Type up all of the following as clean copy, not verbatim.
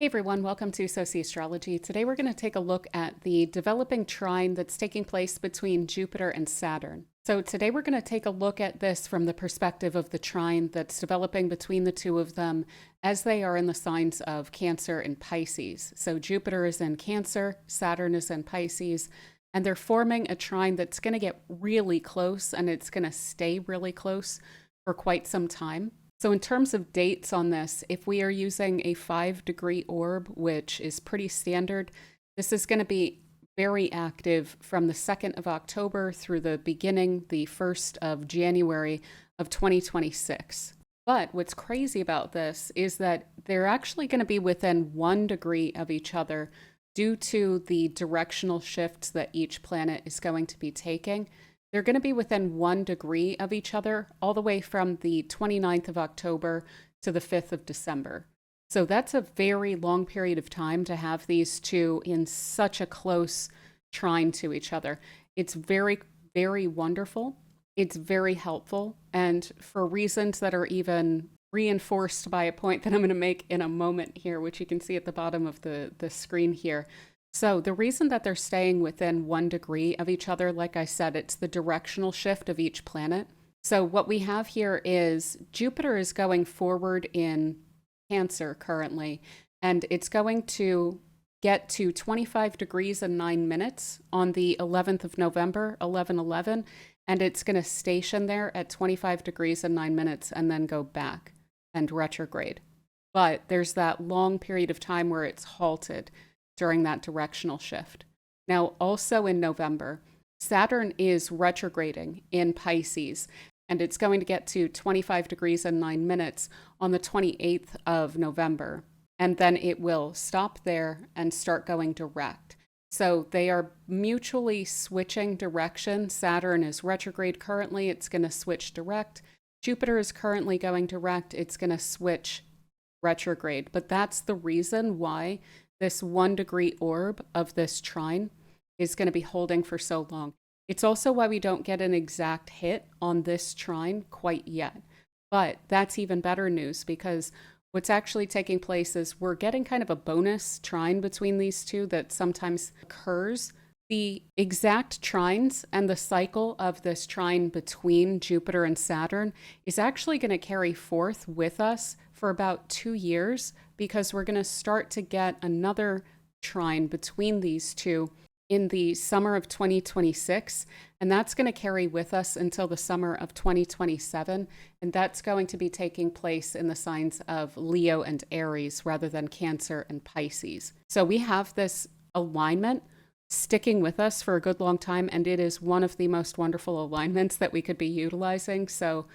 Hey everyone, welcome to Sociastrology. Today we're going to take a look at the developing trine that's taking place between Jupiter and Saturn. So today we're going to take a look at this from the perspective of the trine that's developing between the two of them as they are in the signs of Cancer and Pisces. So Jupiter is in Cancer, Saturn is in Pisces, and they're forming a trine that's going to get really close, and it's going to stay really close for quite some time. So in terms of dates on this, if we are using a 5-degree orb, which is pretty standard, this is going to be very active from the 2nd of October through the 1st of January of 2026. But what's crazy about this is that they're actually going to be within 1 degree of each other due to the directional shifts that each planet is going to be taking. They're going to be within 1 degree of each other all the way from the 29th of October to the 5th of December. So that's a very long period of time to have these two in such a close trine to each other. It's very, very wonderful. It's very helpful. And for reasons that are even reinforced by a point that I'm going to make in a moment here, which you can see at the bottom of the screen here. So the reason that they're staying within 1 degree of each other, like I said, it's the directional shift of each planet. So what we have here is Jupiter is going forward in Cancer currently, and it's going to get to 25 degrees and 9 minutes on the 11th of November, 11/11, and it's going to station there at 25 degrees and 9 minutes and then go back and retrograde. But there's that long period of time where it's halted during that directional shift. Now, also in November, Saturn is retrograding in Pisces, and it's going to get to 25 degrees and 9 minutes on the 28th of November. And then it will stop there and start going direct. So they are mutually switching direction. Saturn is retrograde currently. It's going to switch direct. Jupiter is currently going direct. It's going to switch retrograde. But that's the reason why this 1 degree orb of this trine is going to be holding for so long. It's also why we don't get an exact hit on this trine quite yet. But that's even better news, because what's actually taking place is we're getting kind of a bonus trine between these two that sometimes occurs. The exact trines and the cycle of this trine between Jupiter and Saturn is actually going to carry forth with us for about 2 years, because we're going to start to get another trine between these two in the summer of 2026, and that's going to carry with us until the summer of 2027, and that's going to be taking place in the signs of Leo and Aries rather than Cancer and Pisces. So we have this alignment sticking with us for a good long time, and it is one of the most wonderful alignments that we could be utilizing. So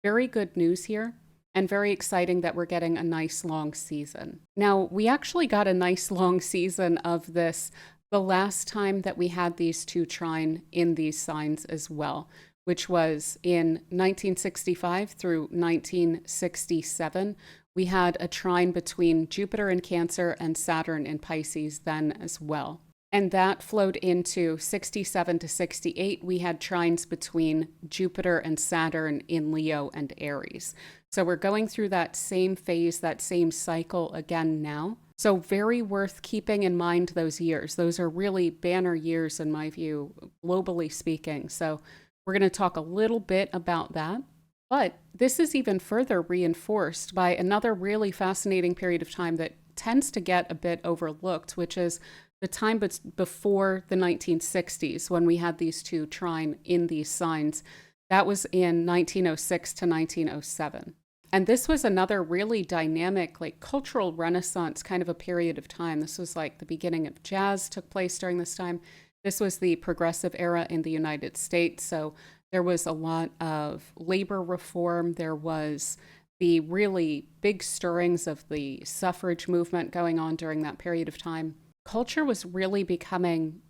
very good news here, and very exciting that we're getting a nice long season. Now, we actually got a nice long season of this the last time that we had these two trine in these signs as well, which was in 1965 through 1967. We had a trine between Jupiter in Cancer and Saturn in Pisces then as well. And that flowed into 67 to 68. We had trines between Jupiter and Saturn in Leo and Aries. So we're going through that same phase, that same cycle again now. So very worth keeping in mind those years. Those are really banner years in my view, globally speaking. So we're going to talk a little bit about that. But this is even further reinforced by another really fascinating period of time that tends to get a bit overlooked, which is the time before the 1960s, when we had these two trine in these signs. That was in 1906 to 1907. And this was another really dynamic, like cultural renaissance kind of a period of time. This was like the beginning of jazz took place during this time. This was the progressive era in the United States. So there was a lot of labor reform. There was the really big stirrings of the suffrage movement going on during that period of time. Culture was really becoming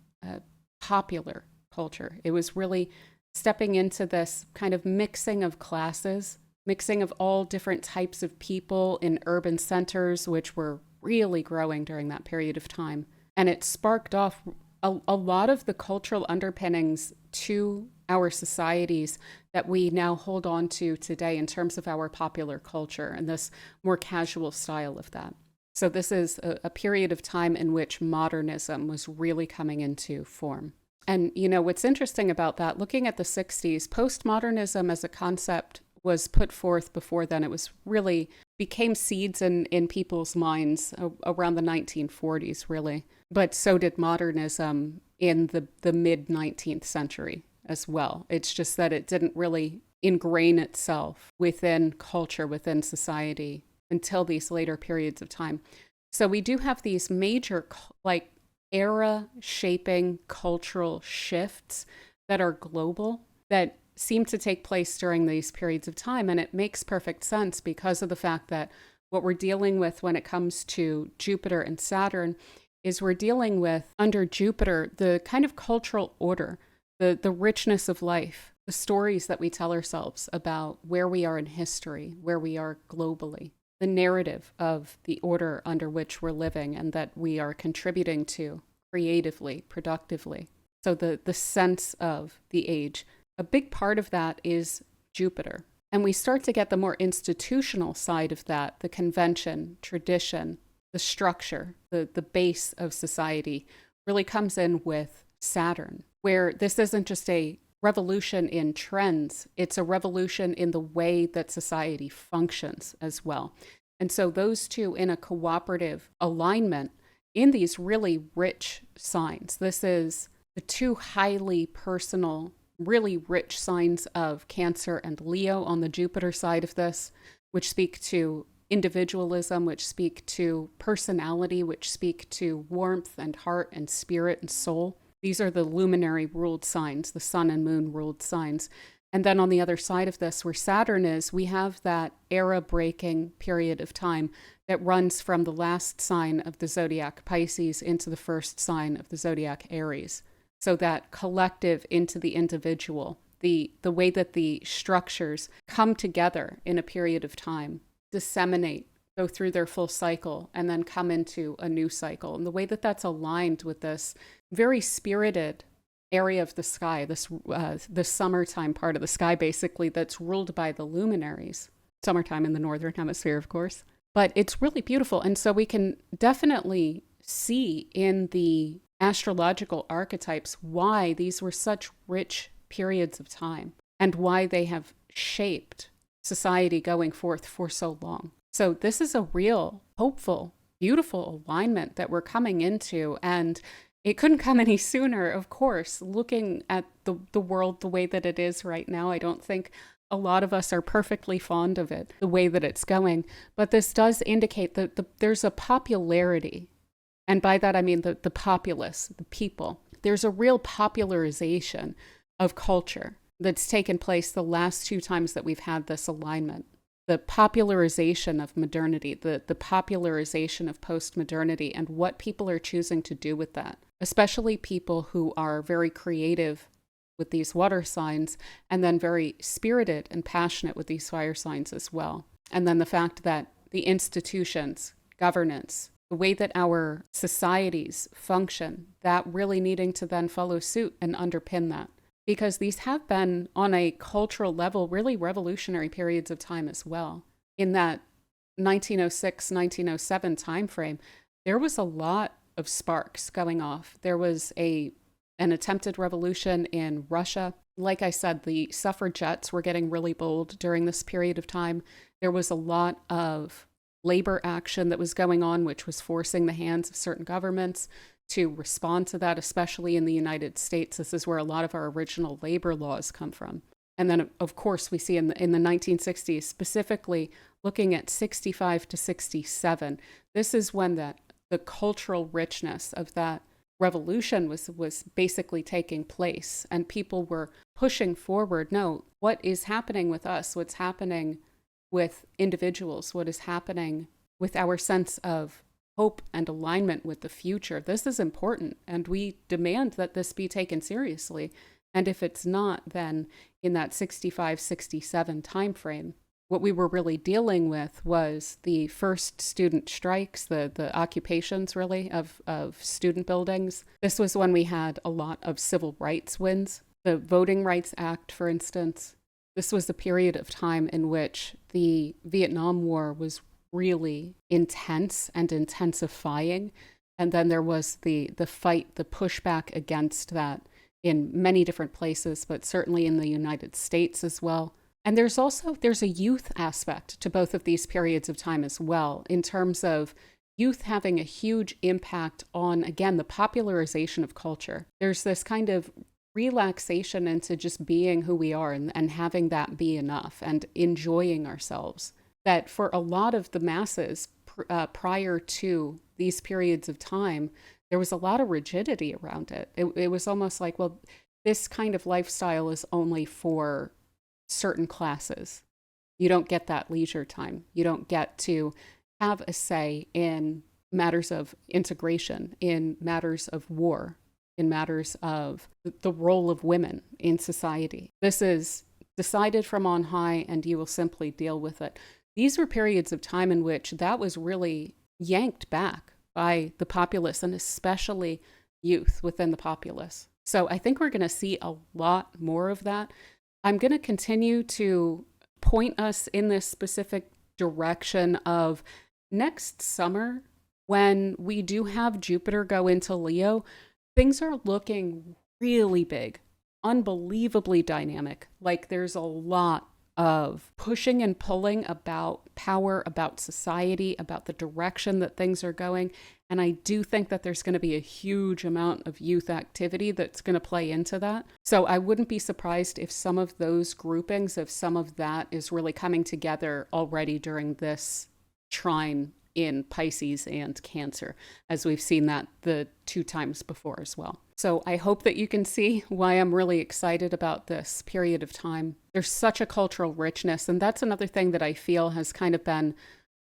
popular culture. It was really stepping into this kind of mixing of classes, mixing of all different types of people in urban centers, which were really growing during that period of time. And it sparked off a lot of the cultural underpinnings to our societies that we now hold on to today in terms of our popular culture and this more casual style of that. So this is a period of time in which modernism was really coming into form. And, what's interesting about that, looking at the 60s, postmodernism as a concept was put forth before then. It was really became seeds in people's minds around the 1940s, really. But so did modernism in the mid 19th century as well. It's just that it didn't really ingrain itself within culture, within society until these later periods of time. So we do have these major era shaping cultural shifts that are global that seem to take place during these periods of time. And it makes perfect sense because of the fact that what we're dealing with when it comes to Jupiter and Saturn is we're dealing with, under Jupiter, the kind of cultural order, the richness of life, the stories that we tell ourselves about where we are in history, where we are globally, the narrative of the order under which we're living and that we are contributing to creatively, productively. So the sense of the age, a big part of that is Jupiter. And we start to get the more institutional side of that, the convention, tradition, the structure, the base of society really comes in with Saturn, where this isn't just a revolution in trends, it's a revolution in the way that society functions as well. And so those two in a cooperative alignment in these really rich signs. This is the two highly personal, really rich signs of Cancer and Leo on the Jupiter side of this, which speak to individualism, which speak to personality, which speak to warmth and heart and spirit and soul. These are the luminary ruled signs, the sun and moon ruled signs. And then on the other side of this, where Saturn is, we have that era-breaking period of time that runs from the last sign of the zodiac, Pisces, into the first sign of the zodiac, Aries. So that collective into the individual, the way that the structures come together in a period of time, disseminate, go through their full cycle, and then come into a new cycle. And the way that that's aligned with this very spirited area of the sky, this the summertime part of the sky, basically, that's ruled by the luminaries. Summertime in the northern hemisphere, of course. But it's really beautiful. And so we can definitely see in the astrological archetypes why these were such rich periods of time and why they have shaped society going forth for so long. So this is a real, hopeful, beautiful alignment that we're coming into. And it couldn't come any sooner, of course. Looking at the world the way that it is right now, I don't think a lot of us are perfectly fond of it, the way that it's going. But this does indicate that there's a popularity. And by that, I mean the populace, the people. There's a real popularization of culture that's taken place the last two times that we've had this alignment. The popularization of modernity, the popularization of postmodernity, and what people are choosing to do with that, especially people who are very creative with these water signs and then very spirited and passionate with these fire signs as well. And then the fact that the institutions, governance, the way that our societies function, that really needing to then follow suit and underpin that. Because these have been, on a cultural level, really revolutionary periods of time as well. In that 1906, 1907 timeframe, there was a lot of sparks going off. There was an attempted revolution in Russia. Like I said, the suffragettes were getting really bold during this period of time. There was a lot of labor action that was going on, which was forcing the hands of certain governments to respond to that, especially in the United States. This is where a lot of our original labor laws come from. And then, of course, we see in the 1960s, specifically looking at 65 to 67, this is when the cultural richness of that revolution was basically taking place. And people were pushing forward, no, what is happening with us? What's happening with individuals? What is happening with our sense of hope and alignment with the future? This is important, and we demand that this be taken seriously. And if it's not, then in that 65, 67 timeframe, what we were really dealing with was the first student strikes, the occupations really of student buildings. This was when we had a lot of civil rights wins. The Voting Rights Act, for instance. This was the period of time in which the Vietnam War was really intense and intensifying. And then there was the fight, the pushback against that in many different places, but certainly in the United States as well. And there's a youth aspect to both of these periods of time as well, in terms of youth having a huge impact on, again, the popularization of culture. There's this kind of relaxation into just being who we are and having that be enough and enjoying ourselves. That for a lot of the masses prior to these periods of time, there was a lot of rigidity around it. It was almost like, well, this kind of lifestyle is only for certain classes. You don't get that leisure time. You don't get to have a say in matters of integration, in matters of war, in matters of the role of women in society. This is decided from on high, and you will simply deal with it. These were periods of time in which that was really yanked back by the populace, and especially youth within the populace. So I think we're going to see a lot more of that. I'm going to continue to point us in this specific direction of next summer, when we do have Jupiter go into Leo, things are looking really big, unbelievably dynamic. Like there's a lot of pushing and pulling about power, about society, about the direction that things are going. And I do think that there's going to be a huge amount of youth activity that's going to play into that. So I wouldn't be surprised if some of those groupings, if some of that is really coming together already during this trine in Pisces and Cancer, as we've seen that the 2 times before as well. So I hope that you can see why I'm really excited about this period of time. There's such a cultural richness, and that's another thing that I feel has kind of been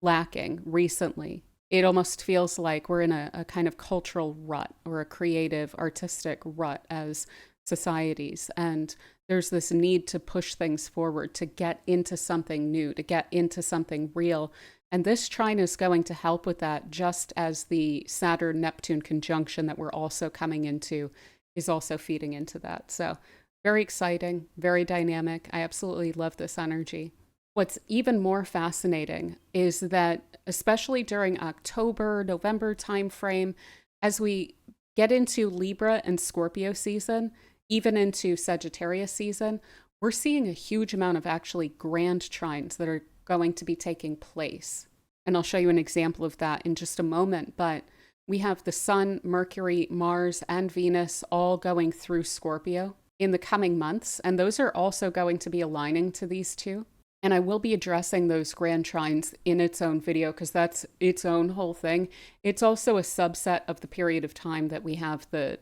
lacking recently. It almost feels like we're in a kind of cultural rut, or a creative, artistic rut as societies. And there's this need to push things forward, to get into something new, to get into something real. And this trine is going to help with that, just as the Saturn-Neptune conjunction that we're also coming into is also feeding into that. So very exciting, very dynamic. I absolutely love this energy. What's even more fascinating is that, especially during October, November timeframe, as we get into Libra and Scorpio season, even into Sagittarius season, we're seeing a huge amount of actually grand trines that are going to be taking place. And I'll show you an example of that in just a moment. But we have the Sun, Mercury, Mars, and Venus all going through Scorpio in the coming months. And those are also going to be aligning to these two. And I will be addressing those grand trines in its own video, because that's its own whole thing. It's also a subset of the period of time that we have the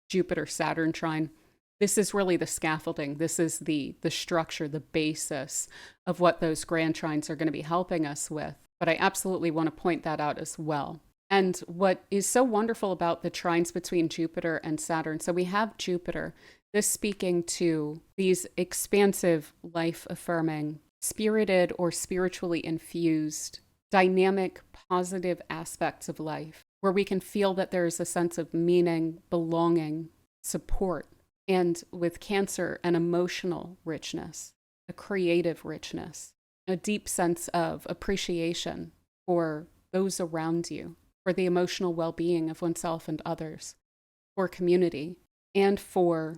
Jupiter-Saturn trine. This is really the scaffolding. This is the structure, the basis of what those grand trines are going to be helping us with. But I absolutely want to point that out as well. And what is so wonderful about the trines between Jupiter and Saturn, so we have Jupiter, this speaking to these expansive, life-affirming, spirited or spiritually infused, dynamic, positive aspects of life, where we can feel that there is a sense of meaning, belonging, support. And with Cancer, an emotional richness, a creative richness, a deep sense of appreciation for those around you, for the emotional well-being of oneself and others, for community, and for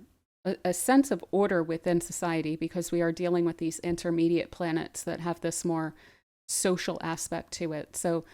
a sense of order within society, because we are dealing with these intermediate planets that have this more social aspect to it. So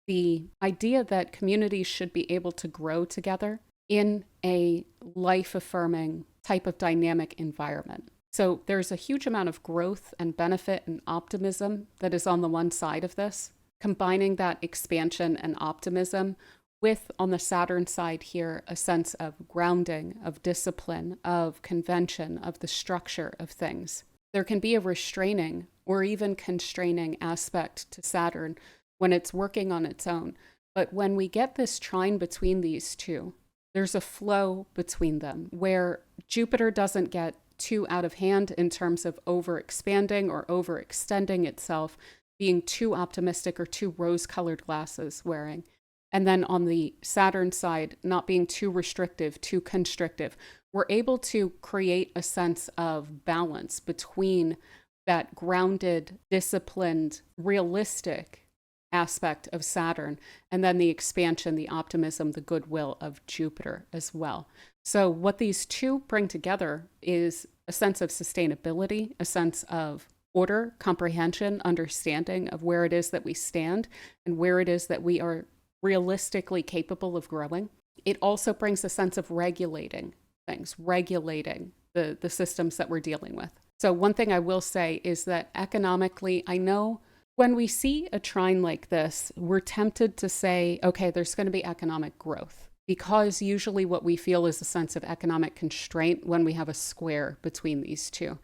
the idea that communities should be able to grow together in a life-affirming type of dynamic environment. So there's a huge amount of growth and benefit and optimism that is on the one side of this, combining that expansion and optimism with, on the Saturn side here, a sense of grounding, of discipline, of convention, of the structure of things. There can be a restraining or even constraining aspect to Saturn when it's working on its own. But when we get this trine between these two, there's a flow between them where Jupiter doesn't get too out of hand in terms of overexpanding or overextending itself, being too optimistic or too rose-colored glasses wearing. And then on the Saturn side, not being too restrictive, too constrictive. We're able to create a sense of balance between that grounded, disciplined, realistic aspect of Saturn, and then the expansion, the optimism, the goodwill of Jupiter as well. So what these two bring together is a sense of sustainability, a sense of order, comprehension, understanding of where it is that we stand and where it is that we are realistically capable of growing. It also brings a sense of regulating things, regulating the systems that we're dealing with. So one thing I will say is that economically, I know when we see a trine like this, we're tempted to say, okay, there's going to be economic growth, because usually what we feel is a sense of economic constraint when we have a square between these two.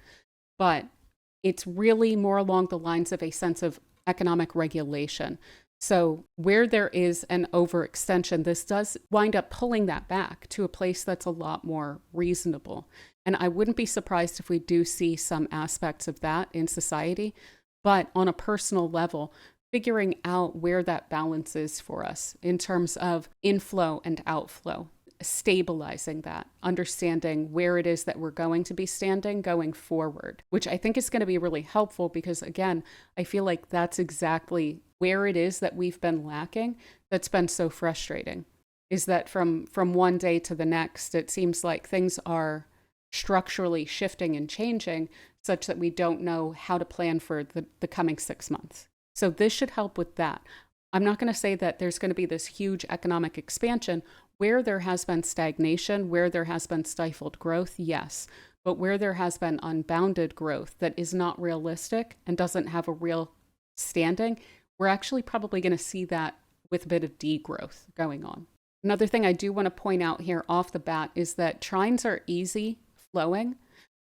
But it's really more along the lines of a sense of economic regulation. So where there is an overextension, this does wind up pulling that back to a place that's a lot more reasonable. And I wouldn't be surprised if we do see some aspects of that in society, but on a personal level, figuring out where that balance is for us in terms of inflow and outflow, stabilizing that, understanding where it is that we're going to be standing going forward, which I think is going to be really helpful because, again, I feel like that's exactly where it is that we've been lacking. That's been so frustrating, is that from one day to the next, it seems like things are structurally shifting and changing such that we don't know how to plan for the coming 6 months. So this should help with that. I'm not going to say that there's going to be this huge economic expansion. Where there has been stagnation, where there has been stifled growth, yes. But where there has been unbounded growth that is not realistic and doesn't have a real standing, we're actually probably going to see that with a bit of degrowth going on. Another thing I do want to point out here off the bat is that trines are easy flowing,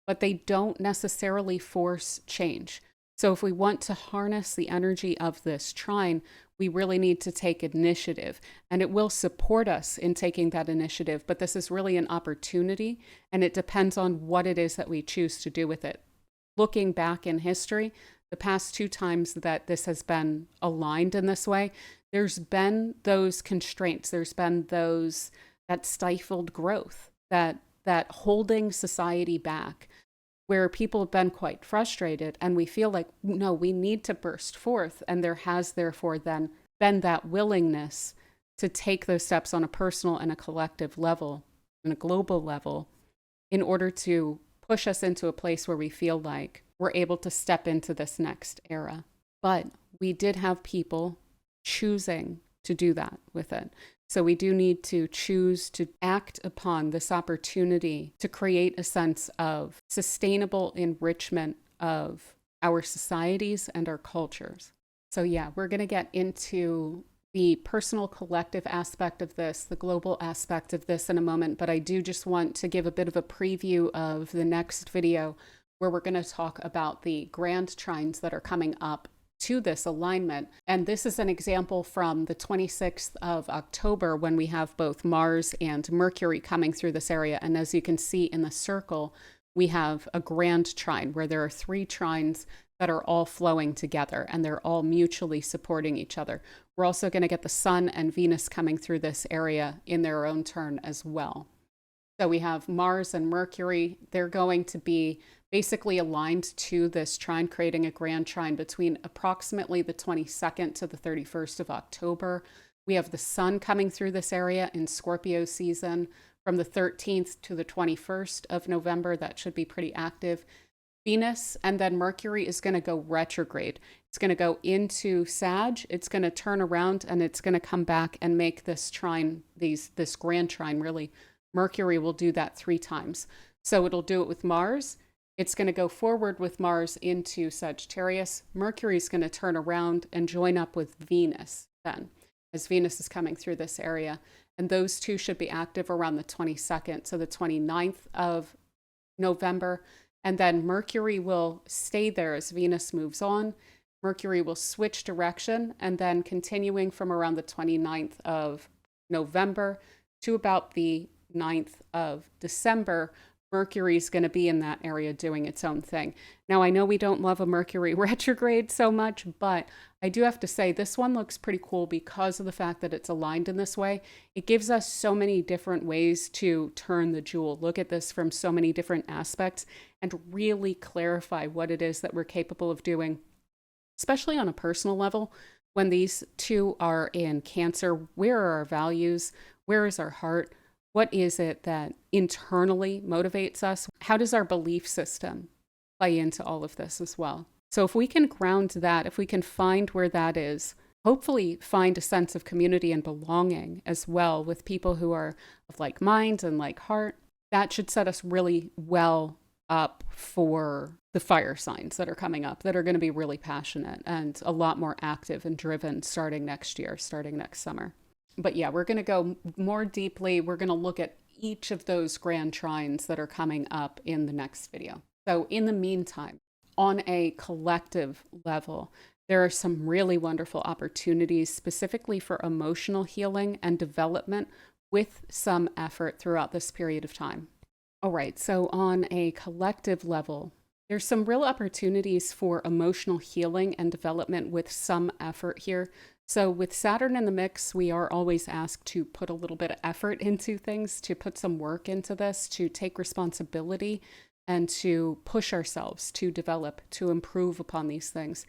but they don't necessarily force change. So if we want to harness the energy of this trine, we really need to take initiative, and it will support us in taking that initiative. But this is really an opportunity, and it depends on what it is that we choose to do with it. Looking back in history, the past 2 times that this has been aligned in this way, there's been those constraints, there's been that stifled growth, that holding society back, where people have been quite frustrated and we feel like, no, we need to burst forth. And there has therefore then been that willingness to take those steps on a personal and a collective level and a global level in order to push us into a place where we feel like we're able to step into this next era. But we did have people choosing to do that with it. So we do need to choose to act upon this opportunity to create a sense of sustainable enrichment of our societies and our cultures. So yeah, we're going to get into the personal collective aspect of this, the global aspect of this in a moment, but I do just want to give a bit of a preview of the next video where we're going to talk about the grand trines that are coming up to this alignment. And this is an example from the 26th of October when we have both Mars and Mercury coming through this area. And as you can see in the circle, we have a grand trine where there are 3 trines that are all flowing together and they're all mutually supporting each other. We're also going to get the Sun and Venus coming through this area in their own turn as well. So we have Mars and Mercury. They're going to be basically aligned to this trine, creating a grand trine between approximately the 22nd to the 31st of October. We have the Sun coming through this area in Scorpio season from the 13th to the 21st of November. That should be pretty active. Venus and then Mercury is going to go retrograde. It's going to go into Sag. It's going to turn around and it's going to come back and make this trine, this grand trine really. Mercury will do that 3 times. So it'll do it with Mars. It's going to go forward with Mars into Sagittarius. Mercury is going to turn around and join up with Venus then, as Venus is coming through this area. And those two should be active around the 22nd to the 29th of November. And then Mercury will stay there as Venus moves on. Mercury will switch direction, and then continuing from around the 29th of November to about the 9th of December, Mercury is going to be in that area doing its own thing. Now, I know we don't love a Mercury retrograde so much, but I do have to say this one looks pretty cool because of the fact that it's aligned in this way. It gives us so many different ways to turn the jewel, look at this from so many different aspects, and really clarify what it is that we're capable of doing, especially on a personal level. When these two are in Cancer, where are our values? Where is our heart? What is it that internally motivates us? How does our belief system play into all of this as well? So if we can ground that, if we can find where that is, hopefully find a sense of community and belonging as well with people who are of like mind and like heart, that should set us really well up for the fire signs that are coming up, that are going to be really passionate and a lot more active and driven starting next year, starting next summer. But yeah, we're going to go more deeply. We're going to look at each of those grand trines that are coming up in the next video. So in the meantime, on a collective level, there are some really wonderful opportunities specifically for emotional healing and development with some effort throughout this period of time. All right, so on a collective level, there's some real opportunities for emotional healing and development with some effort here. So with Saturn in the mix, we are always asked to put a little bit of effort into things, to put some work into this, to take responsibility and to push ourselves to develop, to improve upon these things.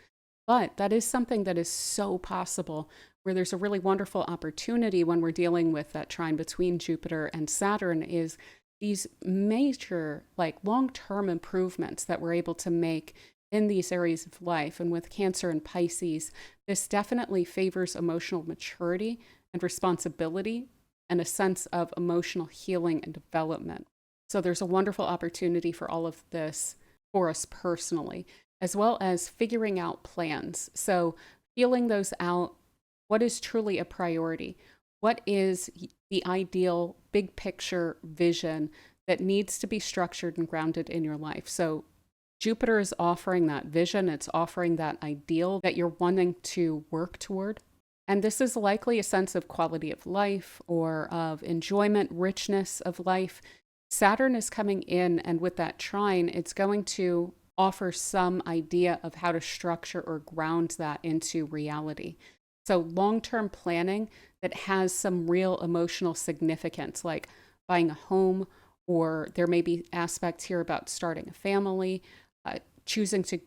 But that is something that is so possible, where there's a really wonderful opportunity when we're dealing with that trine between Jupiter and Saturn, is these major, like long-term improvements that we're able to make in these areas of life. And with Cancer and Pisces, this definitely favors emotional maturity and responsibility and a sense of emotional healing and development. So there's a wonderful opportunity for all of this for us personally, as well as figuring out plans. So feeling those out, what is truly a priority? What is the ideal big picture vision that needs to be structured and grounded in your life? So Jupiter is offering that vision. It's offering that ideal that you're wanting to work toward. And this is likely a sense of quality of life or of enjoyment, richness of life. Saturn is coming in, and with that trine, it's going to offer some idea of how to structure or ground that into reality. So long-term planning that has some real emotional significance, like buying a home, or there may be aspects here about starting a family, choosing to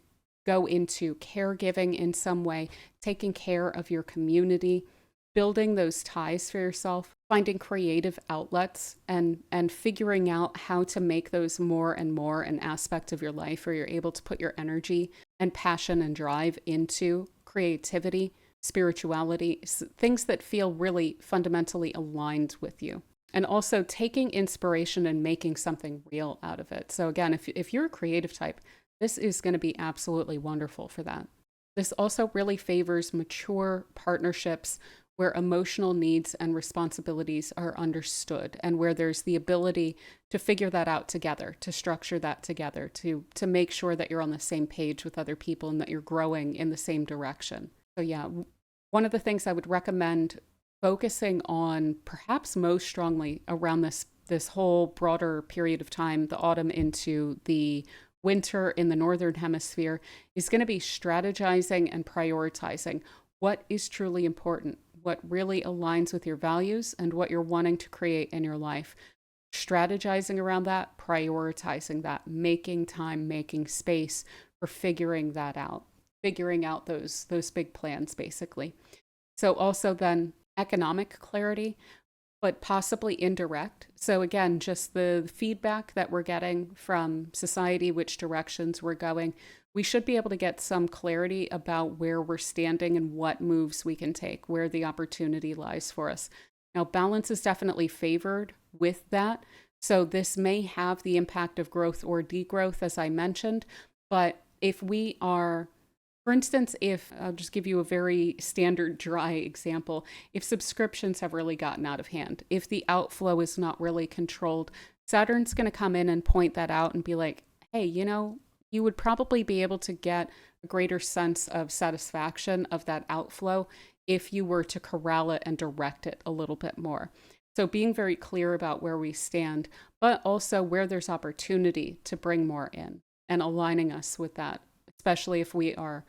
go into caregiving in some way, taking care of your community, building those ties for yourself, finding creative outlets, and figuring out how to make those more and more an aspect of your life where you're able to put your energy and passion and drive into creativity, spirituality, things that feel really fundamentally aligned with you. And also taking inspiration and making something real out of it. So again, if you're a creative type, this is going to be absolutely wonderful for that. This also really favors mature partnerships where emotional needs and responsibilities are understood, and where there's the ability to figure that out together, to structure that together, to make sure that you're on the same page with other people and that you're growing in the same direction. So yeah, one of the things I would recommend focusing on perhaps most strongly around this whole broader period of time, the autumn into the winter in the Northern Hemisphere, is going to be strategizing and prioritizing what is truly important, what really aligns with your values and what you're wanting to create in your life. Strategizing around that, prioritizing that, making time, making space for figuring that out, figuring out those big plans, basically. So also then economic clarity, but possibly indirect. So again, just the feedback that we're getting from society, which directions we're going, we should be able to get some clarity about where we're standing and what moves we can take, where the opportunity lies for us. Now, balance is definitely favored with that. So this may have the impact of growth or degrowth, as I mentioned. But if we are, for instance, if I'll just give you a very standard dry example, if subscriptions have really gotten out of hand, if the outflow is not really controlled, Saturn's going to come in and point that out and be like, hey, you would probably be able to get a greater sense of satisfaction of that outflow if you were to corral it and direct it a little bit more. So being very clear about where we stand, but also where there's opportunity to bring more in and aligning us with that, especially if we are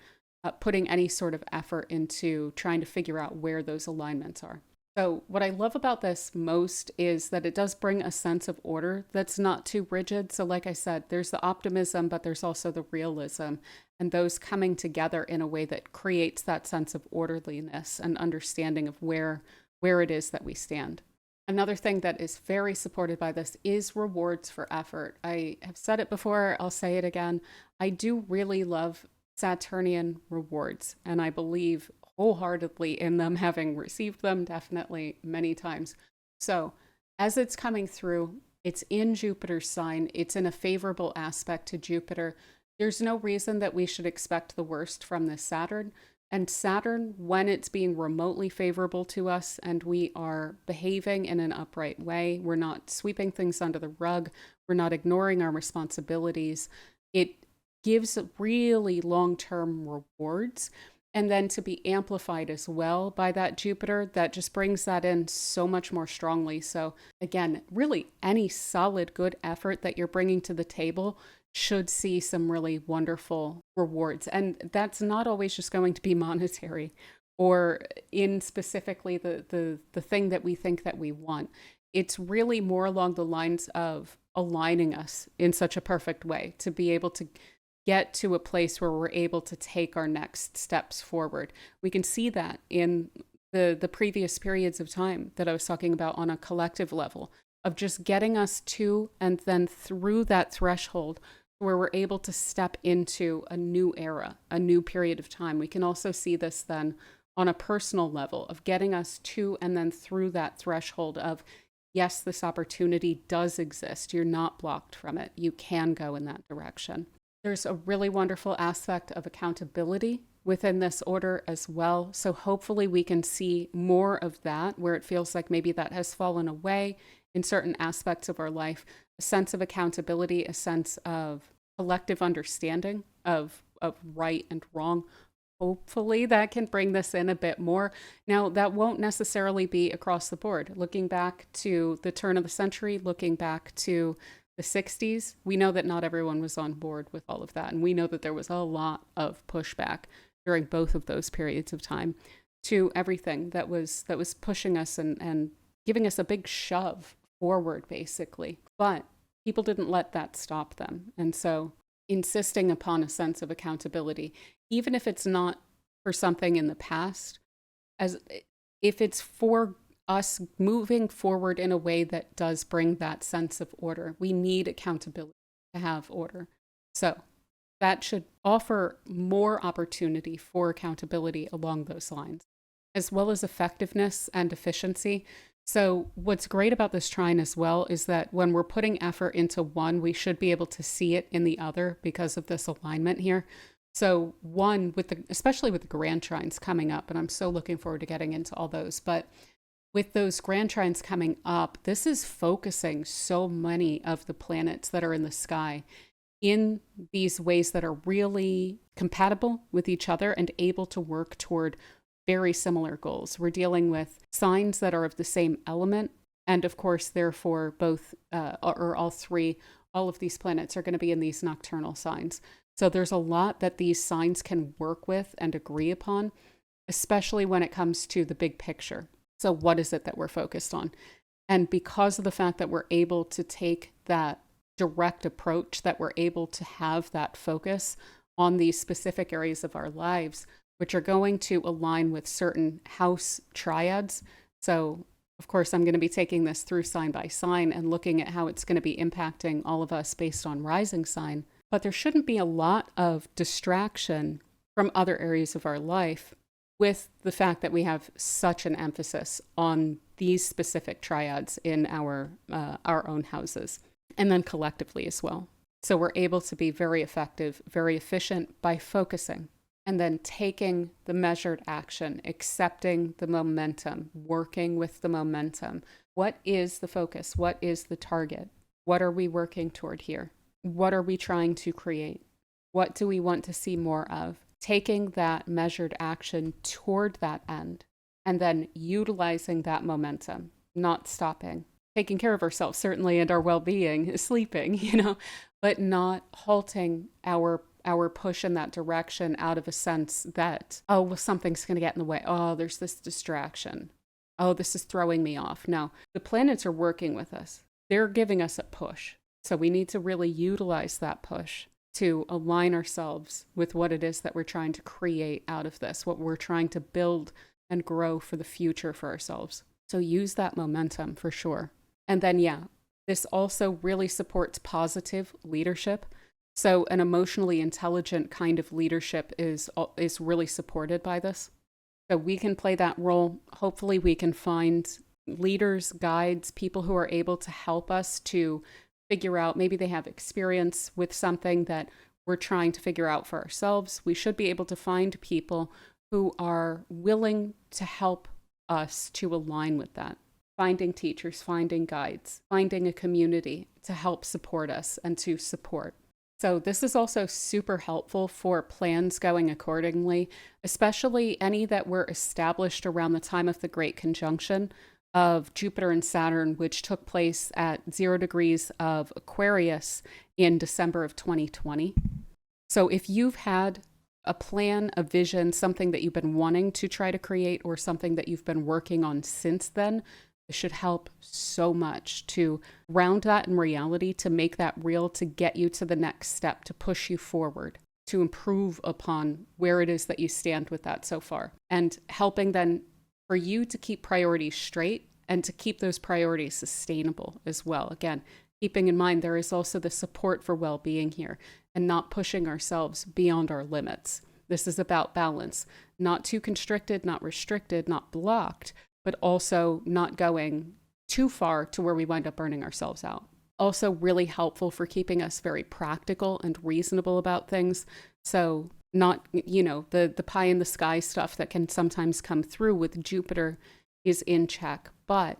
putting any sort of effort into trying to figure out where those alignments are. So, what I love about this most is that it does bring a sense of order that's not too rigid. So, like I said, there's the optimism, but there's also the realism, and those coming together in a way that creates that sense of orderliness and understanding of where it is that we stand. Another thing that is very supported by this is rewards for effort. I have said it before, I'll say it again. I do really love Saturnian rewards, and I believe wholeheartedly in them, having received them definitely many times. So, as it's coming through, it's in Jupiter's sign, it's in a favorable aspect to Jupiter. There's no reason that we should expect the worst from this Saturn. And Saturn, when it's being remotely favorable to us and we are behaving in an upright way, we're not sweeping things under the rug, we're not ignoring our responsibilities, it gives really long-term rewards. And then to be amplified as well by that Jupiter, that just brings that in so much more strongly. So again, really any solid good effort that you're bringing to the table should see some really wonderful rewards. And that's not always just going to be monetary or in specifically the thing that we think that we want. It's really more along the lines of aligning us in such a perfect way to be able to get to a place where we're able to take our next steps forward. We can see that in the previous periods of time that I was talking about on a collective level of just getting us to and then through that threshold where we're able to step into a new era, a new period of time. We can also see this then on a personal level of getting us to and then through that threshold of, yes, this opportunity does exist. You're not blocked from it. You can go in that direction. There's a really wonderful aspect of accountability within this order as well. So hopefully we can see more of that where it feels like maybe that has fallen away in certain aspects of our life, a sense of accountability, a sense of collective understanding of right and wrong. Hopefully that can bring this in a bit more. Now, that won't necessarily be across the board. Looking back to the turn of the century, looking back to the 60s, we know that not everyone was on board with all of that. And we know that there was a lot of pushback during both of those periods of time to everything that was pushing us and giving us a big shove forward, basically. But people didn't let that stop them. And so insisting upon a sense of accountability, even if it's not for something in the past, as if it's for us moving forward in a way that does bring that sense of order. We need accountability to have order. So that should offer more opportunity for accountability along those lines, as well as effectiveness and efficiency. So what's great about this trine as well is that when we're putting effort into one, we should be able to see it in the other because of this alignment here. So one, especially with the grand trines coming up, and I'm so looking forward to getting into all those, but with those grand trines coming up, this is focusing so many of the planets that are in the sky in these ways that are really compatible with each other and able to work toward very similar goals. We're dealing with signs that are of the same element. And of course, therefore, both or all three, all of these planets are going to be in these nocturnal signs. So there's a lot that these signs can work with and agree upon, especially when it comes to the big picture. So what is it that we're focused on? And because of the fact that we're able to take that direct approach, that we're able to have that focus on these specific areas of our lives, which are going to align with certain house triads. So, of course, I'm going to be taking this through sign by sign and looking at how it's going to be impacting all of us based on rising sign. But there shouldn't be a lot of distraction from other areas of our life with the fact that we have such an emphasis on these specific triads in our own houses, and then collectively as well. So we're able to be very effective, very efficient by focusing and then taking the measured action, accepting the momentum, working with the momentum. What is the focus? What is the target? What are we working toward here? What are we trying to create? What do we want to see more of? Taking that measured action toward that end, and then utilizing that momentum, not stopping, taking care of ourselves, certainly, and our well-being, sleeping, but not halting our push in that direction out of a sense that, oh, well, something's going to get in the way. Oh, there's this distraction. oh, this is throwing me off. No, the planets are working with us. They're giving us a push. So we need to really utilize that push to align ourselves with what it is that we're trying to create out of this, what we're trying to build and grow for the future for ourselves. So use that momentum for sure. And then, yeah, this also really supports positive leadership. So an emotionally intelligent kind of leadership is really supported by this. So we can play that role. Hopefully we can find leaders, guides, people who are able to help us to figure out, maybe they have experience with something that we're trying to figure out for ourselves. We should be able to find people who are willing to help us to align with that. Finding teachers, finding guides, finding a community to help support us and to support. So this is also super helpful for plans going accordingly, especially any that were established around the time of the Great Conjunction of Jupiter and Saturn, which took place at 0 degrees of Aquarius in December of 2020. So if you've had a plan, a vision, something that you've been wanting to try to create or something that you've been working on since then, it should help so much to ground that in reality, to make that real, to get you to the next step, to push you forward, to improve upon where it is that you stand with that so far. And helping then for you to keep priorities straight and to keep those priorities sustainable as well. Again, keeping in mind there is also the support for well-being here and not pushing ourselves beyond our limits. This is about balance, not too constricted, not restricted, not blocked, but also not going too far to where we wind up burning ourselves out. Also really helpful for keeping us very practical and reasonable about things. So not, the pie in the sky stuff that can sometimes come through with Jupiter is in check, but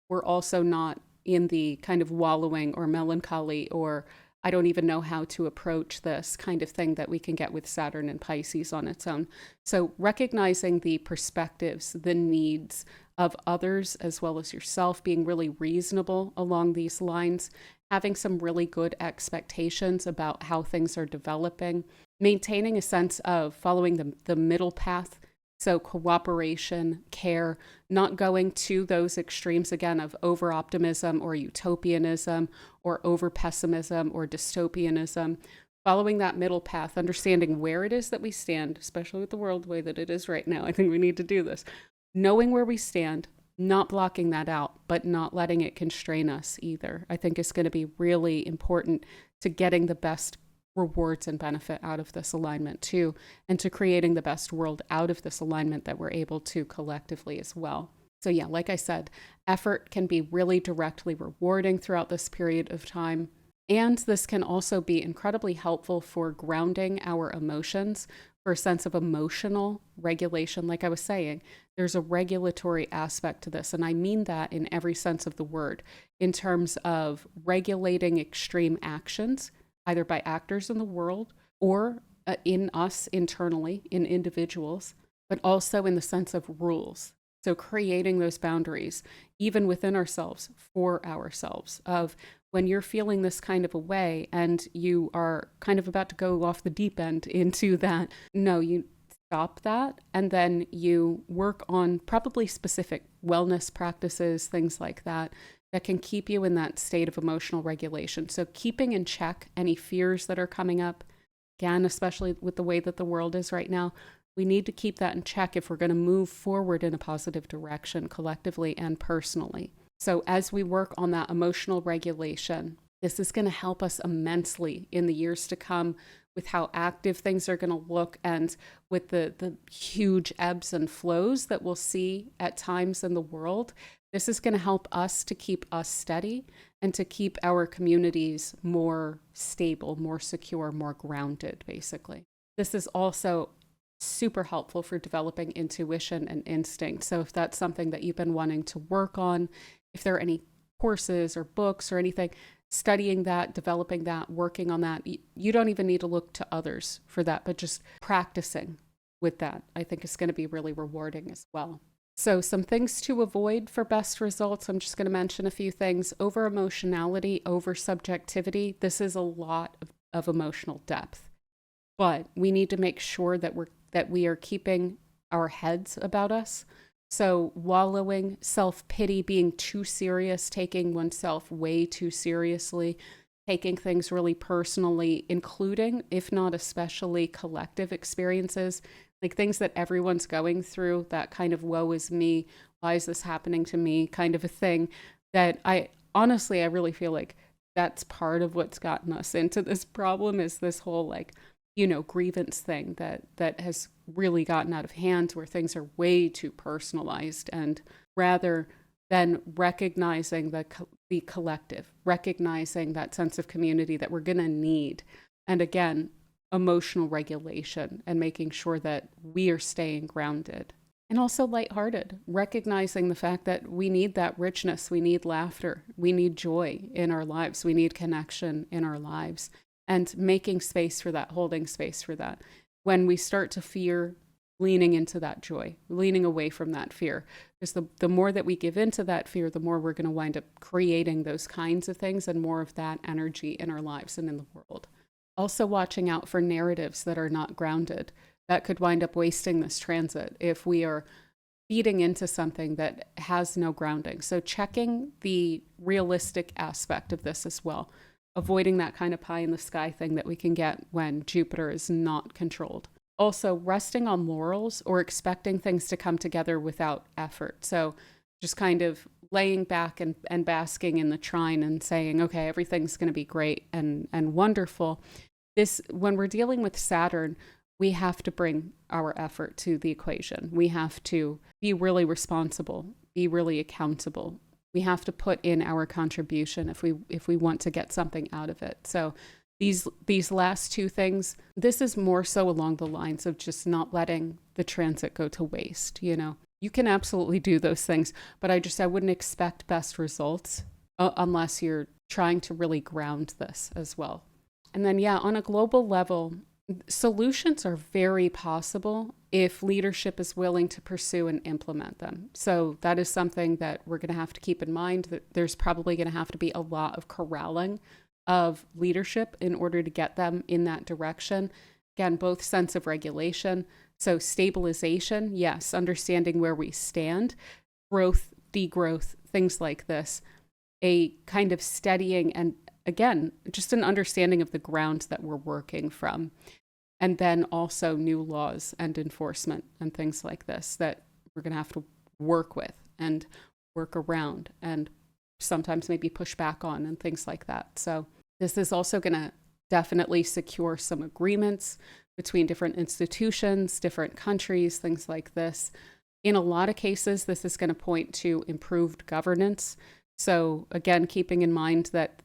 we're also not in the kind of wallowing or melancholy or I don't even know how to approach this kind of thing that we can get with Saturn and Pisces on its own. So recognizing the perspectives, the needs of others as well as yourself, being really reasonable along these lines, having some really good expectations about how things are developing, maintaining a sense of following the middle path. So cooperation, care, not going to those extremes again of over-optimism or utopianism or over-pessimism or dystopianism. Following that middle path, understanding where it is that we stand, especially with the world the way that it is right now. I think we need to do this. Knowing where we stand, not blocking that out, but not letting it constrain us either, I think is going to be really important to getting the best rewards and benefit out of this alignment too, and to creating the best world out of this alignment that we're able to collectively as well. So yeah, like I said, effort can be really directly rewarding throughout this period of time. And this can also be incredibly helpful for grounding our emotions, for a sense of emotional regulation. Like I was saying, there's a regulatory aspect to this. And I mean that in every sense of the word, in terms of regulating extreme actions, either by actors in the world or in us internally, in individuals, but also in the sense of rules. So creating those boundaries, even within ourselves, for ourselves, of when you're feeling this kind of a way and you are kind of about to go off the deep end into that, no, you stop that. And then you work on probably specific wellness practices, things like that, that can keep you in that state of emotional regulation. So keeping in check any fears that are coming up, again, especially with the way that the world is right now, we need to keep that in check if we're going to move forward in a positive direction collectively and personally. So as we work on that emotional regulation, this is going to help us immensely in the years to come with how active things are going to look and with the huge ebbs and flows that we'll see at times in the world. This is going to help us to keep us steady and to keep our communities more stable, more secure, more grounded, basically. This is also super helpful for developing intuition and instinct. So if that's something that you've been wanting to work on, if there are any courses or books or anything, studying that, developing that, working on that, you don't even need to look to others for that, but just practicing with that, I think is going to be really rewarding as well. So some things to avoid for best results. I'm just going to mention a few things. Over emotionality, over subjectivity. This is a lot of emotional depth, but we need to make sure that we are keeping our heads about us. So wallowing, self-pity, being too serious, taking oneself way too seriously, taking things really personally, including, if not especially, collective experiences, like things that everyone's going through, that kind of woe is me, why is this happening to me kind of a thing, that I honestly, I really feel like that's part of what's gotten us into this problem, is this whole like, grievance thing that has really gotten out of hand, where things are way too personalized, and rather than recognizing the collective, recognizing that sense of community that we're going to need. And again, emotional regulation and making sure that we are staying grounded. And also lighthearted, recognizing the fact that we need that richness, we need laughter, we need joy in our lives, we need connection in our lives, and making space for that, holding space for that. When we start to fear, leaning into that joy, leaning away from that fear. Because the more that we give into that fear, the more we're going to wind up creating those kinds of things and more of that energy in our lives and in the world. Also watching out for narratives that are not grounded, that could wind up wasting this transit if we are feeding into something that has no grounding. So checking the realistic aspect of this as well, avoiding that kind of pie in the sky thing that we can get when Jupiter is not controlled. Also, resting on laurels or expecting things to come together without effort. So just kind of laying back and basking in the trine and saying, okay, everything's going to be great and wonderful. This, when we're dealing with Saturn, we have to bring our effort to the equation. We have to be really responsible, be really accountable. We have to put in our contribution if we want to get something out of it. So these last two things, this is more so along the lines of just not letting the transit go to waste. You can absolutely do those things, but I wouldn't expect best results unless you're trying to really ground this as well. And then, on a global level, solutions are very possible if leadership is willing to pursue and implement them. So that is something that we're going to have to keep in mind, that there's probably going to have to be a lot of corralling of leadership in order to get them in that direction. Again, both sense of regulation. So stabilization, yes, understanding where we stand, growth, degrowth, things like this, a kind of steadying, and again, just an understanding of the ground that we're working from. And then also new laws and enforcement and things like this that we're going to have to work with and work around and sometimes maybe push back on and things like that. So this is also going to definitely secure some agreements between different institutions, different countries, things like this. In a lot of cases, this is going to point to improved governance. So again, keeping in mind that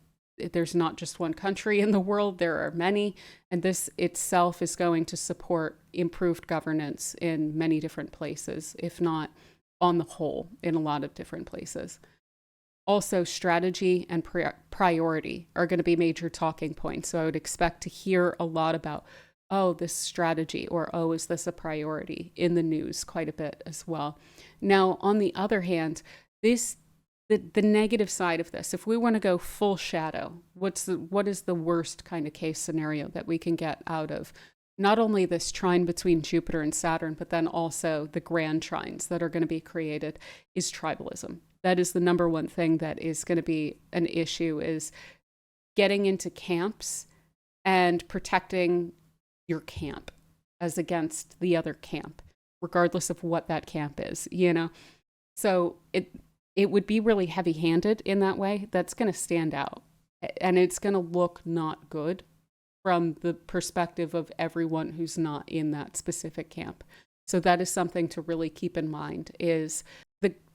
there's not just one country in the world, there are many, and this itself is going to support improved governance in many different places, if not on the whole, in a lot of different places. Also, strategy and priority are going to be major talking points. So I would expect to hear a lot about, oh, this strategy, or, oh, is this a priority, in the news quite a bit as well. Now, on the other hand, the negative side of this, if we want to go full shadow, what is the worst kind of case scenario that we can get out of not only this trine between Jupiter and Saturn, but then also the grand trines that are going to be created, is tribalism. That is the number one thing that is going to be an issue, is getting into camps and protecting your camp as against the other camp, regardless of what that camp is, So it would be really heavy-handed in that way. That's going to stand out. And it's going to look not good from the perspective of everyone who's not in that specific camp. So that is something to really keep in mind, is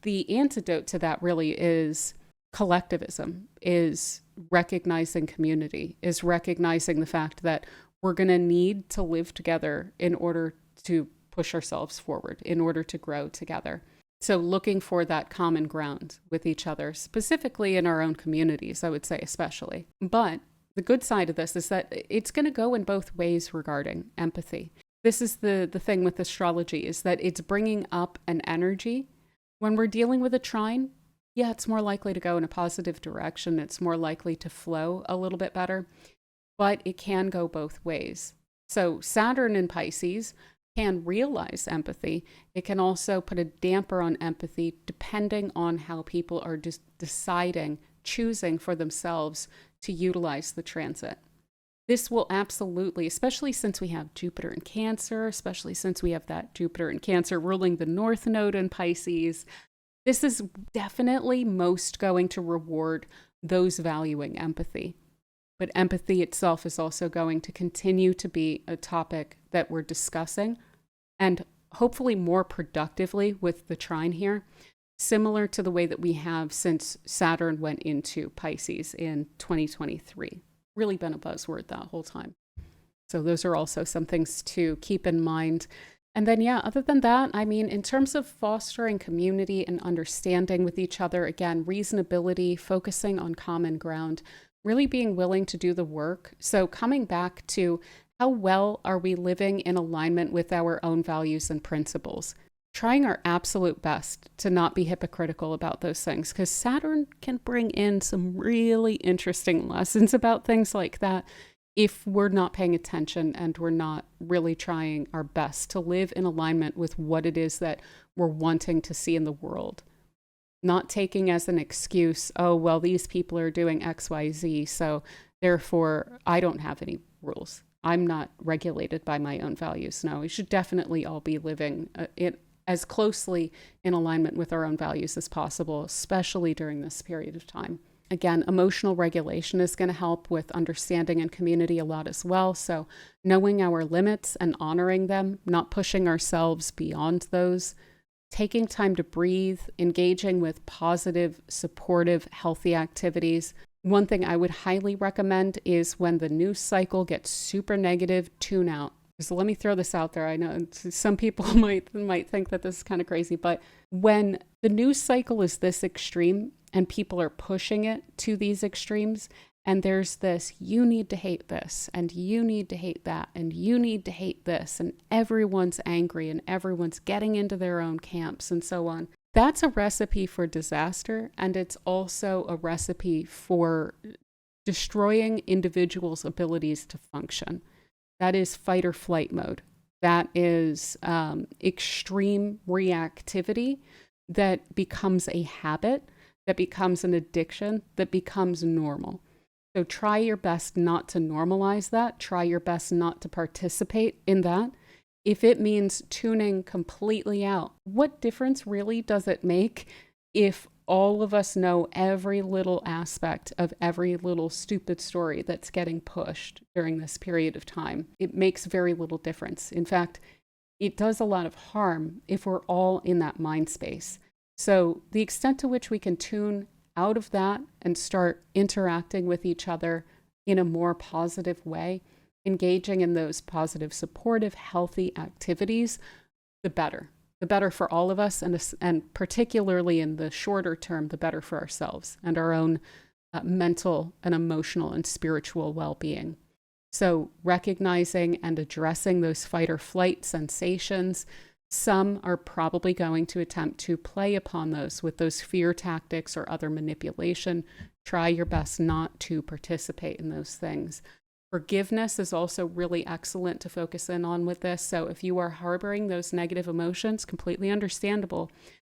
the antidote to that really is collectivism, is recognizing community, is recognizing the fact that we're going to need to live together in order to push ourselves forward, in order to grow together. So looking for that common ground with each other, specifically in our own communities, I would say especially. But the good side of this is that it's going to go in both ways regarding empathy. This is the thing with astrology, is that it's bringing up an energy. When we're dealing with a trine, it's more likely to go in a positive direction. It's more likely to flow a little bit better, but it can go both ways. So Saturn in Pisces can realize empathy, it can also put a damper on empathy depending on how people are just deciding, choosing for themselves to utilize the transit. This will absolutely, especially since we have Jupiter in Cancer, especially since we have that Jupiter in Cancer ruling the North Node in Pisces, this is definitely most going to reward those valuing empathy. But empathy itself is also going to continue to be a topic that we're discussing, and hopefully more productively with the trine here, similar to the way that we have since Saturn went into Pisces in 2023. Really been a buzzword that whole time. So those are also some things to keep in mind. And then, yeah, other than that, I mean, in terms of fostering community and understanding with each other, again, reasonability, focusing on common ground, really being willing to do the work. So coming back to how well are we living in alignment with our own values and principles? Trying our absolute best to not be hypocritical about those things, because Saturn can bring in some really interesting lessons about things like that if we're not paying attention and we're not really trying our best to live in alignment with what it is that we're wanting to see in the world. Not taking as an excuse, oh, well, these people are doing X, Y, Z, so therefore I don't have any rules. I'm not regulated by my own values. No, we should definitely all be living as closely in alignment with our own values as possible, especially during this period of time. Again, emotional regulation is going to help with understanding and community a lot as well. So knowing our limits and honoring them, not pushing ourselves beyond those, taking time to breathe, engaging with positive, supportive, healthy activities. One thing I would highly recommend is when the news cycle gets super negative, tune out. So let me throw this out there. I know some people might think that this is kind of crazy, but when the news cycle is this extreme and people are pushing it to these extremes, and there's this, you need to hate this, and you need to hate that, and you need to hate this, and everyone's angry, and everyone's getting into their own camps, and so on. That's a recipe for disaster, and it's also a recipe for destroying individuals' abilities to function. That is fight or flight mode. That is extreme reactivity that becomes a habit, that becomes an addiction, that becomes normal. So try your best not to normalize that. Try your best not to participate in that. If it means tuning completely out, what difference really does it make if all of us know every little aspect of every little stupid story that's getting pushed during this period of time? It makes very little difference. In fact, it does a lot of harm if we're all in that mind space. So the extent to which we can tune out of that and start interacting with each other in a more positive way, engaging in those positive, supportive, healthy activities, the better. The better for all of us, and particularly in the shorter term, the better for ourselves and our own mental and emotional and spiritual well-being. So recognizing and addressing those fight or flight sensations. Some are probably going to attempt to play upon those with those fear tactics or other manipulation. Try your best not to participate in those things. Forgiveness is also really excellent to focus in on with this. So if you are harboring those negative emotions, completely understandable,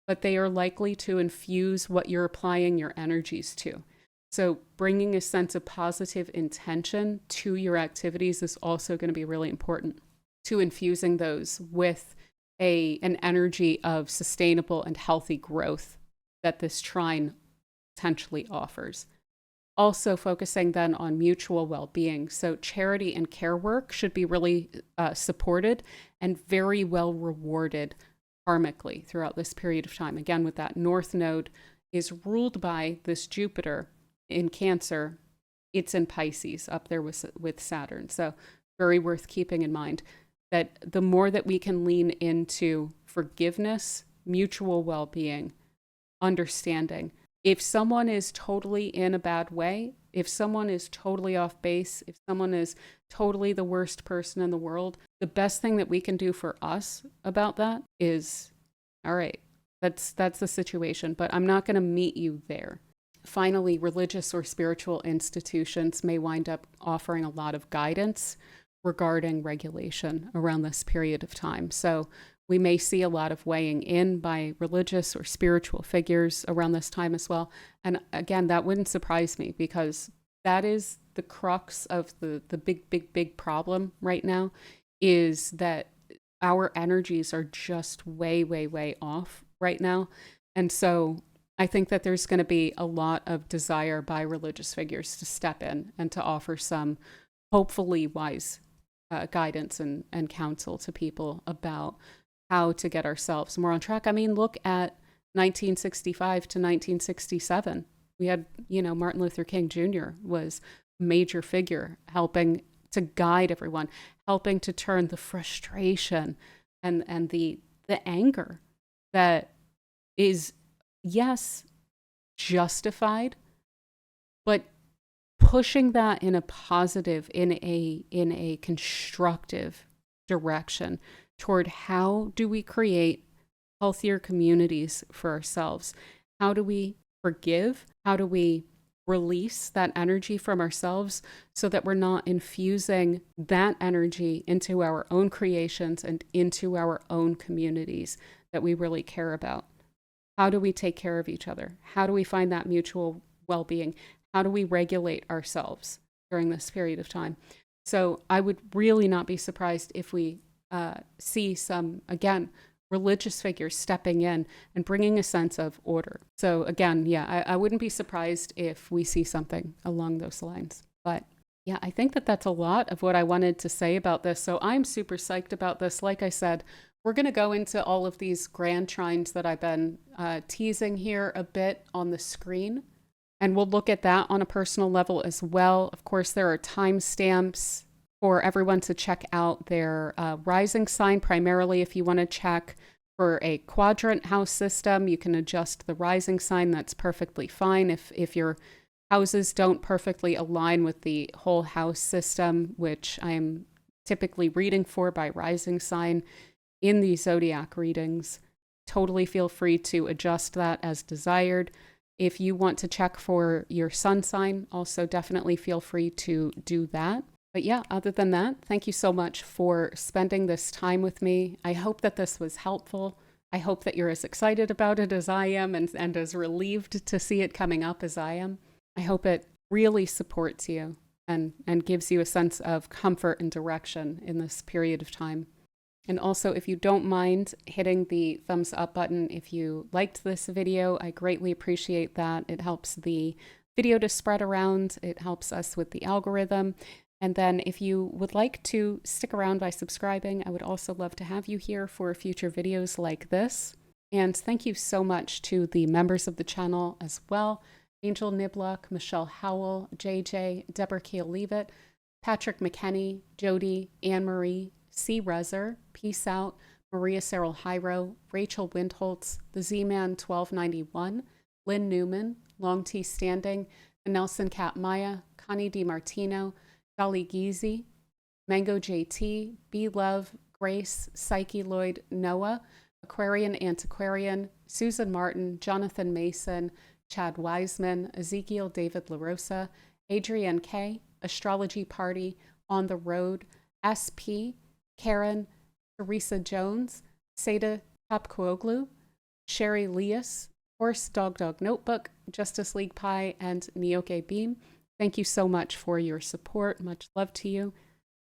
but they are likely to infuse what you're applying your energies to. So bringing a sense of positive intention to your activities is also going to be really important, to infusing those with an energy of sustainable and healthy growth that this trine potentially offers. Also focusing then on mutual well-being. So charity and care work should be really supported and very well rewarded karmically throughout this period of time. Again, with that North Node is ruled by this Jupiter in Cancer. It's in Pisces up there with Saturn. So very worth keeping in mind that the more that we can lean into forgiveness, mutual well-being, understanding. If someone is totally in a bad way, if someone is totally off base, if someone is totally the worst person in the world, the best thing that we can do for us about that is, all right, that's the situation, but I'm not going to meet you there. Finally, religious or spiritual institutions may wind up offering a lot of guidance regarding regulation around this period of time. So we may see a lot of weighing in by religious or spiritual figures around this time as well. And again, that wouldn't surprise me, because that is the crux of the big problem right now, is that our energies are just way off right now. And so I think that there's going to be a lot of desire by religious figures to step in and to offer some hopefully wise guidance and counsel to people about how to get ourselves more on track. I mean, look at 1965 to 1967. We had, Martin Luther King Jr. was a major figure helping to guide everyone, helping to turn the frustration and the anger that is, yes, justified, but pushing that in a positive, in a constructive direction toward how do we create healthier communities for ourselves? How do we forgive? How do we release that energy from ourselves so that we're not infusing that energy into our own creations and into our own communities that we really care about? How do we take care of each other? How do we find that mutual well-being? How do we regulate ourselves during this period of time? So I would really not be surprised if we see some, again, religious figures stepping in and bringing a sense of order. So again, yeah, I wouldn't be surprised if we see something along those lines. But yeah, I think that that's a lot of what I wanted to say about this. So I'm super psyched about this. Like I said, we're going to go into all of these grand trines that I've been teasing here a bit on the screen. And we'll look at that on a personal level as well. Of course, there are timestamps for everyone to check out their rising sign. Primarily, if you want to check for a quadrant house system, you can adjust the rising sign. That's perfectly fine. If your houses don't perfectly align with the whole house system, which I'm typically reading for by rising sign in the zodiac readings, totally feel free to adjust that as desired. If you want to check for your sun sign, also definitely feel free to do that. But yeah, other than that, thank you so much for spending this time with me. I hope that this was helpful. I hope that you're as excited about it as I am and as relieved to see it coming up as I am. I hope it really supports you and gives you a sense of comfort and direction in this period of time. And also, if you don't mind hitting the thumbs up button if you liked this video, I greatly appreciate that. It helps the video to spread around. It helps us with the algorithm. And then if you would like to stick around by subscribing, I would also love to have you here for future videos like this. And thank you so much to the members of the channel as well. Angel Niblock, Michelle Howell, JJ, Deborah Keel-Leavitt, Patrick McKenney, Jody, Anne-Marie, C. Rezer, Peace Out, Maria Cyril Hyro, Rachel Windholtz, The Z-Man 1291, Lynn Newman, Long T Standing, Nelson Cat Maya, Connie DiMartino, Dolly Geezy, Mango JT, B Love, Grace, Psyche Lloyd, Noah, Aquarian Antiquarian, Susan Martin, Jonathan Mason, Chad Wiseman, Ezekiel David LaRosa, Adrienne K, Astrology Party, On the Road, SP, Karen, Teresa Jones, Seda Tapkuoglu, Sherry Leas, Horse Dog Notebook, Justice League Pie, and Nioke Beam. Thank you so much for your support. Much love to you.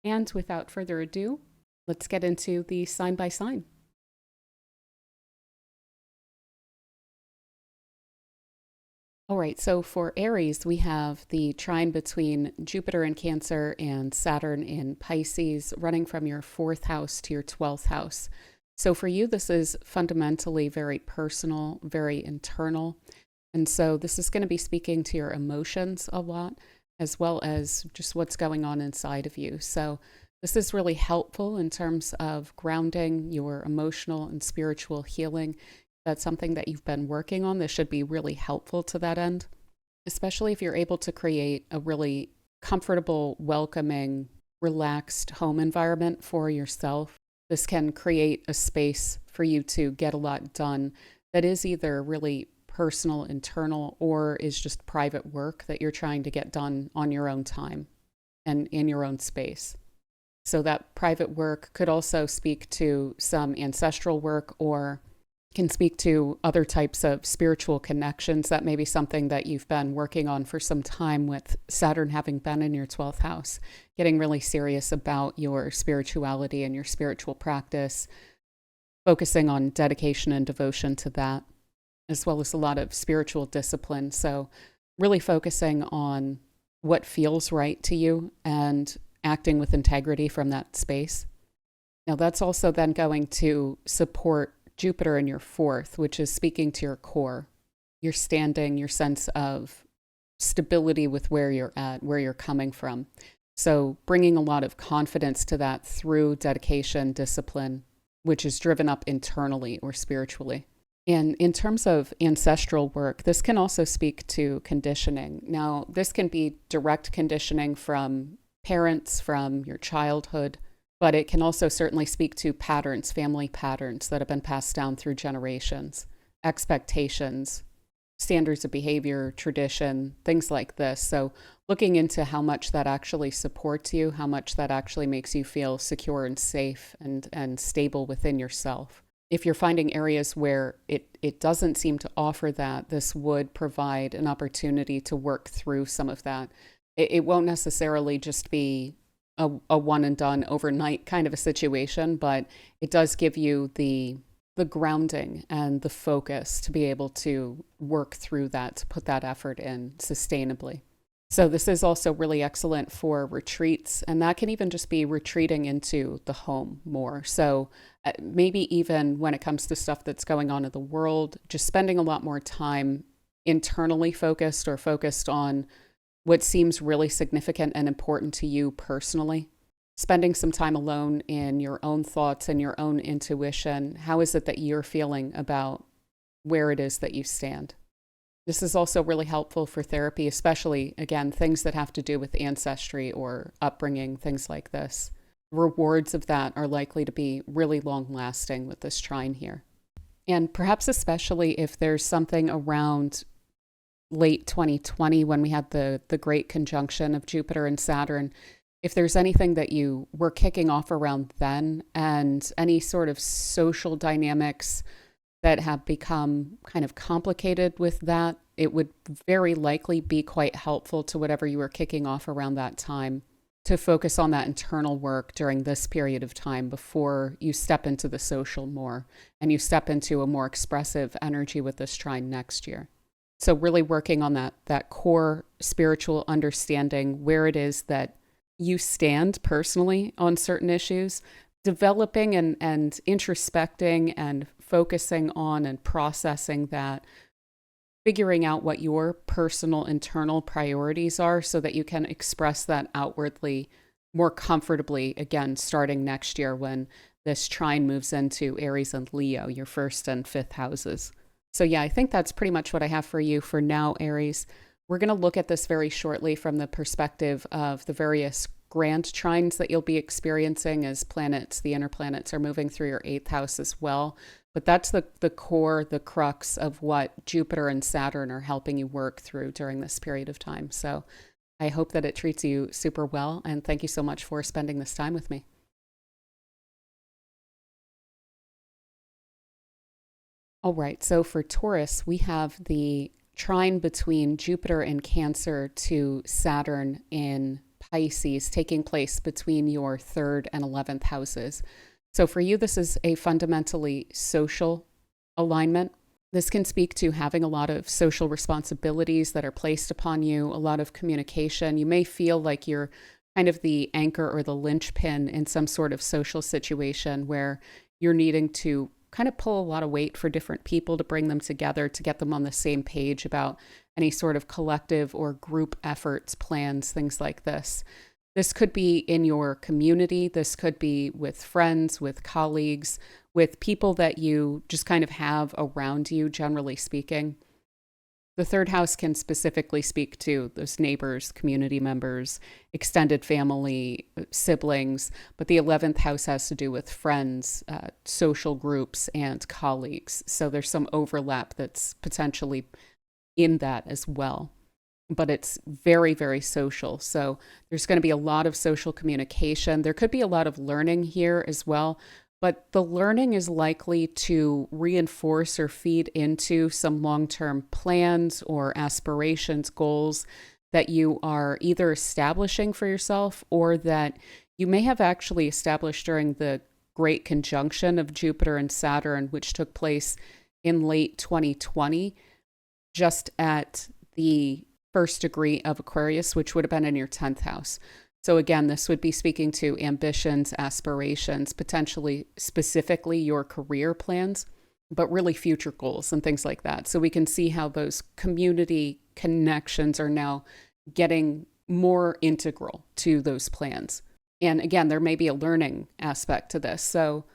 And without further ado, let's get into the sign by sign. All right, so for Aries, we have the trine between Jupiter in Cancer and Saturn in Pisces, running from your 4th house to your 12th house. So for you, this is fundamentally very personal, very internal. And so this is going to be speaking to your emotions a lot, as well as just what's going on inside of you. So this is really helpful in terms of grounding your emotional and spiritual healing. That's something that you've been working on. This should be really helpful to that end, especially if you're able to create a really comfortable, welcoming, relaxed home environment for yourself. This can create a space for you to get a lot done that is either really personal, internal, or is just private work that you're trying to get done on your own time and in your own space. So that private work could also speak to some ancestral work, or can speak to other types of spiritual connections. That may be something that you've been working on for some time, with Saturn having been in your 12th house, getting really serious about your spirituality and your spiritual practice, focusing on dedication and devotion to that, as well as a lot of spiritual discipline. So really focusing on what feels right to you and acting with integrity from that space. Now, that's also then going to support Jupiter in your 4th, which is speaking to your core, your standing, your sense of stability with where you're at, where you're coming from. So bringing a lot of confidence to that through dedication, discipline, which is driven up internally or spiritually. And in terms of ancestral work, this can also speak to conditioning. Now, this can be direct conditioning from parents, from your childhood, but it can also certainly speak to patterns, family patterns that have been passed down through generations, expectations, standards of behavior, tradition, things like this. So looking into how much that actually supports you, how much that actually makes you feel secure and safe and stable within yourself. If you're finding areas where it doesn't seem to offer that, this would provide an opportunity to work through some of that. It won't necessarily just be a one and done overnight kind of a situation, but it does give you the grounding and the focus to be able to work through that, to put that effort in sustainably. So this is also really excellent for retreats, and that can even just be retreating into the home more. So maybe even when it comes to stuff that's going on in the world, just spending a lot more time internally focused, or focused on what seems really significant and important to you personally. Spending some time alone in your own thoughts and your own intuition. How is it that you're feeling about where it is that you stand? This is also really helpful for therapy, especially, again, things that have to do with ancestry or upbringing, things like this. Rewards of that are likely to be really long lasting with this trine here. And perhaps especially if there's something around late 2020, when we had the great conjunction of Jupiter and Saturn, if there's anything that you were kicking off around then, and any sort of social dynamics that have become kind of complicated with that, it would very likely be quite helpful to whatever you were kicking off around that time to focus on that internal work during this period of time before you step into the social more and you step into a more expressive energy with this trine next year. So really working on that core spiritual understanding, where it is that you stand personally on certain issues, developing and introspecting and focusing on and processing that, figuring out what your personal internal priorities are so that you can express that outwardly more comfortably, again, starting next year when this trine moves into Aries and Leo, your 1st and 5th houses. So yeah, I think that's pretty much what I have for you for now, Aries. We're going to look at this very shortly from the perspective of the various grand trines that you'll be experiencing as planets, the inner planets, are moving through your 8th house as well. But that's the core, the crux of what Jupiter and Saturn are helping you work through during this period of time. So I hope that it treats you super well, and thank you so much for spending this time with me. All right, so for Taurus, we have the trine between Jupiter in Cancer to Saturn in Pisces taking place between your 3rd and 11th houses. So for you, this is a fundamentally social alignment. This can speak to having a lot of social responsibilities that are placed upon you, a lot of communication. You may feel like you're kind of the anchor or the linchpin in some sort of social situation where you're needing to kind of pull a lot of weight for different people to bring them together, to get them on the same page about any sort of collective or group efforts, plans, things like this. This could be in your community. This could be with friends, with colleagues, with people that you just kind of have around you, generally speaking. The 3rd house can specifically speak to those neighbors, community members, extended family, siblings, but the 11th house has to do with friends, social groups, and colleagues. So there's some overlap that's potentially in that as well. but it's very, very social. So there's going to be a lot of social communication. There could be a lot of learning here as well, but the learning is likely to reinforce or feed into some long-term plans or aspirations, goals that you are either establishing for yourself or that you may have actually established during the great conjunction of Jupiter and Saturn, which took place in late 2020, just at the first degree of Aquarius, which would have been in your 10th house. So again, this would be speaking to ambitions, aspirations, potentially specifically your career plans, but really future goals and things like that. So we can see how those community connections are now getting more integral to those plans. And again, there may be a learning aspect to this. So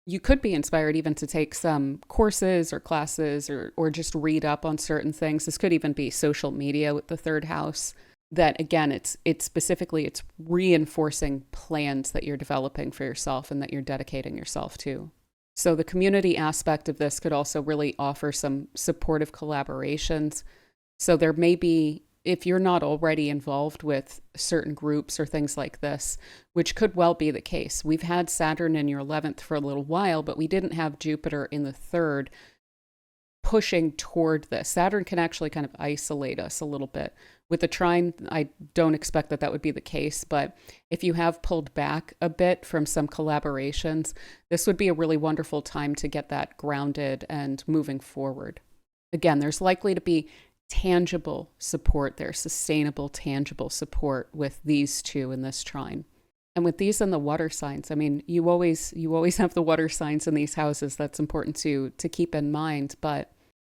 you could be inspired even to take some courses or classes or just read up on certain things. This could even be social media with the third house. That again, it's specifically, it's reinforcing plans that you're developing for yourself and that you're dedicating yourself to. So the community aspect of this could also really offer some supportive collaborations. So there may be, if you're not already involved with certain groups or things like this, which could well be the case. We've had Saturn in your 11th for a little while, but we didn't have Jupiter in the 3rd pushing toward this. Saturn can actually kind of isolate us a little bit. With the trine, I don't expect that would be the case, but if you have pulled back a bit from some collaborations, this would be a really wonderful time to get that grounded and moving forward. Again, there's likely to be tangible support there, sustainable, tangible support with these two in this trine. And with these in the water signs, I mean, you always have the water signs in these houses. That's important to keep in mind. But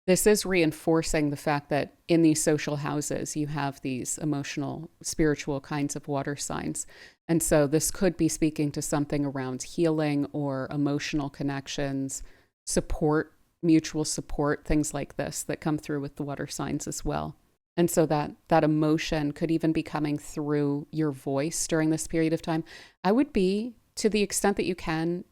this is reinforcing the fact that in these social houses, you have these emotional, spiritual kinds of water signs. And so this could be speaking to something around healing or emotional connections, support, mutual support, things like this that come through with the water signs as well. And so that emotion could even be coming through your voice during this period of time. I would be, to the extent that you can,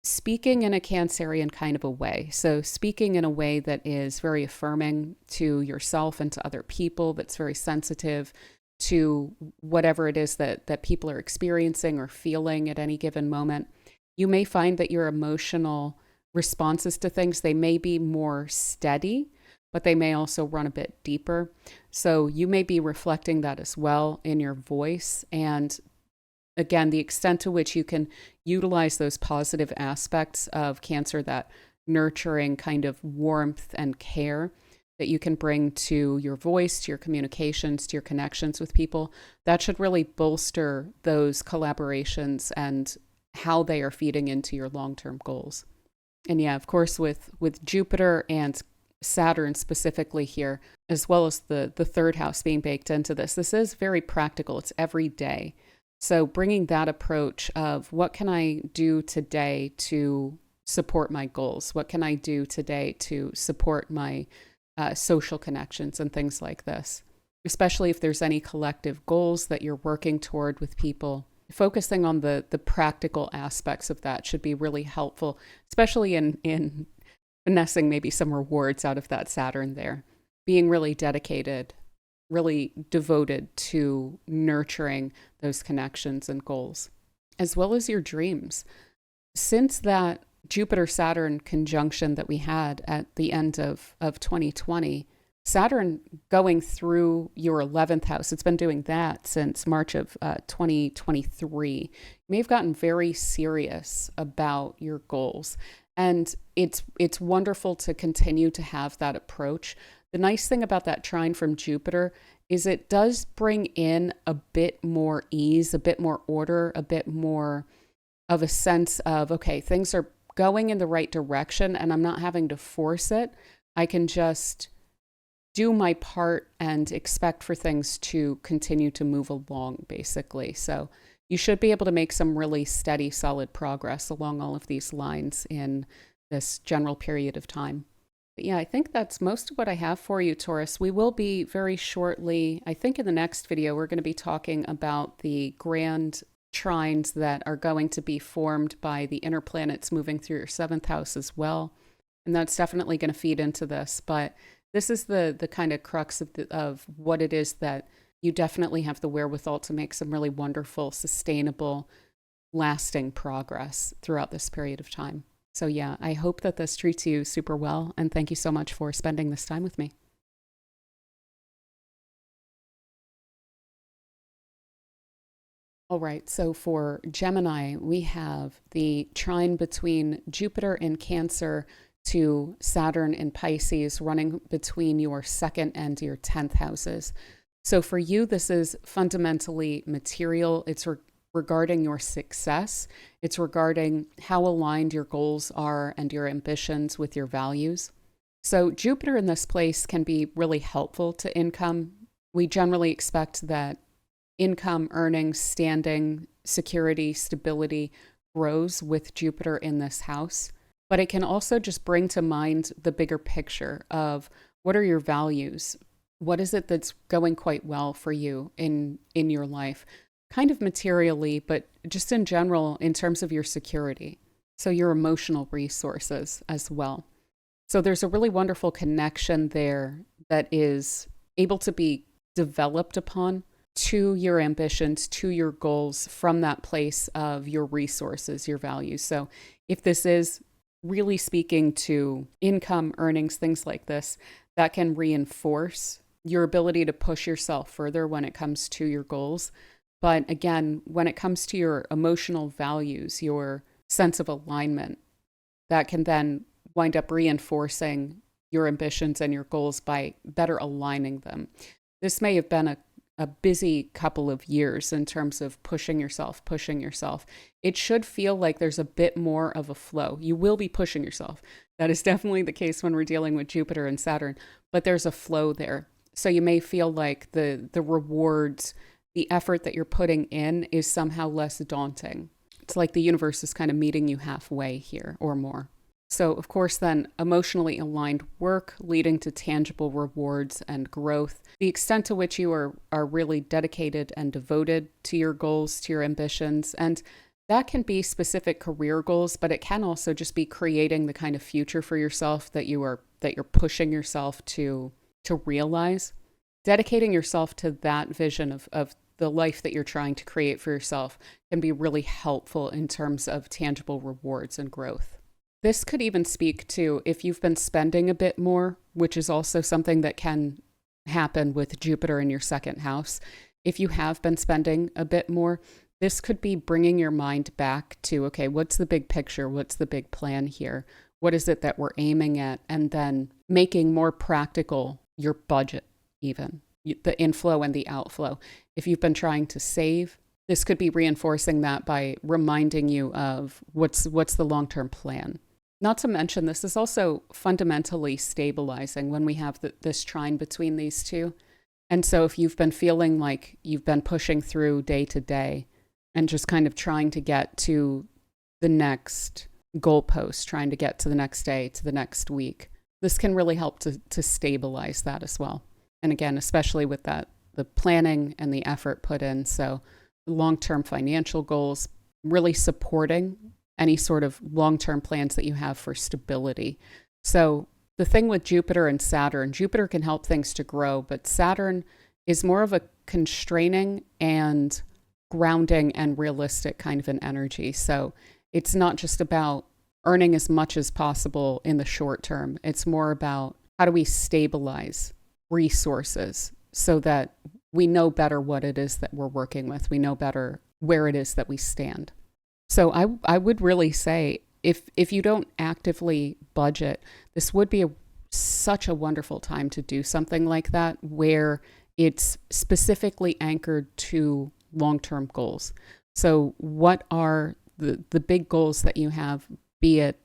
speaking in a Cancerian kind of a way. So speaking in a way that is very affirming to yourself and to other people, that's very sensitive to whatever it is that people are experiencing or feeling at any given moment. You may find that your emotional responses to things, they may be more steady, but they may also run a bit deeper. So you may be reflecting that as well in your voice. And again, the extent to which you can utilize those positive aspects of Cancer, that nurturing kind of warmth and care that you can bring to your voice, to your communications, to your connections with people, that should really bolster those collaborations and how they are feeding into your long-term goals. And yeah, of course, with Jupiter and Saturn specifically here, as well as the third house being baked into this, this is very practical. It's every day. So bringing that approach of what can I do today to support my goals? What can I do today to support my social connections and things like this? Especially if there's any collective goals that you're working toward with people. Focusing on the practical aspects of that should be really helpful, especially in finessing maybe some rewards out of that Saturn there. Being really dedicated, really devoted to nurturing those connections and goals, as well as your dreams. Since that Jupiter-Saturn conjunction that we had at the end of 2020, Saturn going through your 11th house, it's been doing that since March of 2023. You may have gotten very serious about your goals. And it's wonderful to continue to have that approach. The nice thing about that trine from Jupiter is it does bring in a bit more ease, a bit more order, a bit more of a sense of, okay, things are going in the right direction and I'm not having to force it. I can just do my part and expect for things to continue to move along, basically. So you should be able to make some really steady, solid progress along all of these lines in this general period of time. But yeah, I think that's most of what I have for you, Taurus. We will be very shortly, I think in the next video, we're going to be talking about the grand trines that are going to be formed by the inner planets moving through your 7th house as well. And that's definitely going to feed into this. But This is the kind of crux of what it is that you definitely have the wherewithal to make some really wonderful, sustainable, lasting progress throughout this period of time. So yeah, I hope that this treats you super well, and thank you so much for spending this time with me. All right, so for Gemini, we have the trine between Jupiter in Cancer to Saturn in Pisces running between your second and your 10th houses. So for you, this is fundamentally material. It's regarding your success. It's regarding how aligned your goals are and your ambitions with your values. So Jupiter in this place can be really helpful to income. We generally expect that income, earnings, standing, security, stability grows with Jupiter in this house. But it can also just bring to mind the bigger picture of what are your values? What is it that's going quite well for you in your life? Kind of materially, but just in general, in terms of your security. So your emotional resources as well. So there's a really wonderful connection there that is able to be developed upon to your ambitions, to your goals from that place of your resources, your values. So if this is really speaking to income, earnings, things like this, that can reinforce your ability to push yourself further when it comes to your goals. But again, when it comes to your emotional values, your sense of alignment, that can then wind up reinforcing your ambitions and your goals by better aligning them. This may have been a busy couple of years in terms of pushing yourself. It should feel like there's a bit more of a flow. You will be pushing yourself. That is definitely the case when we're dealing with Jupiter and Saturn, but there's a flow there. So you may feel like the rewards, the effort that you're putting in is somehow less daunting. It's like the universe is kind of meeting you halfway here or more. So, of course, then emotionally aligned work leading to tangible rewards and growth. The extent to which you are really dedicated and devoted to your goals, to your ambitions. And that can be specific career goals, but it can also just be creating the kind of future for yourself that you're pushing yourself to realize. Dedicating yourself to that vision of the life that you're trying to create for yourself can be really helpful in terms of tangible rewards and growth. This could even speak to if you've been spending a bit more, which is also something that can happen with Jupiter in your second house. If you have been spending a bit more, this could be bringing your mind back to, okay, what's the big picture? What's the big plan here? What is it that we're aiming at? And then making more practical your budget, even the inflow and the outflow. If you've been trying to save, this could be reinforcing that by reminding you of what's the long-term plan. Not to mention, this is also fundamentally stabilizing when we have this trine between these two. And so if you've been feeling like you've been pushing through day to day and just kind of trying to get to the next goalpost, trying to get to the next day, to the next week, this can really help to stabilize that as well. And again, especially with that, the planning and the effort put in. So long-term financial goals, really supporting any sort of long-term plans that you have for stability. So the thing with Jupiter and Saturn, Jupiter can help things to grow, but Saturn is more of a constraining and grounding and realistic kind of an energy. So it's not just about earning as much as possible in the short term. It's more about how do we stabilize resources so that we know better what it is that we're working with. We know better where it is that we stand. So I would really say if you don't actively budget, this would be such a wonderful time to do something like that where it's specifically anchored to long-term goals. So what are the big goals that you have, be it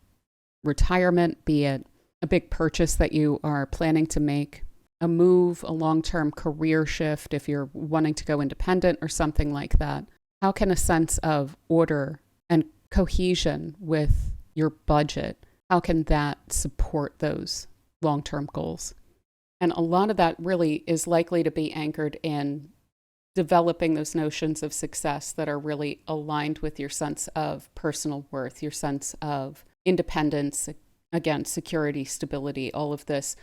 retirement, be it a big purchase that you are planning to make, a move, a long-term career shift, if you're wanting to go independent or something like that. How can a sense of order and cohesion with your budget, how can that support those long-term goals? And a lot of that really is likely to be anchored in developing those notions of success that are really aligned with your sense of personal worth, your sense of independence, again, security, stability, all of this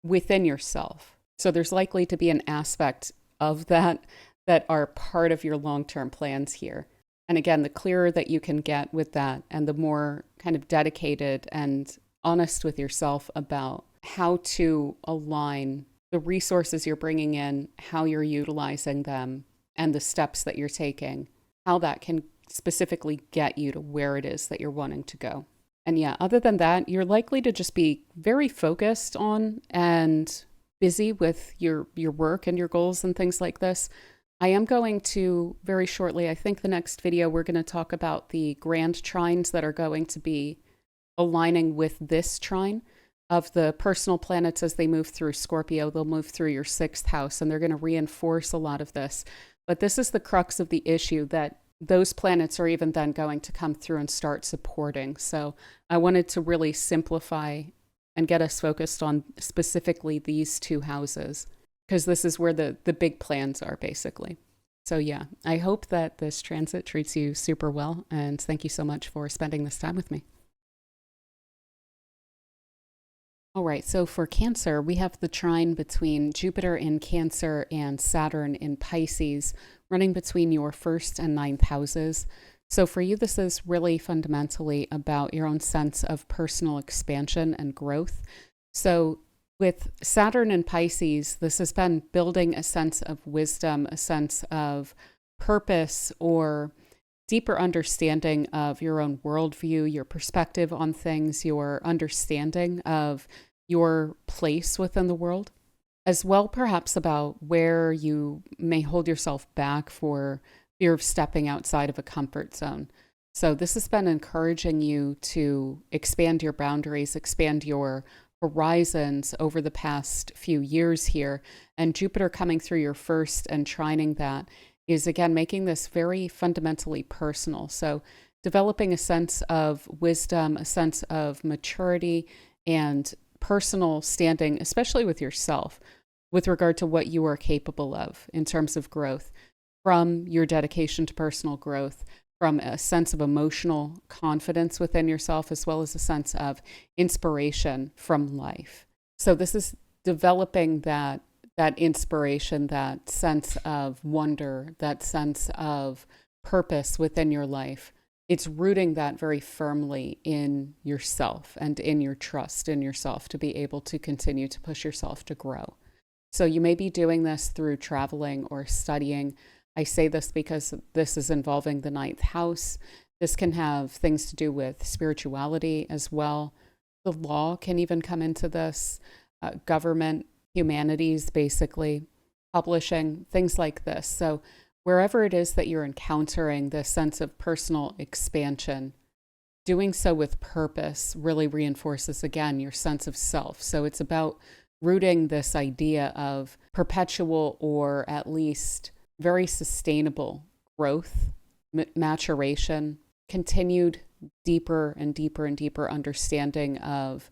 within yourself. So there's likely to be an aspect of that that are part of your long-term plans here. And again, the clearer that you can get with that and the more kind of dedicated and honest with yourself about how to align the resources you're bringing in, how you're utilizing them, and the steps that you're taking, how that can specifically get you to where it is that you're wanting to go. And yeah, other than that, you're likely to just be very focused on and busy with your work and your goals and things like this. I am going to very shortly, I think the next video, we're going to talk about the grand trines that are going to be aligning with this trine of the personal planets as they move through Scorpio. They'll move through your 6th house and they're going to reinforce a lot of this. But this is the crux of the issue, that those planets are even then going to come through and start supporting. So I wanted to really simplify and get us focused on specifically these 2 houses, because this is where the big plans are basically. So yeah, I hope that this transit treats you super well, and thank you so much for spending this time with me. All right, so for Cancer, we have the trine between Jupiter in Cancer and Saturn in Pisces, running between your 1st and 9th houses. So for you, this is really fundamentally about your own sense of personal expansion and growth. So with Saturn in Pisces, this has been building a sense of wisdom, a sense of purpose, or deeper understanding of your own worldview, your perspective on things, your understanding of your place within the world, as well perhaps about where you may hold yourself back for fear of stepping outside of a comfort zone. So this has been encouraging you to expand your boundaries, expand your horizons over the past few years here. And Jupiter coming through your 1st and trining that is again making this very fundamentally personal. So developing a sense of wisdom, a sense of maturity and personal standing, especially with yourself, with regard to what you are capable of in terms of growth, from your dedication to personal growth, from a sense of emotional confidence within yourself, as well as a sense of inspiration from life. So this is developing that inspiration, that sense of wonder, that sense of purpose within your life. It's rooting that very firmly in yourself and in your trust in yourself to be able to continue to push yourself to grow. So you may be doing this through traveling or studying. I say this because this is involving the 9th house. This can have things to do with spirituality as well. The law can even come into this, government, humanities, basically, publishing, things like this. So wherever it is that you're encountering this sense of personal expansion, doing so with purpose really reinforces, again, your sense of self. So it's about rooting this idea of perpetual, or at least very sustainable growth, maturation, continued deeper and deeper and deeper understanding of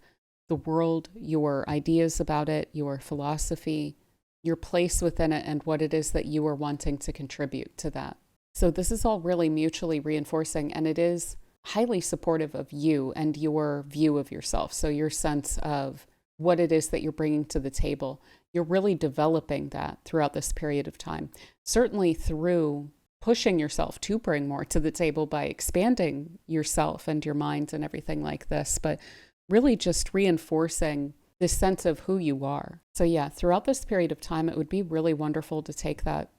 the world, your ideas about it, your philosophy, your place within it, and what it is that you are wanting to contribute to that. So this is all really mutually reinforcing, and it is highly supportive of you and your view of yourself. So your sense of what it is that you're bringing to the table, you're really developing that throughout this period of time. Certainly through pushing yourself to bring more to the table by expanding yourself and your mind and everything like this, but really just reinforcing this sense of who you are. So yeah, throughout this period of time, it would be really wonderful to take that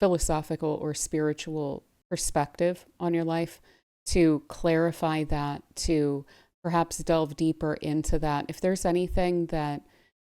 philosophical or spiritual perspective on your life, to clarify that, to perhaps delve deeper into that. If there's anything that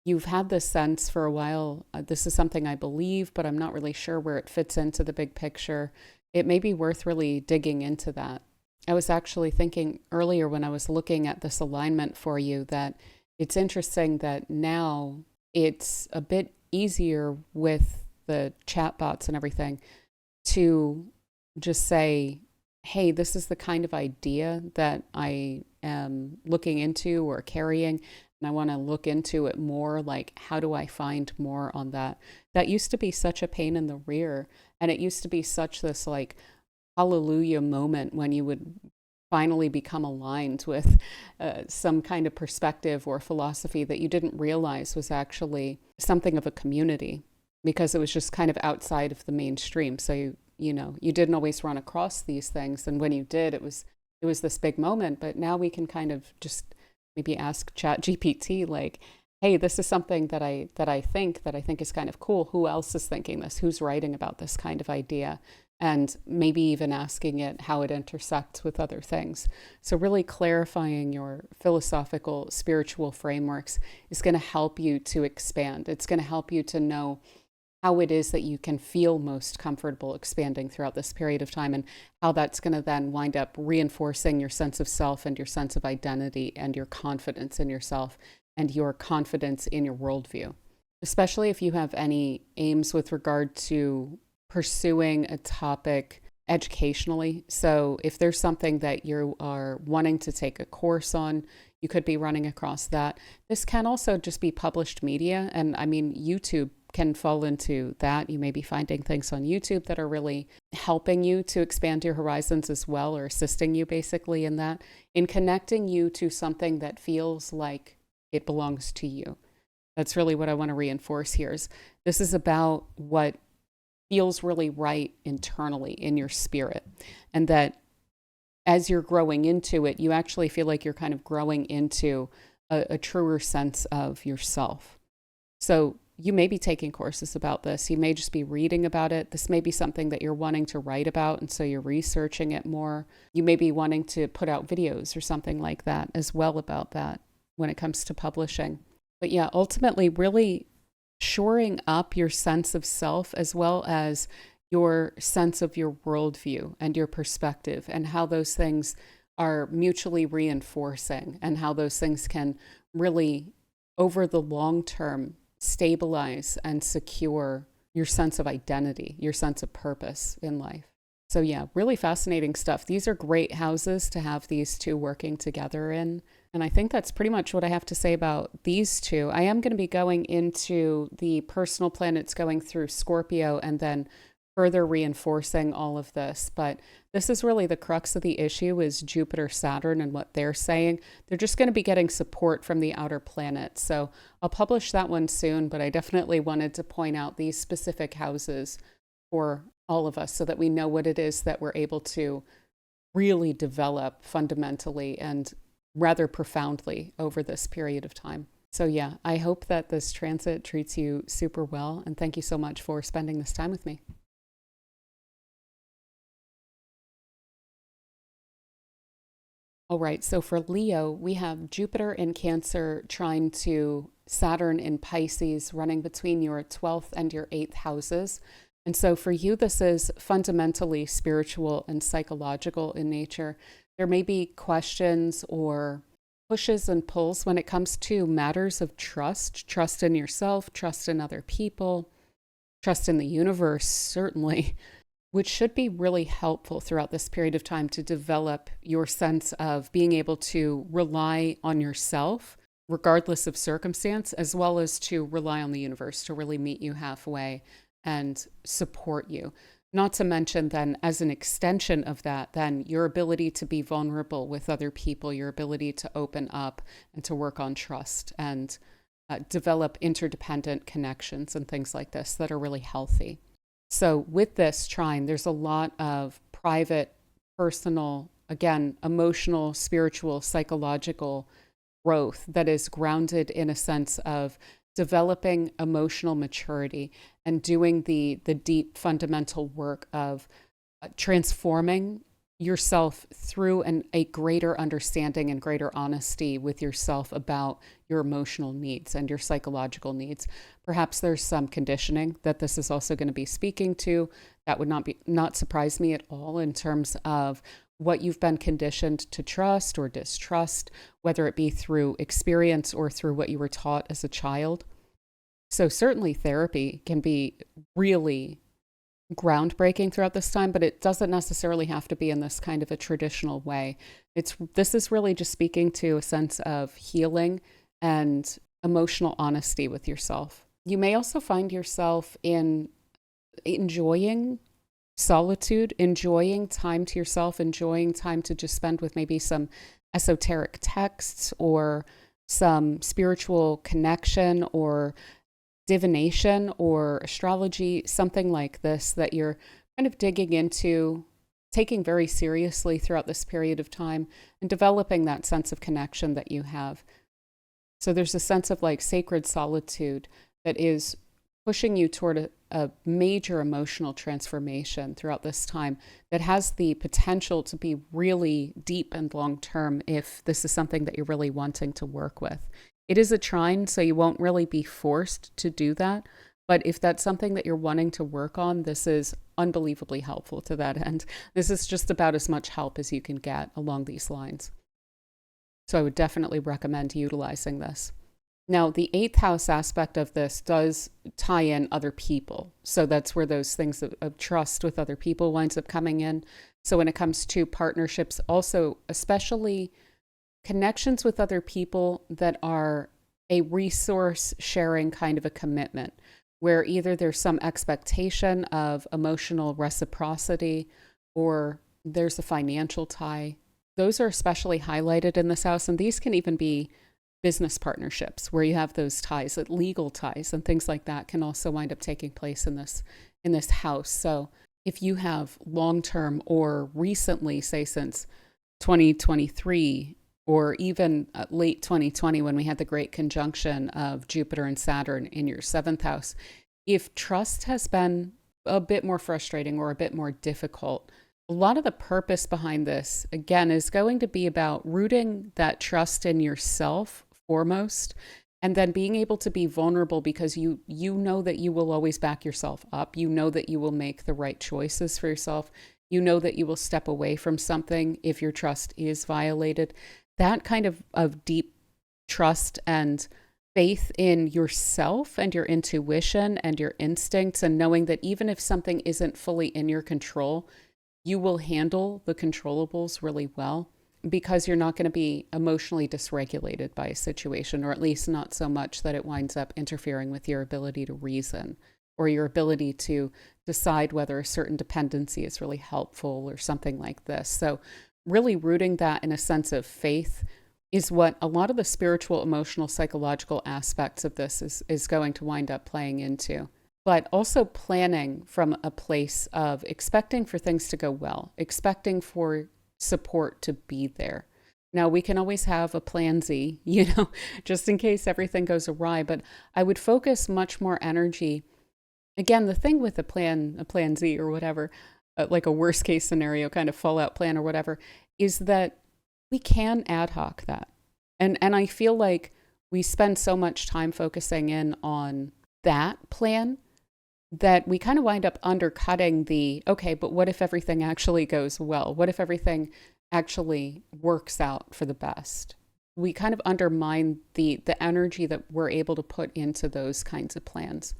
you've had this sense for a while, this is something I believe, but I'm not really sure where it fits into the big picture, it may be worth really digging into that. I was actually thinking earlier when I was looking at this alignment for you that it's interesting that now it's a bit easier with the chat bots and everything to just say, hey, this is the kind of idea that I am looking into or carrying, and I want to look into it more. Like, how do I find more on that? That used to be such a pain in the rear, and it used to be such this like hallelujah moment when you would finally become aligned with some kind of perspective or philosophy that you didn't realize was actually something of a community, because it was just kind of outside of the mainstream. So you didn't always run across these things, and when you did, it was this big moment. But now we can kind of just maybe ask Chat GPT, like, hey, this is something that I think is kind of cool. Who else is thinking this? Who's writing about this kind of idea? And maybe even asking it how it intersects with other things. So really clarifying your philosophical, spiritual frameworks is going to help you to expand. It's going to help you to know how it is that you can feel most comfortable expanding throughout this period of time, and how that's going to then wind up reinforcing your sense of self and your sense of identity and your confidence in yourself and your confidence in your worldview, especially if you have any aims with regard to pursuing a topic educationally. So if there's something that you are wanting to take a course on, you could be running across that. This can also just be published media. And I mean, YouTube can fall into that. You may be finding things on YouTube that are really helping you to expand your horizons as well, or assisting you basically in that, in connecting you to something that feels like it belongs to you. That's really what I want to reinforce here. This is about what feels really right internally in your spirit, and that as you're growing into it, you actually feel like you're kind of growing into a truer sense of yourself. So you may be taking courses about this. You may just be reading about it. This may be something that you're wanting to write about, and so you're researching it more. You may be wanting to put out videos or something like that as well about that when it comes to publishing. But yeah, ultimately really shoring up your sense of self, as well as your sense of your worldview and your perspective, and how those things are mutually reinforcing, and how those things can really, over the long term, stabilize and secure your sense of identity, your sense of purpose in life. So yeah, really fascinating stuff. These are great houses to have these two working together in. And I think that's pretty much what I have to say about these two. I am going to be going into the personal planets going through Scorpio, and then further reinforcing all of this. But this is really the crux of the issue, is Jupiter, Saturn, and what they're saying. They're just going to be getting support from the outer planets. So I'll publish that one soon, but I definitely wanted to point out these specific houses for all of us, so that we know what it is that we're able to really develop fundamentally and rather profoundly over this period of time. So yeah, I hope that this transit treats you super well, and thank you so much for spending this time with me. All right, so for Leo, we have Jupiter in Cancer trine to Saturn in Pisces, running between your 12th and your 8th houses. And so for you, this is fundamentally spiritual and psychological in nature. There may be questions or pushes and pulls when it comes to matters of trust in yourself, trust in other people, trust in the universe, certainly, which should be really helpful throughout this period of time to develop your sense of being able to rely on yourself, regardless of circumstance, as well as to rely on the universe to really meet you halfway and support you. Not to mention then, as an extension of that, then your ability to be vulnerable with other people, your ability to open up and to work on trust and develop interdependent connections and things like this that are really healthy. So with this trine, there's a lot of private, personal, again, emotional, spiritual, psychological growth that is grounded in a sense of developing emotional maturity and doing the deep fundamental work of transforming yourself through a greater understanding and greater honesty with yourself about your emotional needs and your psychological needs. Perhaps there's some conditioning that this is also going to be speaking to. That would not surprise me at all in terms of what you've been conditioned to trust or distrust, whether it be through experience or through what you were taught as a child. So certainly therapy can be really groundbreaking throughout this time, but it doesn't necessarily have to be in this kind of a traditional way. This is really just speaking to a sense of healing and emotional honesty with yourself. You may also find yourself in enjoying solitude, enjoying time to yourself, enjoying time to just spend with maybe some esoteric texts or some spiritual connection or divination or astrology, something like this that you're kind of digging into, taking very seriously throughout this period of time and developing that sense of connection that you have. So there's a sense of like sacred solitude that is pushing you toward a major emotional transformation throughout this time that has the potential to be really deep and long term if this is something that you're really wanting to work with. It is a trine, so you won't really be forced to do that. But if that's something that you're wanting to work on, this is unbelievably helpful to that end. This is just about as much help as you can get along these lines. So I would definitely recommend utilizing this. Now, the eighth house aspect of this does tie in other people. So that's where those things of trust with other people winds up coming in. So when it comes to partnerships, also especially connections with other people that are a resource sharing kind of a commitment, where either there's some expectation of emotional reciprocity or there's a financial tie. Those are especially highlighted in this house, and these can even be business partnerships where you have those ties, legal ties and things like that can also wind up taking place in this house. So if you have long-term or recently, say since 2023 or even late 2020 when we had the great conjunction of Jupiter and Saturn in your seventh house, if trust has been a bit more frustrating or a bit more difficult, a lot of the purpose behind this, again, is going to be about rooting that trust in yourself foremost, and then being able to be vulnerable because you know that you will always back yourself up. You know that you will make the right choices for yourself. You know that you will step away from something if your trust is violated. That kind of deep trust and faith in yourself and your intuition and your instincts, and knowing that even if something isn't fully in your control, you will handle the controllables really well because you're not going to be emotionally dysregulated by a situation, or at least not so much that it winds up interfering with your ability to reason or your ability to decide whether a certain dependency is really helpful or something like this. So really rooting that in a sense of faith is what a lot of the spiritual, emotional, psychological aspects of this is going to wind up playing into. But also planning from a place of expecting for things to go well, expecting for support to be there. Now, we can always have a plan Z, just in case everything goes awry, but I would focus much more energy. Again, the thing with a plan Z or whatever, like a worst case scenario kind of fallout plan or whatever, is that we can ad hoc that. And I feel like we spend so much time focusing in on that plan that we kind of wind up undercutting okay, but what if everything actually goes well? What if everything actually works out for the best? We kind of undermine the energy that we're able to put into those kinds of plans,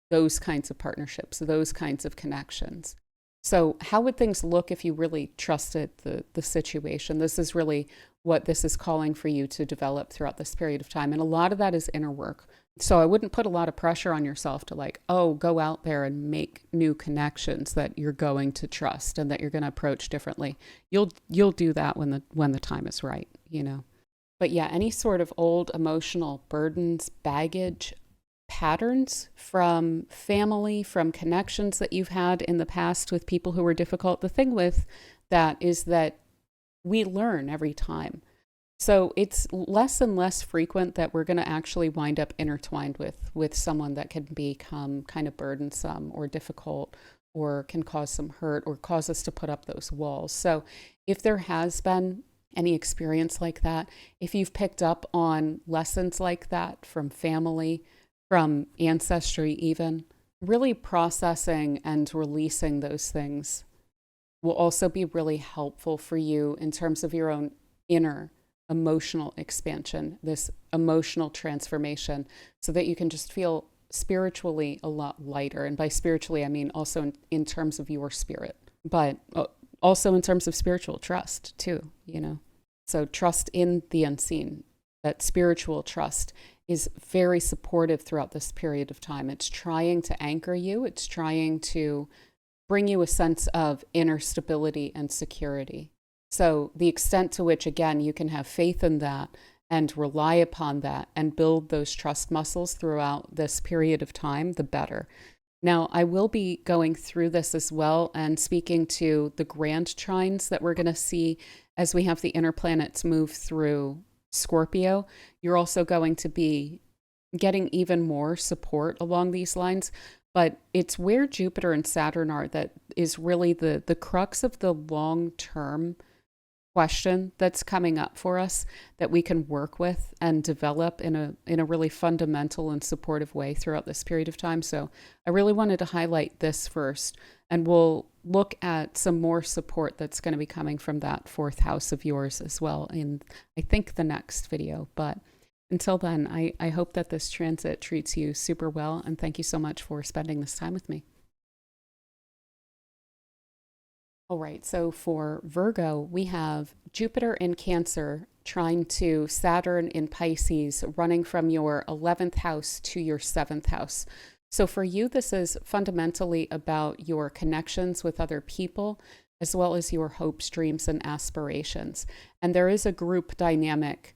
those kinds of partnerships, those kinds of connections. So how would things look if you really trusted the situation? This is really what this is calling for you to develop throughout this period of time. And a lot of that is inner work. So I wouldn't put a lot of pressure on yourself to go out there and make new connections that you're going to trust and that you're going to approach differently. You'll do that when the time is right, But yeah, any sort of old emotional burdens, baggage, patterns from family, from connections that you've had in the past with people who were difficult. The thing with that is that we learn every time. So it's less and less frequent that we're going to actually wind up intertwined with someone that can become kind of burdensome or difficult or can cause some hurt or cause us to put up those walls. So if there has been any experience like that, if you've picked up on lessons like that from family, from ancestry even, really processing and releasing those things will also be really helpful for you in terms of your own inner emotional expansion, this emotional transformation, so that you can just feel spiritually a lot lighter. And by spiritually, I mean also in terms of your spirit, but also in terms of spiritual trust too, So trust in the unseen, that spiritual trust is very supportive throughout this period of time. It's trying to anchor you. It's trying to bring you a sense of inner stability and security. So the extent to which, again, you can have faith in that and rely upon that and build those trust muscles throughout this period of time, the better. Now, I will be going through this as well and speaking to the grand trines that we're going to see as we have the inner planets move through Scorpio. You're also going to be getting even more support along these lines, but it's where Jupiter and Saturn are that is really the crux of the long-term question that's coming up for us that we can work with and develop in a really fundamental and supportive way throughout this period of time. So I really wanted to highlight this first, and we'll look at some more support that's going to be coming from that fourth house of yours as well in, I think, the next video. But until then, I hope that this transit treats you super well, and thank you so much for spending this time with me. All right, so for Virgo, we have Jupiter in Cancer trine to Saturn in Pisces, running from your 11th house to your 7th house. So for you, this is fundamentally about your connections with other people, as well as your hopes, dreams, and aspirations. And there is a group dynamic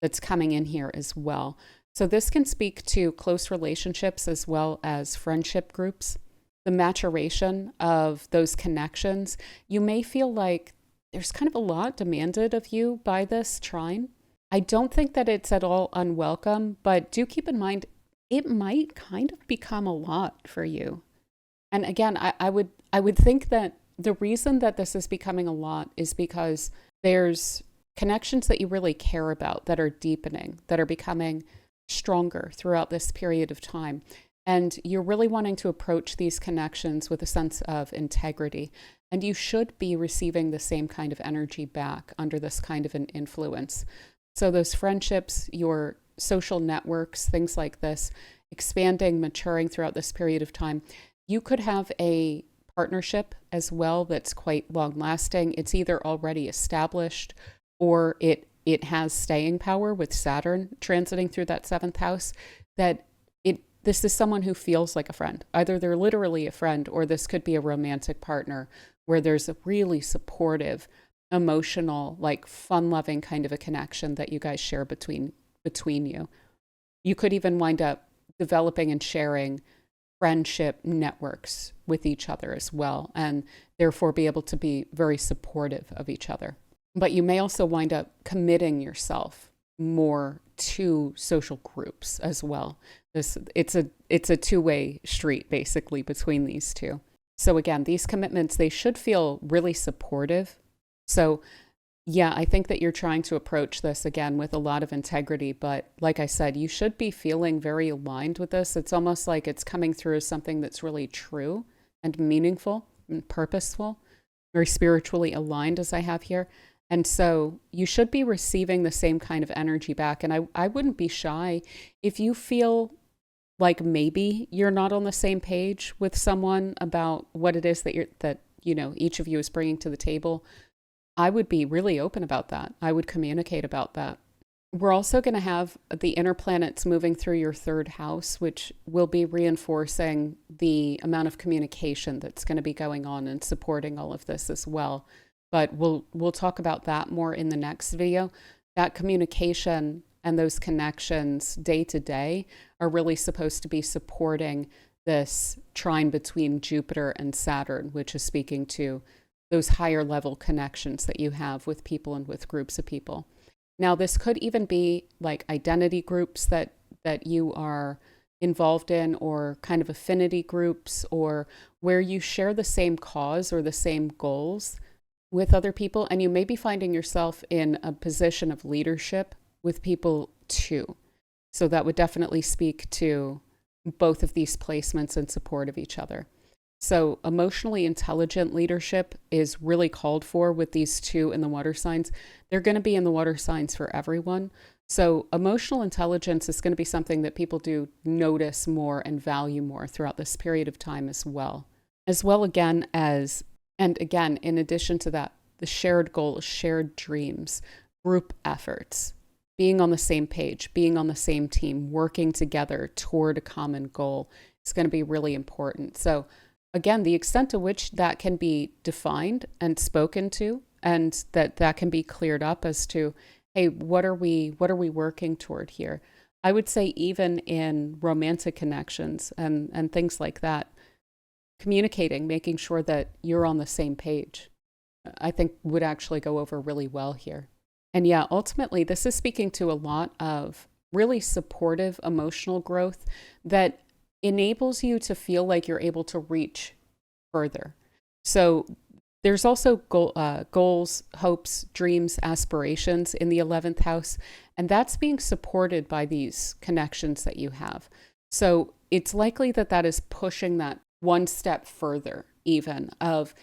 that's coming in here as well. So this can speak to close relationships as well as friendship groups. The maturation of those connections, you may feel like there's kind of a lot demanded of you by this trine. I don't think that it's at all unwelcome, but do keep in mind, it might kind of become a lot for you. And again, I would think that the reason that this is becoming a lot is because there's connections that you really care about that are deepening, that are becoming stronger throughout this period of time. And you're really wanting to approach these connections with a sense of integrity. And you should be receiving the same kind of energy back under this kind of an influence. So those friendships, your social networks, things like this, expanding, maturing throughout this period of time. You could have a partnership as well that's quite long lasting. It's either already established or it has staying power with Saturn transiting through that 7th house, that this is someone who feels like a friend. Either they're literally a friend, or this could be a romantic partner where there's a really supportive, emotional, like fun-loving kind of a connection that you guys share between you. You could even wind up developing and sharing friendship networks with each other as well, and therefore be able to be very supportive of each other. But you may also wind up committing yourself more to social groups as well. It's a two-way street basically between these two. So again, these commitments, they should feel really supportive. So yeah, I think that you're trying to approach this again with a lot of integrity, but like I said, you should be feeling very aligned with this. It's almost like it's coming through as something that's really true and meaningful and purposeful, very spiritually aligned as I have here. And so you should be receiving the same kind of energy back. And I wouldn't be shy if you feel like maybe you're not on the same page with someone about what it is that each of you is bringing to the table. I would be really open about that. I would communicate about that. We're also going to have the inner planets moving through your 3rd house, which will be reinforcing the amount of communication that's going to be going on and supporting all of this as well. But we'll talk about that more in the next video. That communication and those connections day to day are really supposed to be supporting this trine between Jupiter and Saturn, which is speaking to those higher level connections that you have with people and with groups of people. Now, this could even be like identity groups that you are involved in, or kind of affinity groups, or where you share the same cause or the same goals with other people, and you may be finding yourself in a position of leadership with people too. So that would definitely speak to both of these placements in support of each other. So emotionally intelligent leadership is really called for with these two in the water signs. They're going to be in the water signs for everyone. So emotional intelligence is going to be something that people do notice more and value more throughout this period of time as well. And again, in addition to that, the shared goals, shared dreams, group efforts, being on the same page, being on the same team, working together toward a common goal is going to be really important. So again, the extent to which that can be defined and spoken to, and that can be cleared up as to, hey, what are we working toward here? I would say even in romantic connections and things like that, communicating, making sure that you're on the same page, I think would actually go over really well here. And yeah, ultimately, this is speaking to a lot of really supportive emotional growth that enables you to feel like you're able to reach further. So there's also goals, hopes, dreams, aspirations in the 11th house, and that's being supported by these connections that you have. So it's likely that that is pushing that one step further, even of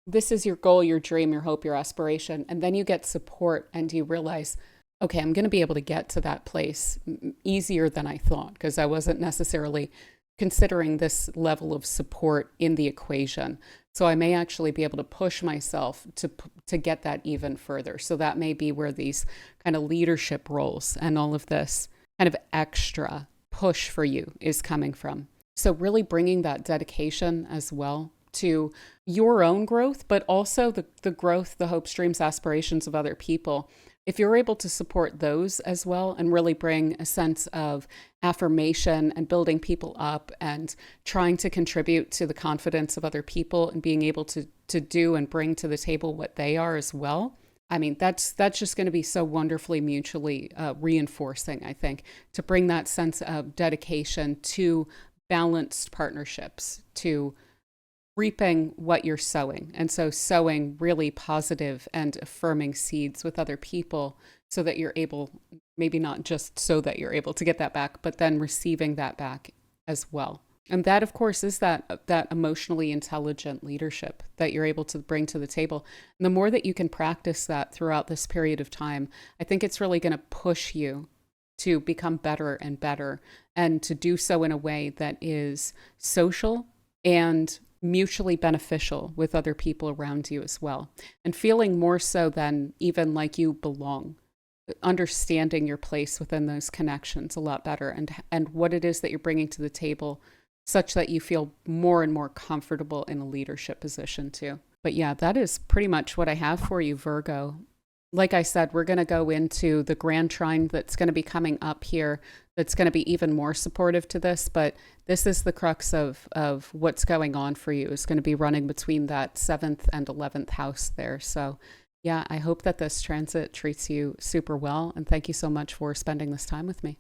this is your goal, your dream, your hope, your aspiration. And then you get support and you realize, okay, I'm going to be able to get to that place easier than I thought, because I wasn't necessarily considering this level of support in the equation. So I may actually be able to push myself to get that even further. So that may be where these kind of leadership roles and all of this kind of extra push for you is coming from. So really bringing that dedication as well to your own growth, but also the growth, the hopes, dreams, aspirations of other people. If you're able to support those as well and really bring a sense of affirmation and building people up and trying to contribute to the confidence of other people and being able to do and bring to the table what they are as well, I mean, that's just going to be so wonderfully mutually reinforcing, I think, to bring that sense of dedication to balanced partnerships, to reaping what you're sowing. And so sowing really positive and affirming seeds with other people so that you're able, maybe not just so that you're able to get that back, but then receiving that back as well. And that, of course, is that emotionally intelligent leadership that you're able to bring to the table. And the more that you can practice that throughout this period of time, I think it's really going to push you to become better and better, and to do so in a way that is social and mutually beneficial with other people around you as well. And feeling more so than even like you belong, understanding your place within those connections a lot better, and what it is that you're bringing to the table, such that you feel more and more comfortable in a leadership position too. But yeah, that is pretty much what I have for you, Virgo. Like I said, we're going to go into the grand trine that's going to be coming up here, that's going to be even more supportive to this. But this is the crux of what's going on for you. It's going to be running between that 7th and 11th house there. So yeah, I hope that this transit treats you super well. And thank you so much for spending this time with me.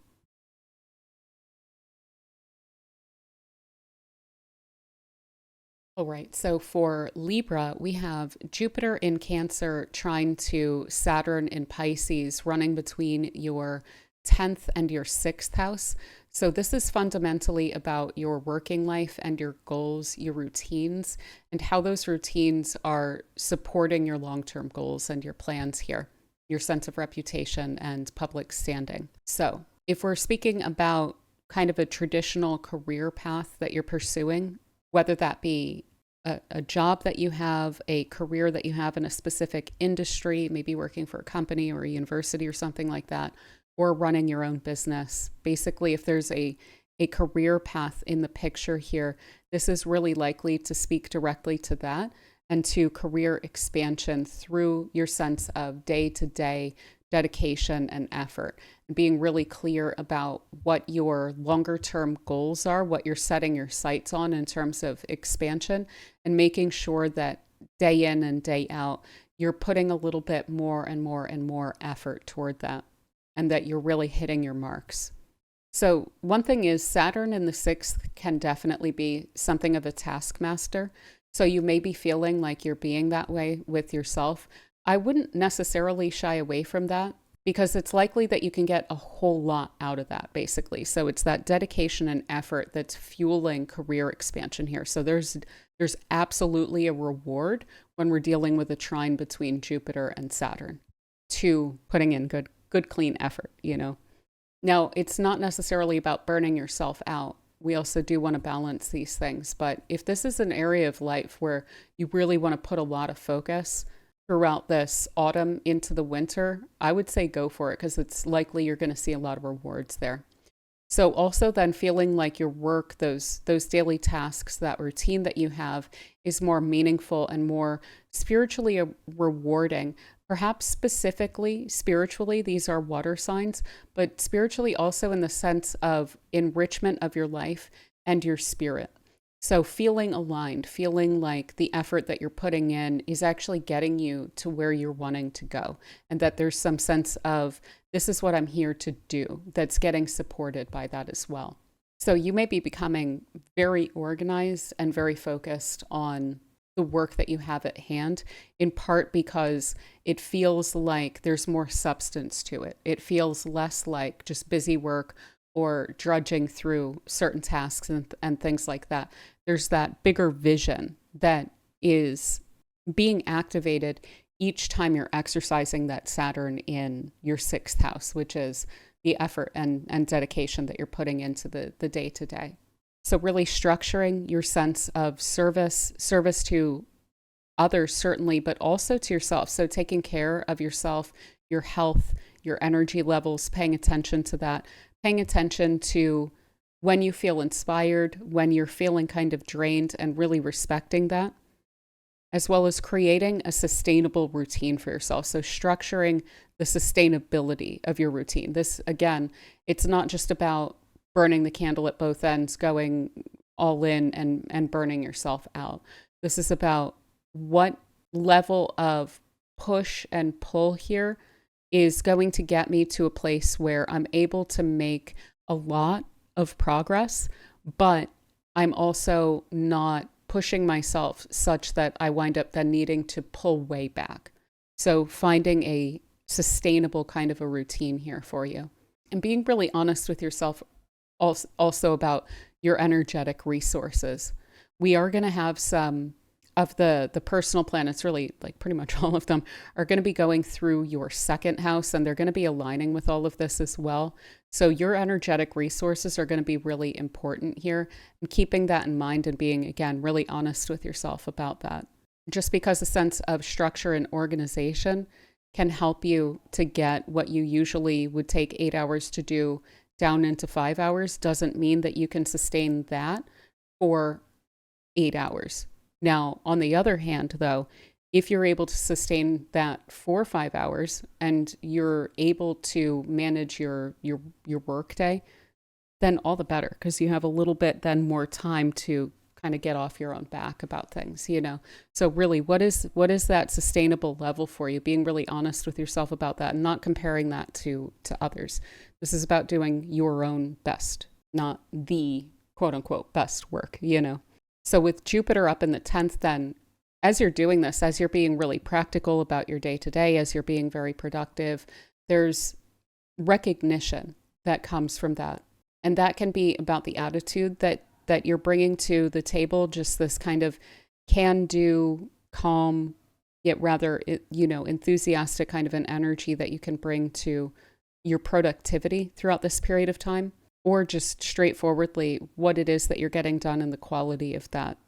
All right, so for Libra, we have Jupiter in Cancer trine to Saturn in Pisces, running between your 10th and your 6th house. So this is fundamentally about your working life and your goals, your routines, and how those routines are supporting your long-term goals and your plans here, your sense of reputation and public standing. So if we're speaking about kind of a traditional career path that you're pursuing, whether that be a job that you have, a career that you have in a specific industry, maybe working for a company or a university or something like that, or running your own business. Basically, if there's a career path in the picture here, this is really likely to speak directly to that and to career expansion through your sense of day-to-day dedication and effort, and being really clear about what your longer term goals are, what you're setting your sights on in terms of expansion, and making sure that day in and day out, you're putting a little bit more and more and more effort toward that, and that you're really hitting your marks. So one thing is Saturn in the 6th can definitely be something of a taskmaster. So you may be feeling like you're being that way with yourself. I wouldn't necessarily shy away from that, because it's likely that you can get a whole lot out of that, basically. So it's that dedication and effort that's fueling career expansion here. So there's absolutely a reward when we're dealing with a trine between Jupiter and Saturn to putting in good clean effort, you know. Now, it's not necessarily about burning yourself out. We also do want to balance these things. But if this is an area of life where you really want to put a lot of focus throughout this autumn into the winter, I would say go for it, because it's likely you're going to see a lot of rewards there. So also then feeling like your work, those daily tasks, that routine that you have is more meaningful and more spiritually rewarding. Perhaps specifically spiritually, these are water signs, but spiritually also in the sense of enrichment of your life and your spirit. So feeling aligned, feeling like the effort that you're putting in is actually getting you to where you're wanting to go, and that there's some sense of this is what I'm here to do that's getting supported by that as well. So you may be becoming very organized and very focused on the work that you have at hand, in part because it feels like there's more substance to it. It feels less like just busy work or drudging through certain tasks and things like that. There's that bigger vision that is being activated each time you're exercising that Saturn in your 6th house, which is the effort and dedication that you're putting into the day-to-day. So really structuring your sense of service to others, certainly, but also to yourself. So taking care of yourself, your health, your energy levels, paying attention to that, paying attention to when you feel inspired, when you're feeling kind of drained, and really respecting that, as well as creating a sustainable routine for yourself. So structuring the sustainability of your routine. This, again, it's not just about burning the candle at both ends, going all in and burning yourself out. This is about what level of push and pull here is going to get me to a place where I'm able to make a lot of progress, but I'm also not pushing myself such that I wind up then needing to pull way back. So finding a sustainable kind of a routine here for you, and being really honest with yourself also about your energetic resources. We are going to have some of the personal planets, really like pretty much all of them, are going to be going through your 2nd house, and they're going to be aligning with all of this as well. So your energetic resources are going to be really important here, and keeping that in mind and being, again, really honest with yourself about that. Just because a sense of structure and organization can help you to get what you usually would take 8 hours to do down into 5 hours doesn't mean that you can sustain that for 8 hours. Now, on the other hand, though, if you're able to sustain that for 5 hours and you're able to manage your work day, then all the better, because you have a little bit then more time to kind of get off your own back about things, you know? So really, what is that sustainable level for you? Being really honest with yourself about that and not comparing that to others. This is about doing your own best, not the quote unquote best work, you know? So with Jupiter up in the 10th, then as you're doing this, as you're being really practical about your day to day, as you're being very productive, there's recognition that comes from that. And that can be about the attitude that you're bringing to the table, just this kind of can-do, calm, yet rather, enthusiastic kind of an energy that you can bring to your productivity throughout this period of time, or just straightforwardly what it is that you're getting done and the quality of that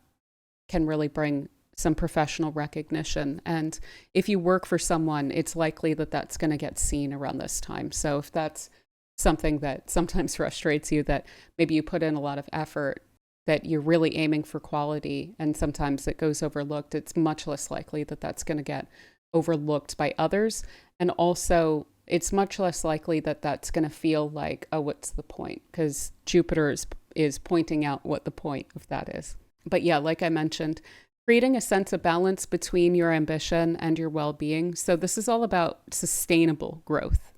can really bring some professional recognition. And if you work for someone, it's likely that that's going to get seen around this time. So if that's something that sometimes frustrates you, that maybe you put in a lot of effort, that you're really aiming for quality, and sometimes it goes overlooked, it's much less likely that that's going to get overlooked by others. And also, it's much less likely that that's going to feel like, oh, what's the point? Because Jupiter is pointing out what the point of that is. But yeah, like I mentioned, creating a sense of balance between your ambition and your well-being. So this is all about sustainable growth,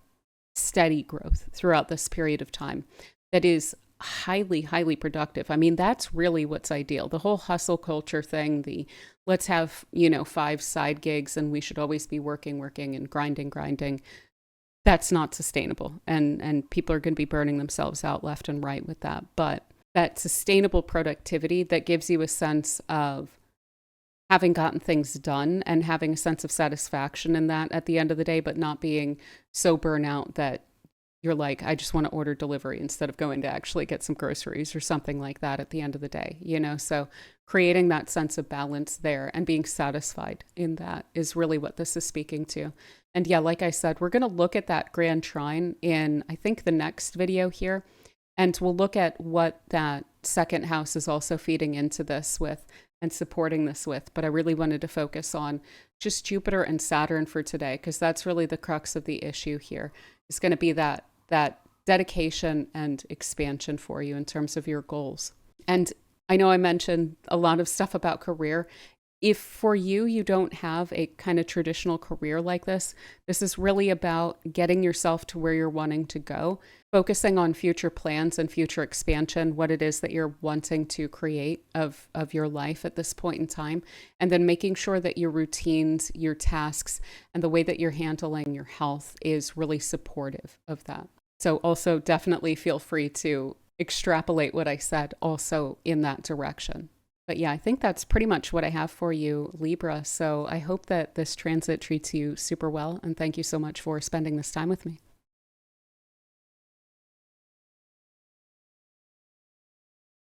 steady growth throughout this period of time that is highly, highly productive. I mean, that's really what's ideal. The whole hustle culture thing, the let's have, 5 side gigs and we should always be working and grinding. That's not sustainable. And people are going to be burning themselves out left and right with that. But that sustainable productivity that gives you a sense of having gotten things done and having a sense of satisfaction in that at the end of the day, but not being so burnt out that you're like, I just want to order delivery instead of going to actually get some groceries or something like that at the end of the day, So creating that sense of balance there and being satisfied in that is really what this is speaking to. And yeah, like I said, we're going to look at that grand trine in, I think, the next video here. And we'll look at what that second house is also feeding into this with and supporting this with. But I really wanted to focus on just Jupiter and Saturn for today, because that's really the crux of the issue here. It's going to be that dedication and expansion for you in terms of your goals. And I know I mentioned a lot of stuff about career. If for you, you don't have a kind of traditional career like this is really about getting yourself to where you're wanting to go, focusing on future plans and future expansion, what it is that you're wanting to create of your life at this point in time, and then making sure that your routines, your tasks, and the way that you're handling your health is really supportive of that. So also definitely feel free to extrapolate what I said also in that direction. But yeah, I think that's pretty much what I have for you, Libra. So I hope that this transit treats you super well. And thank you so much for spending this time with me.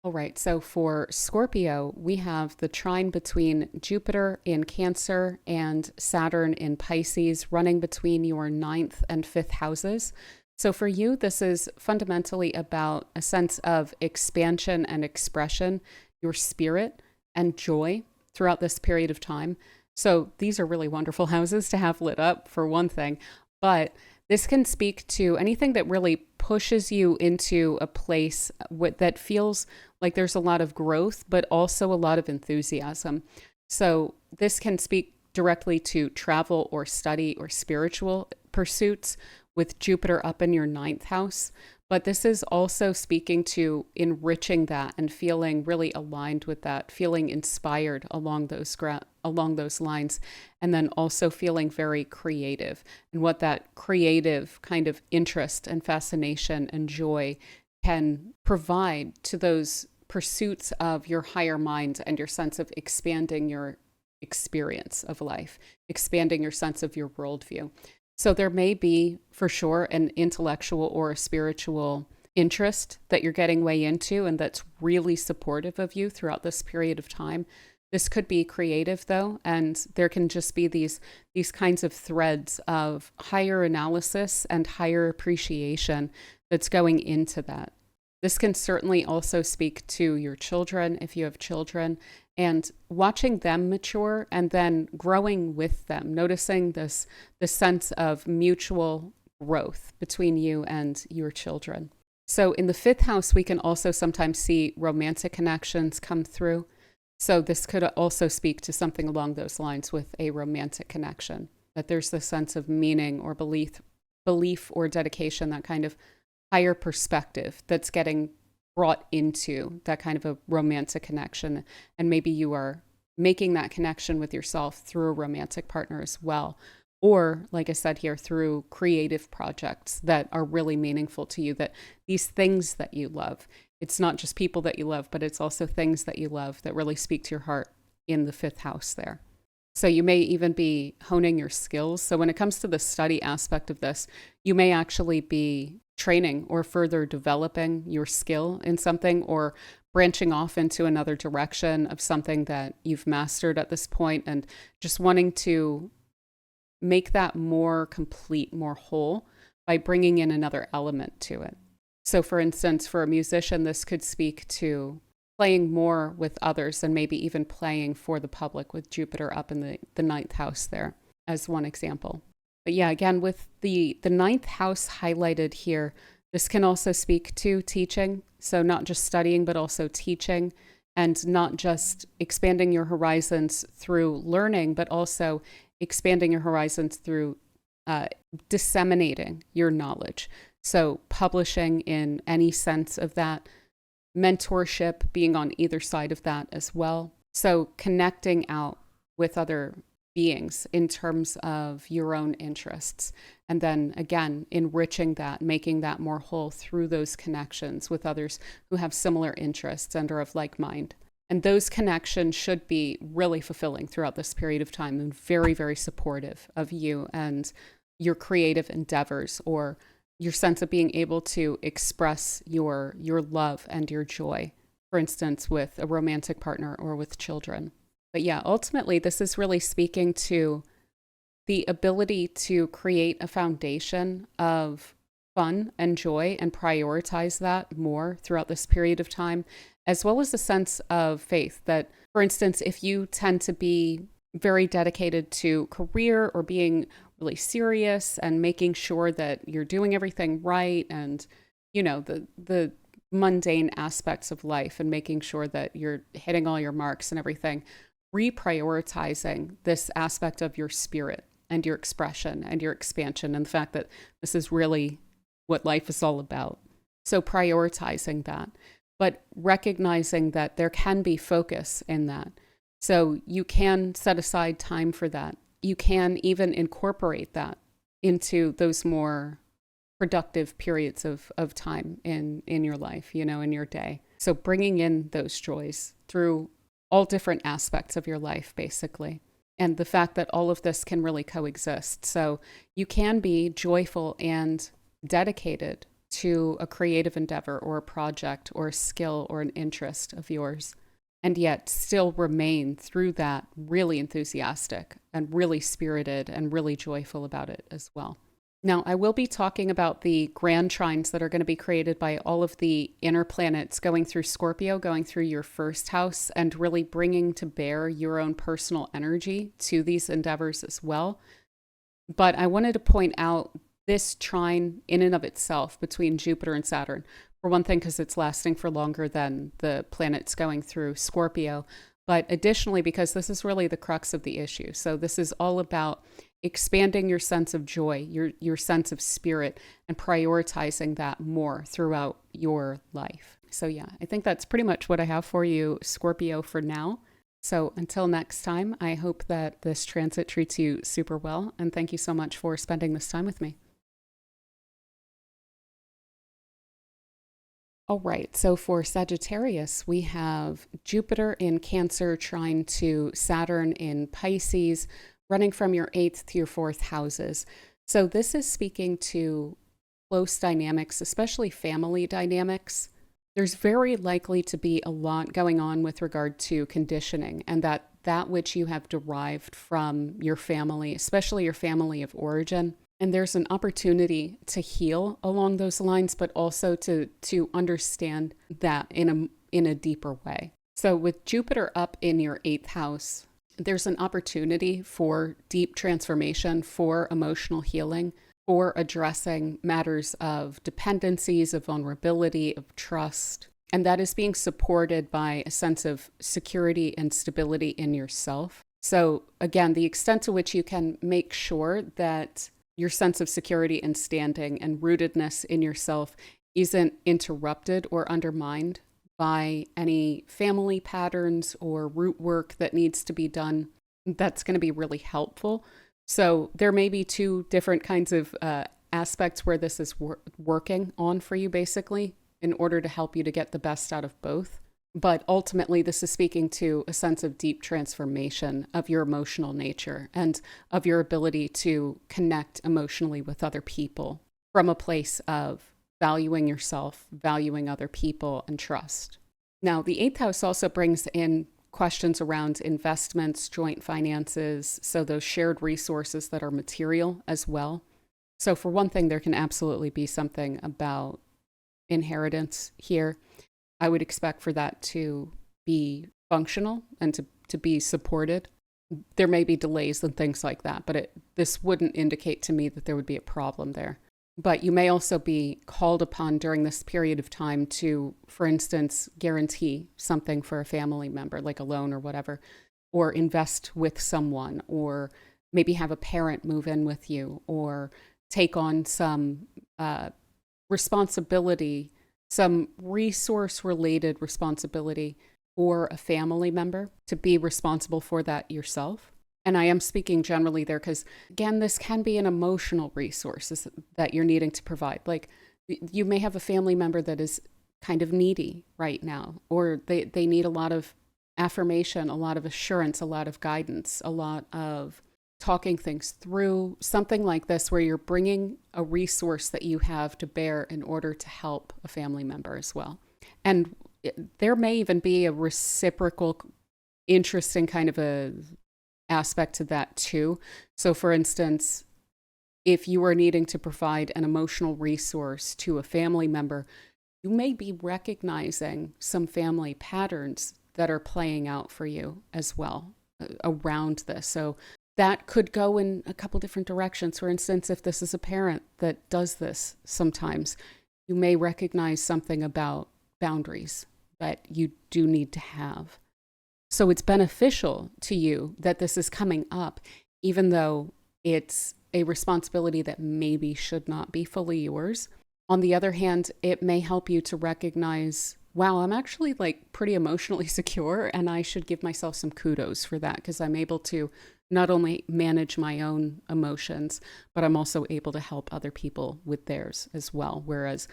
All right, so for Scorpio, we have the trine between Jupiter in Cancer and Saturn in Pisces running between your 9th and 5th houses. So for you, this is fundamentally about a sense of expansion and expression, your spirit and joy throughout this period of time. So these are really wonderful houses to have lit up, for one thing, but this can speak to anything that really pushes you into a place that feels like there's a lot of growth, but also a lot of enthusiasm. So this can speak directly to travel or study or spiritual pursuits with Jupiter up in your 9th house. But this is also speaking to enriching that and feeling really aligned with that, feeling inspired along those lines, and then also feeling very creative, and what that creative kind of interest and fascination and joy can provide to those pursuits of your higher mind and your sense of expanding your experience of life, expanding your sense of your worldview. So there may be, for sure, an intellectual or a spiritual interest that you're getting way into and that's really supportive of you throughout this period of time. This could be creative, though, and there can just be these kinds of threads of higher analysis and higher appreciation that's going into that. This can certainly also speak to your children, if you have children, and watching them mature and then growing with them, noticing the sense of mutual growth between you and your children. So in the 5th house, we can also sometimes see romantic connections come through. So this could also speak to something along those lines with a romantic connection, that there's this sense of meaning or belief or dedication, that kind of higher perspective that's getting brought into that kind of a romantic connection. And maybe you are making that connection with yourself through a romantic partner as well. Or, like I said here, through creative projects that are really meaningful to you, that these things that you love, it's not just people that you love, but it's also things that you love that really speak to your heart in the 5th house there. So you may even be honing your skills. So when it comes to the study aspect of this, you may actually be training or further developing your skill in something, or branching off into another direction of something that you've mastered at this point, and just wanting to make that more complete, more whole by bringing in another element to it. So for instance, for a musician, this could speak to playing more with others and maybe even playing for the public with Jupiter up in the 9th house there as one example. But yeah, again, with the 9th house highlighted here, this can also speak to teaching. So not just studying, but also teaching, and not just expanding your horizons through learning, but also expanding your horizons through disseminating your knowledge. So publishing in any sense of that, mentorship, being on either side of that as well. So connecting out with other beings in terms of your own interests. And then again, enriching that, making that more whole through those connections with others who have similar interests and are of like mind. And those connections should be really fulfilling throughout this period of time and very, very supportive of you and your creative endeavors, or your sense of being able to express your love and your joy, for instance, with a romantic partner or with children. But yeah, ultimately, this is really speaking to the ability to create a foundation of fun and joy and prioritize that more throughout this period of time, as well as a sense of faith that, for instance, if you tend to be very dedicated to career or being really serious and making sure that you're doing everything right and, the mundane aspects of life and making sure that you're hitting all your marks and everything, reprioritizing this aspect of your spirit and your expression and your expansion and the fact that this is really what life is all about. So prioritizing that, but recognizing that there can be focus in that. So you can set aside time for that. You can even incorporate that into those more productive periods of time in your life, in your day. So bringing in those joys through all different aspects of your life, basically. And the fact that all of this can really coexist. So you can be joyful and dedicated to a creative endeavor or a project or a skill or an interest of yours, and yet still remain through that really enthusiastic and really spirited and really joyful about it as well. Now, I will be talking about the grand trines that are going to be created by all of the inner planets going through Scorpio, going through your first house, and really bringing to bear your own personal energy to these endeavors as well. But I wanted to point out this trine in and of itself between Jupiter and Saturn. For one thing, because it's lasting for longer than the planets going through Scorpio. But additionally, because this is really the crux of the issue. So this is all about expanding your sense of joy, your sense of spirit, and prioritizing that more throughout your life. So yeah, I think that's pretty much what I have for you, Scorpio, for now. So until next time, I hope that this transit treats you super well. And thank you so much for spending this time with me. All right, so for Sagittarius, we have Jupiter in Cancer trine to Saturn in Pisces, running from your 8th to your 4th houses. So this is speaking to close dynamics, especially family dynamics. There's very likely to be a lot going on with regard to conditioning, and that which you have derived from your family, especially your family of origin. And there's an opportunity to heal along those lines, but also to understand that in a deeper way. So with Jupiter up in your 8th house, there's an opportunity for deep transformation, for emotional healing, for addressing matters of dependencies, of vulnerability, of trust. And that is being supported by a sense of security and stability in yourself. So again, the extent to which you can make sure that your sense of security and standing and rootedness in yourself isn't interrupted or undermined by any family patterns or root work that needs to be done, that's going to be really helpful. So there may be two different kinds of aspects where this is working on for you, basically, in order to help you to get the best out of both. But ultimately, this is speaking to a sense of deep transformation of your emotional nature and of your ability to connect emotionally with other people from a place of valuing yourself, valuing other people, and trust. Now, the 8th house also brings in questions around investments, joint finances, so those shared resources that are material as well. So for one thing, there can absolutely be something about inheritance here. I would expect for that to be functional and to be supported. There may be delays and things like that, but this wouldn't indicate to me that there would be a problem there. But you may also be called upon during this period of time to, for instance, guarantee something for a family member, like a loan or whatever, or invest with someone, or maybe have a parent move in with you, or take on some responsibility, some resource-related responsibility for a family member, to be responsible for that yourself. And I am speaking generally there because, again, this can be an emotional resource that you're needing to provide. Like, you may have a family member that is kind of needy right now, or they need a lot of affirmation, a lot of assurance, a lot of guidance, a lot of talking things through, something like this, where you're bringing a resource that you have to bear in order to help a family member as well. And there may even be a reciprocal, interesting kind of a aspect to that too. So for instance, if you are needing to provide an emotional resource to a family member, you may be recognizing some family patterns that are playing out for you as well around this. So that could go in a couple different directions. For instance, if this is a parent that does this sometimes, you may recognize something about boundaries that you do need to have. So it's beneficial to you that this is coming up, even though it's a responsibility that maybe should not be fully yours. On the other hand, it may help you to recognize, wow, I'm actually like pretty emotionally secure, and I should give myself some kudos for that, because I'm able to not only manage my own emotions, but I'm also able to help other people with theirs as well. Whereas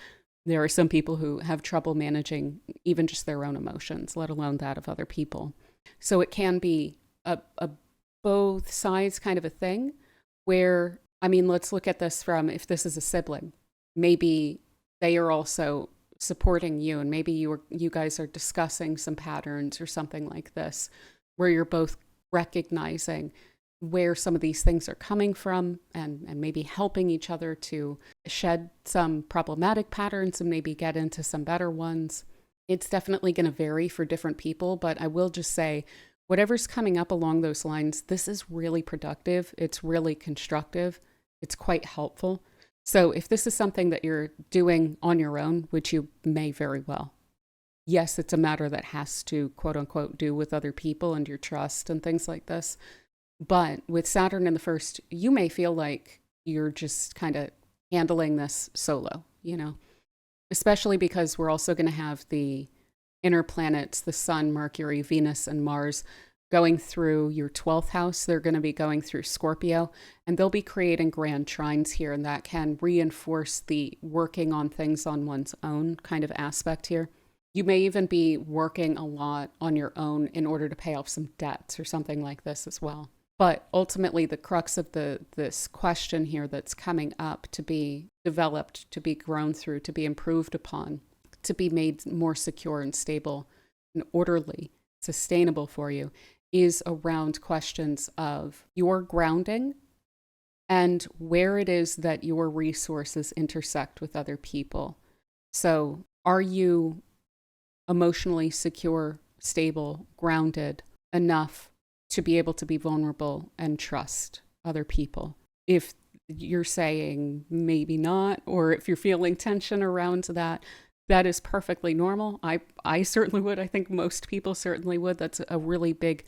there are some people who have trouble managing even just their own emotions, let alone that of other people. So it can be a both sides kind of a thing where, I mean, let's look at this from, if this is a sibling, maybe they are also supporting you, and maybe you guys are discussing some patterns or something like this, where you're both recognizing where some of these things are coming from, and maybe helping each other to shed some problematic patterns and maybe get into some better ones. It's definitely going to vary for different people, but I will just say, whatever's coming up along those lines, this is really productive. It's really constructive. It's quite helpful. So if this is something that you're doing on your own, which you may very well, yes, it's a matter that has to, quote unquote, do with other people and your trust and things like this. But with Saturn in the first, you may feel like you're just kind of handling this solo, especially because we're also going to have the inner planets, the Sun, Mercury, Venus, and Mars going through your 12th house. They're going to be going through Scorpio, and they'll be creating grand trines here, and that can reinforce the working on things on one's own kind of aspect here. You may even be working a lot on your own in order to pay off some debts or something like this as well. But ultimately, the crux of this question here that's coming up to be developed, to be grown through, to be improved upon, to be made more secure and stable and orderly, sustainable for you, is around questions of your grounding and where it is that your resources intersect with other people. So are you emotionally secure, stable, grounded enough to be able to be vulnerable and trust other people? If you're saying maybe not, or if you're feeling tension around that, that is perfectly normal. I certainly would. I think most people certainly would. That's a really big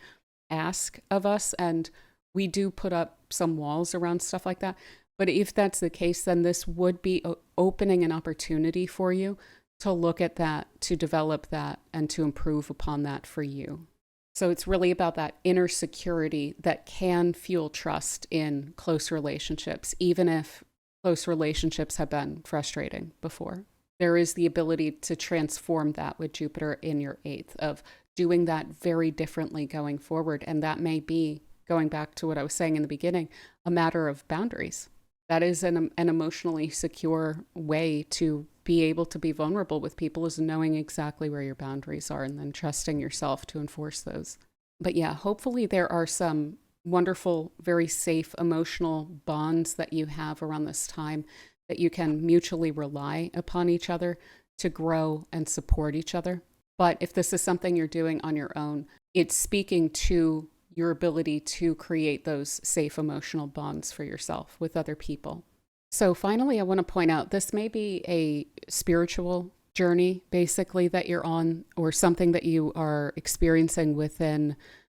ask of us. And we do put up some walls around stuff like that. But if that's the case, then this would be opening an opportunity for you to look at that, to develop that, and to improve upon that for you. So it's really about that inner security that can fuel trust in close relationships, even if close relationships have been frustrating before. There is the ability to transform that with Jupiter in your 8th, of doing that very differently going forward. And that may be, going back to what I was saying in the beginning, a matter of boundaries. That is an emotionally secure way to be able to be vulnerable with people, is knowing exactly where your boundaries are and then trusting yourself to enforce those. But yeah, hopefully there are some wonderful, very safe emotional bonds that you have around this time, that you can mutually rely upon each other to grow and support each other. But if this is something you're doing on your own, it's speaking to your ability to create those safe emotional bonds for yourself with other people. So finally, I want to point out, this may be a spiritual journey, basically, that you're on, or something that you are experiencing within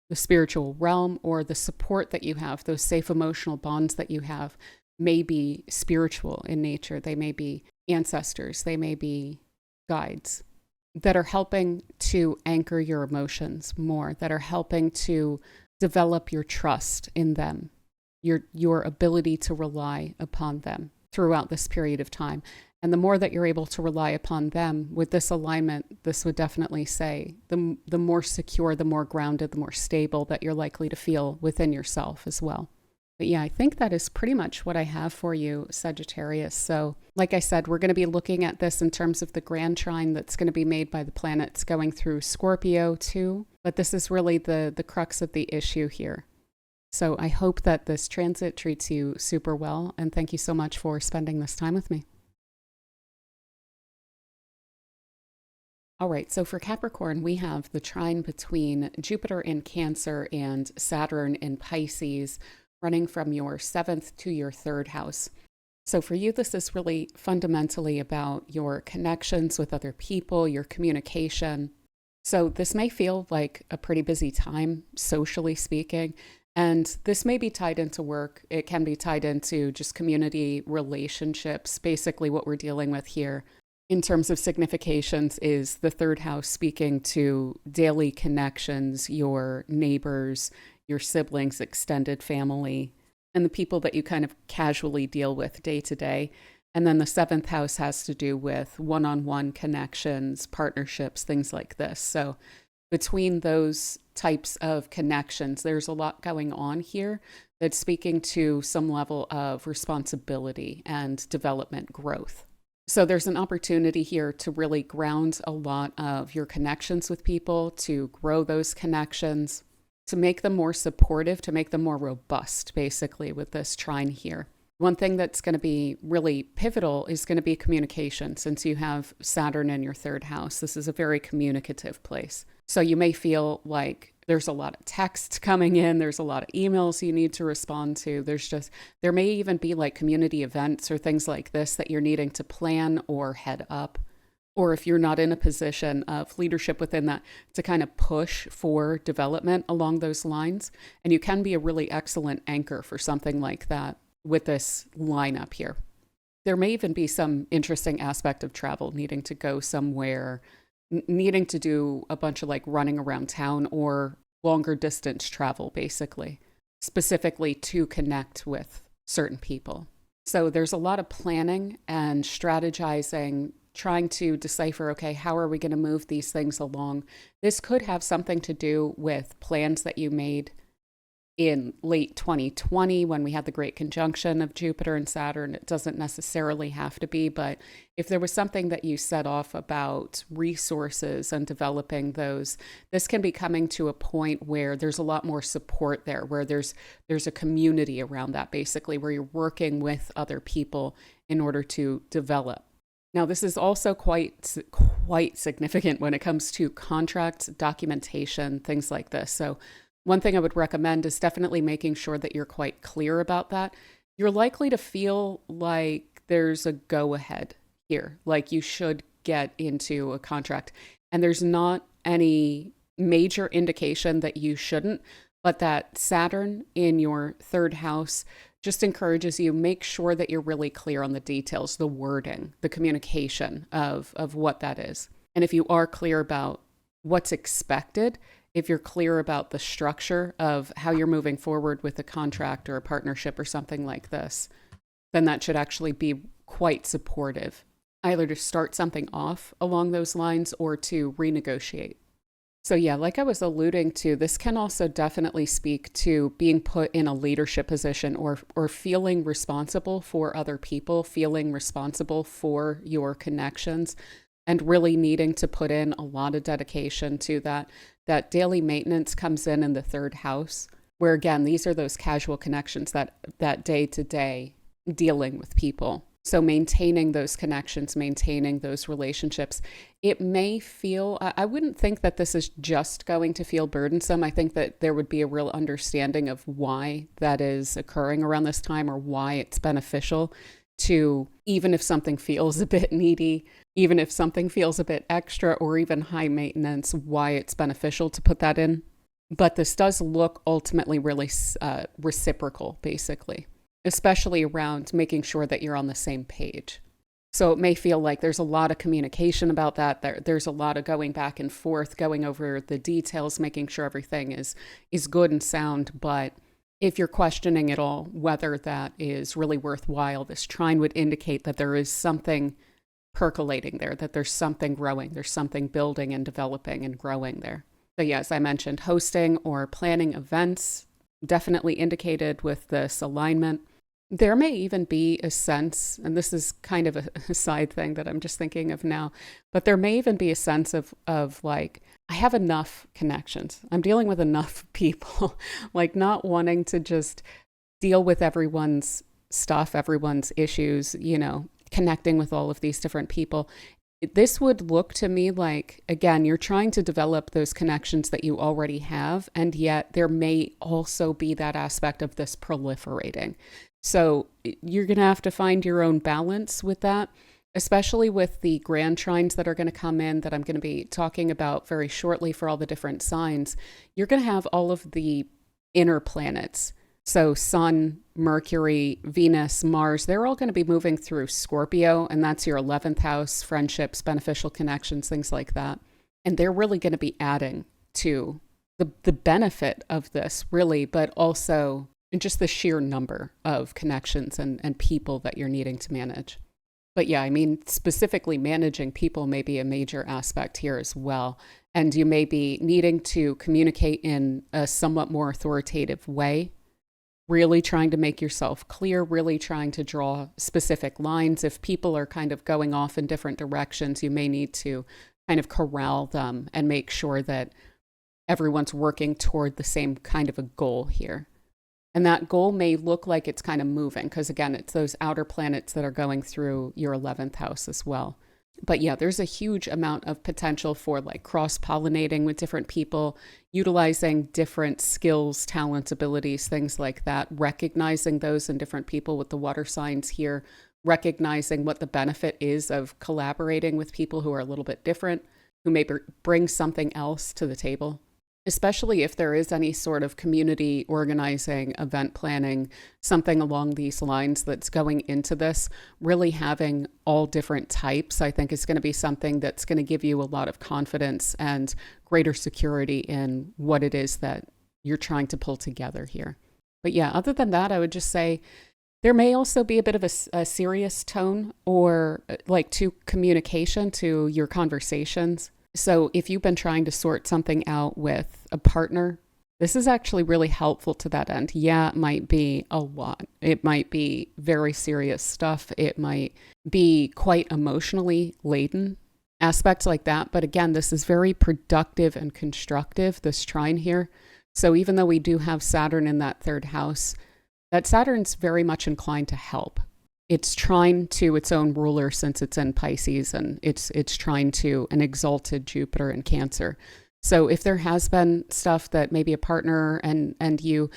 the spiritual realm, or the support that you have, those safe emotional bonds that you have may be spiritual in nature. They may be ancestors, they may be guides that are helping to anchor your emotions more, that are helping to develop your trust in them, your ability to rely upon them throughout this period of time. And the more that you're able to rely upon them with this alignment, this would definitely say the more secure, the more grounded, the more stable that you're likely to feel within yourself as well. But yeah, I think that is pretty much what I have for you, Sagittarius. So like I said, we're going to be looking at this in terms of the grand trine that's going to be made by the planets going through Scorpio too. But this is really the crux of the issue here. So I hope that this transit treats you super well, and thank you so much for spending this time with me. All right, so for Capricorn, we have the trine between Jupiter in Cancer and Saturn in Pisces, running from your 7th to your 3rd house. So for you, this is really fundamentally about your connections with other people, your communication. So this may feel like a pretty busy time, socially speaking, and this may be tied into work. It can be tied into just community relationships. Basically, what we're dealing with here in terms of significations is the 3rd house speaking to daily connections, your neighbors, your siblings, extended family, and the people that you kind of casually deal with day to day. And then the 7th house has to do with one-on-one connections, partnerships, things like this. So between those types of connections, there's a lot going on here that's speaking to some level of responsibility and development growth. So there's an opportunity here to really ground a lot of your connections with people, to grow those connections, to make them more supportive, to make them more robust, basically, with this trine here. One thing that's going to be really pivotal is going to be communication. Since you have Saturn in your 3rd house, this is a very communicative place. So you may feel like there's a lot of text coming in. There's a lot of emails you need to respond to. There may even be like community events or things like this that you're needing to plan or head up. Or if you're not in a position of leadership within that, to kind of push for development along those lines. And you can be a really excellent anchor for something like that with this lineup here. There may even be some interesting aspect of travel, needing to go somewhere, needing to do a bunch of like running around town or longer distance travel, basically, specifically to connect with certain people. So there's a lot of planning and strategizing, trying to decipher, okay, how are we going to move these things along? This could have something to do with plans that you made in late 2020 when we had the great conjunction of Jupiter and Saturn. It doesn't necessarily have to be, but if there was something that you set off about resources and developing those, this can be coming to a point where there's a lot more support there, where there's a community around that, basically, where you're working with other people in order to develop. Now, this is also quite significant when it comes to contracts, documentation, things like this. So one thing I would recommend is definitely making sure that you're quite clear about that. You're likely to feel like there's a go-ahead here, like you should get into a contract. And there's not any major indication that you shouldn't, but that Saturn in your 3rd house just encourages you, make sure that you're really clear on the details, the wording, the communication of what that is. And if you are clear about what's expected, if you're clear about the structure of how you're moving forward with a contract or a partnership or something like this, then that should actually be quite supportive, either to start something off along those lines or to renegotiate. So yeah, like I was alluding to, this can also definitely speak to being put in a leadership position or feeling responsible for other people, feeling responsible for your connections, and really needing to put in a lot of dedication to that. That daily maintenance comes in the 3rd house, where again, these are those casual connections, that day to day dealing with people. So maintaining those connections, maintaining those relationships, it may feel, I wouldn't think that this is just going to feel burdensome. I think that there would be a real understanding of why that is occurring around this time, or why it's beneficial to, even if something feels a bit needy, even if something feels a bit extra or even high maintenance, why it's beneficial to put that in. But this does look ultimately really reciprocal, basically, especially around making sure that you're on the same page. So it may feel like there's a lot of communication about that. There's a lot of going back and forth, going over the details, making sure everything is good and sound. But if you're questioning at all whether that is really worthwhile, this trine would indicate that there is something percolating there, that there's something growing, there's something building and developing and growing there. So yeah, as I mentioned, hosting or planning events definitely indicated with this alignment. There may even be a sense, and this is kind of a side thing that I'm just thinking of now, but there may even be a sense of like, I have enough connections. I'm dealing with enough people, like not wanting to just deal with everyone's stuff, everyone's issues, connecting with all of these different people. This would look to me like, again, you're trying to develop those connections that you already have, and yet there may also be that aspect of this proliferating. So you're going to have to find your own balance with that, especially with the grand trines that are going to come in that I'm going to be talking about very shortly for all the different signs. You're going to have all of the inner planets. So Sun, Mercury, Venus, Mars, they're all going to be moving through Scorpio, and that's your 11th house, friendships, beneficial connections, things like that. And they're really going to be adding to the benefit of this, really, but also just the sheer number of connections and people that you're needing to manage. But yeah, I mean, specifically managing people may be a major aspect here as well. And you may be needing to communicate in a somewhat more authoritative way, really trying to make yourself clear, really trying to draw specific lines. If people are kind of going off in different directions, you may need to kind of corral them and make sure that everyone's working toward the same kind of a goal here. And that goal may look like it's kind of moving because, again, it's those outer planets that are going through your 11th house as well. But yeah, there's a huge amount of potential for like cross-pollinating with different people, utilizing different skills, talents, abilities, things like that, recognizing those in different people with the water signs here, recognizing what the benefit is of collaborating with people who are a little bit different, who may bring something else to the table. Especially if there is any sort of community organizing, event planning, something along these lines that's going into this, really having all different types, I think is going to be something that's going to give you a lot of confidence and greater security in what it is that you're trying to pull together here. But yeah, other than that, I would just say there may also be a bit of a serious tone or like to communication, to your conversations. So if you've been trying to sort something out with a partner, this is actually really helpful to that end. Yeah, it might be a lot. It might be very serious stuff. It might be quite emotionally laden, aspects like that. But again, this is very productive and constructive, this trine here. So even though we do have Saturn in that third house, that Saturn's very much inclined to help. It's trine to its own ruler since it's in Pisces, and it's trine to an exalted Jupiter in Cancer. So if there has been stuff that maybe a partner and you,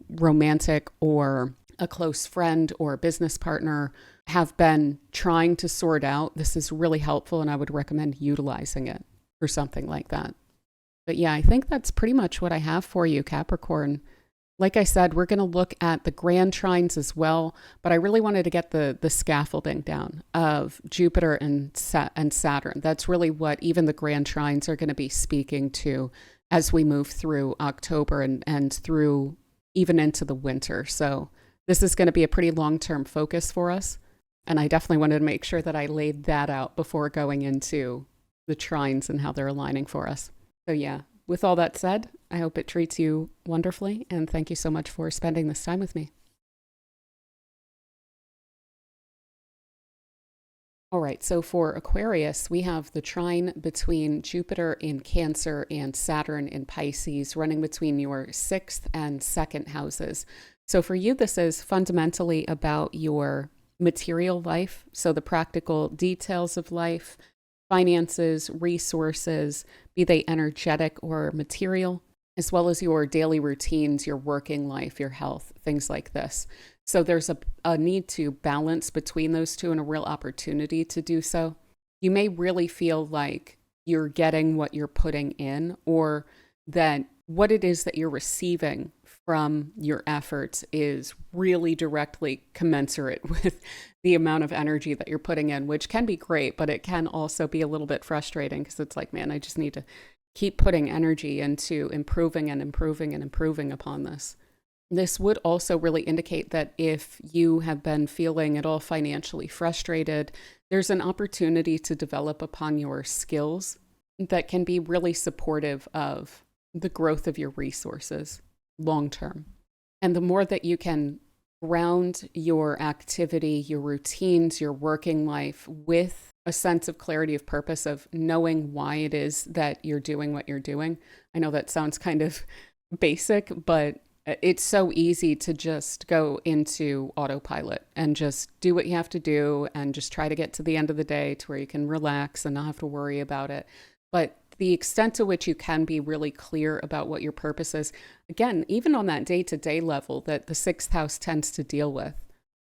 romantic or a close friend or a business partner, have been trying to sort out, this is really helpful, and I would recommend utilizing it for something like that. But yeah, I think that's pretty much what I have for you, Capricorn. Like I said, we're going to look at the grand trines as well, but I really wanted to get the scaffolding down of Jupiter and Saturn. That's really what even the grand trines are going to be speaking to as we move through October and through even into the winter. So this is going to be a pretty long-term focus for us. And I definitely wanted to make sure that I laid that out before going into the trines and how they're aligning for us. So yeah. With all that said, I hope it treats you wonderfully, and thank you so much for spending this time with me. All right, so for Aquarius, we have the trine between Jupiter in Cancer and Saturn in Pisces, running between your 6th and 2nd houses. So for you, this is fundamentally about your material life, so the practical details of life, finances, resources, be they energetic or material, as well as your daily routines, your working life, your health, things like this. So there's a need to balance between those two and a real opportunity to do so. You may really feel like you're getting what you're putting in, or that what it is that you're receiving from your efforts is really directly commensurate with the amount of energy that you're putting in, which can be great, but it can also be a little bit frustrating because it's like, man, I just need to keep putting energy into improving and improving and improving upon this. This would also really indicate that if you have been feeling at all financially frustrated, there's an opportunity to develop upon your skills that can be really supportive of the growth of your resources long term. And the more that you can ground your activity, your routines, your working life with a sense of clarity of purpose of knowing why it is that you're doing what you're doing. I know that sounds kind of basic, but it's so easy to just go into autopilot and just do what you have to do and just try to get to the end of the day to where you can relax and not have to worry about it. But the extent to which you can be really clear about what your purpose is, again, even on that day-to-day level that the sixth house tends to deal with,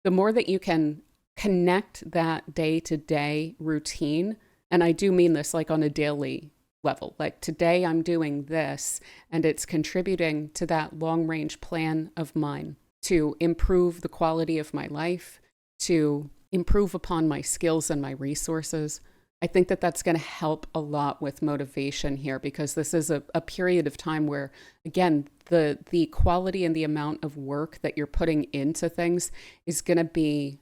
the more that you can connect that day-to-day routine, and I do mean this like on a daily level, like today I'm doing this and it's contributing to that long-range plan of mine to improve the quality of my life, to improve upon my skills and my resources. I think that that's going to help a lot with motivation here, because this is a period of time where, again, the quality and the amount of work that you're putting into things is going to be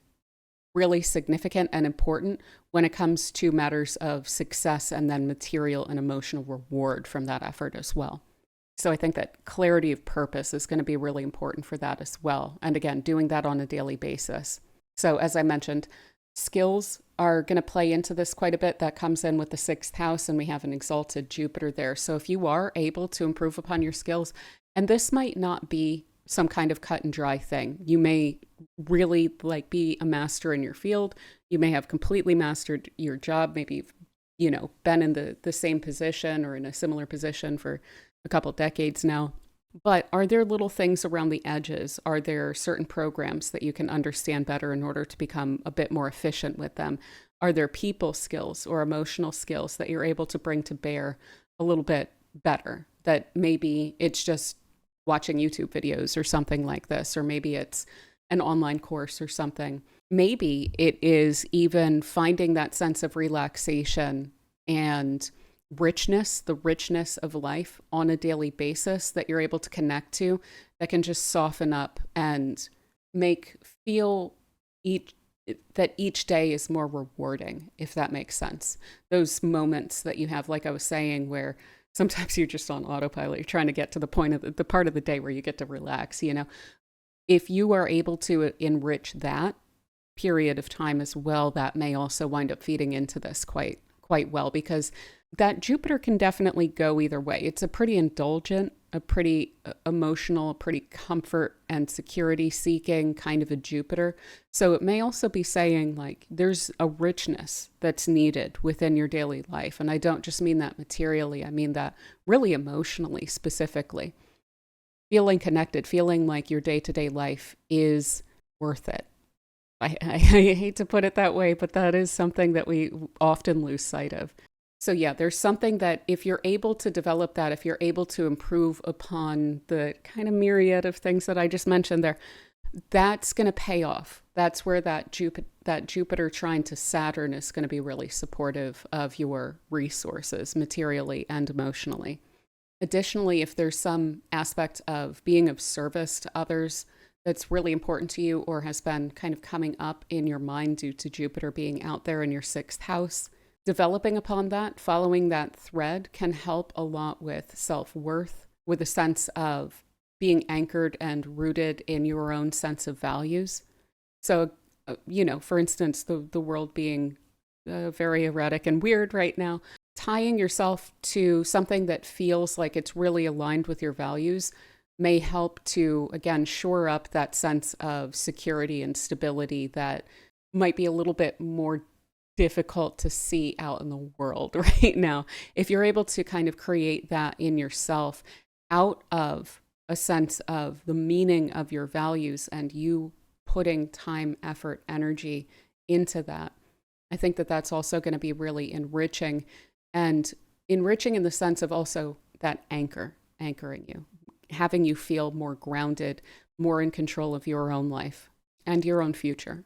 really significant and important when it comes to matters of success and then material and emotional reward from that effort as well. So I think that clarity of purpose is going to be really important for that as well. And again, doing that on a daily basis. So as I mentioned, skills are going to play into this quite a bit. That comes in with the sixth house, and we have an exalted Jupiter there. So if you are able to improve upon your skills, and this might not be some kind of cut and dry thing. You may really like be a master in your field. You may have completely mastered your job. Maybe you've, been in the same position or in a similar position for a couple decades now. But are there little things around the edges? Are there certain programs that you can understand better in order to become a bit more efficient with them? Are there people skills or emotional skills that you're able to bring to bear a little bit better? That maybe it's just watching YouTube videos or something like this, or maybe it's an online course or something. Maybe it is even finding that sense of relaxation and richness, the richness of life on a daily basis that you're able to connect to, that can just soften up and make feel that each day is more rewarding, if that makes sense. Those moments that you have, like I was saying, where sometimes you're just on autopilot. You're trying to get to the point of the part of the day where you get to relax, If you are able to enrich that period of time as well, that may also wind up feeding into this quite well, because that Jupiter can definitely go either way. It's a pretty indulgent, a pretty emotional, a pretty comfort and security seeking kind of a Jupiter. So it may also be saying like there's a richness that's needed within your daily life. And I don't just mean that materially, I mean that really emotionally, specifically. Feeling connected, feeling like your day-to-day life is worth it. I hate to put it that way, but that is something that we often lose sight of. So yeah, there's something that if you're able to develop that, if you're able to improve upon the kind of myriad of things that I just mentioned there, that's going to pay off. That's where that Jupiter trine to Saturn is going to be really supportive of your resources, materially and emotionally. Additionally, if there's some aspect of being of service to others that's really important to you or has been kind of coming up in your mind due to Jupiter being out there in your sixth house, developing upon that, following that thread can help a lot with self-worth, with a sense of being anchored and rooted in your own sense of values. So, for instance, the world being very erratic and weird right now, tying yourself to something that feels like it's really aligned with your values may help to, again, shore up that sense of security and stability that might be a little bit more difficult to see out in the world right now. If you're able to kind of create that in yourself out of a sense of the meaning of your values and you putting time, effort, energy into that, I think that that's also going to be really enriching, and enriching in the sense of also that anchoring you, having you feel more grounded, more in control of your own life and your own future.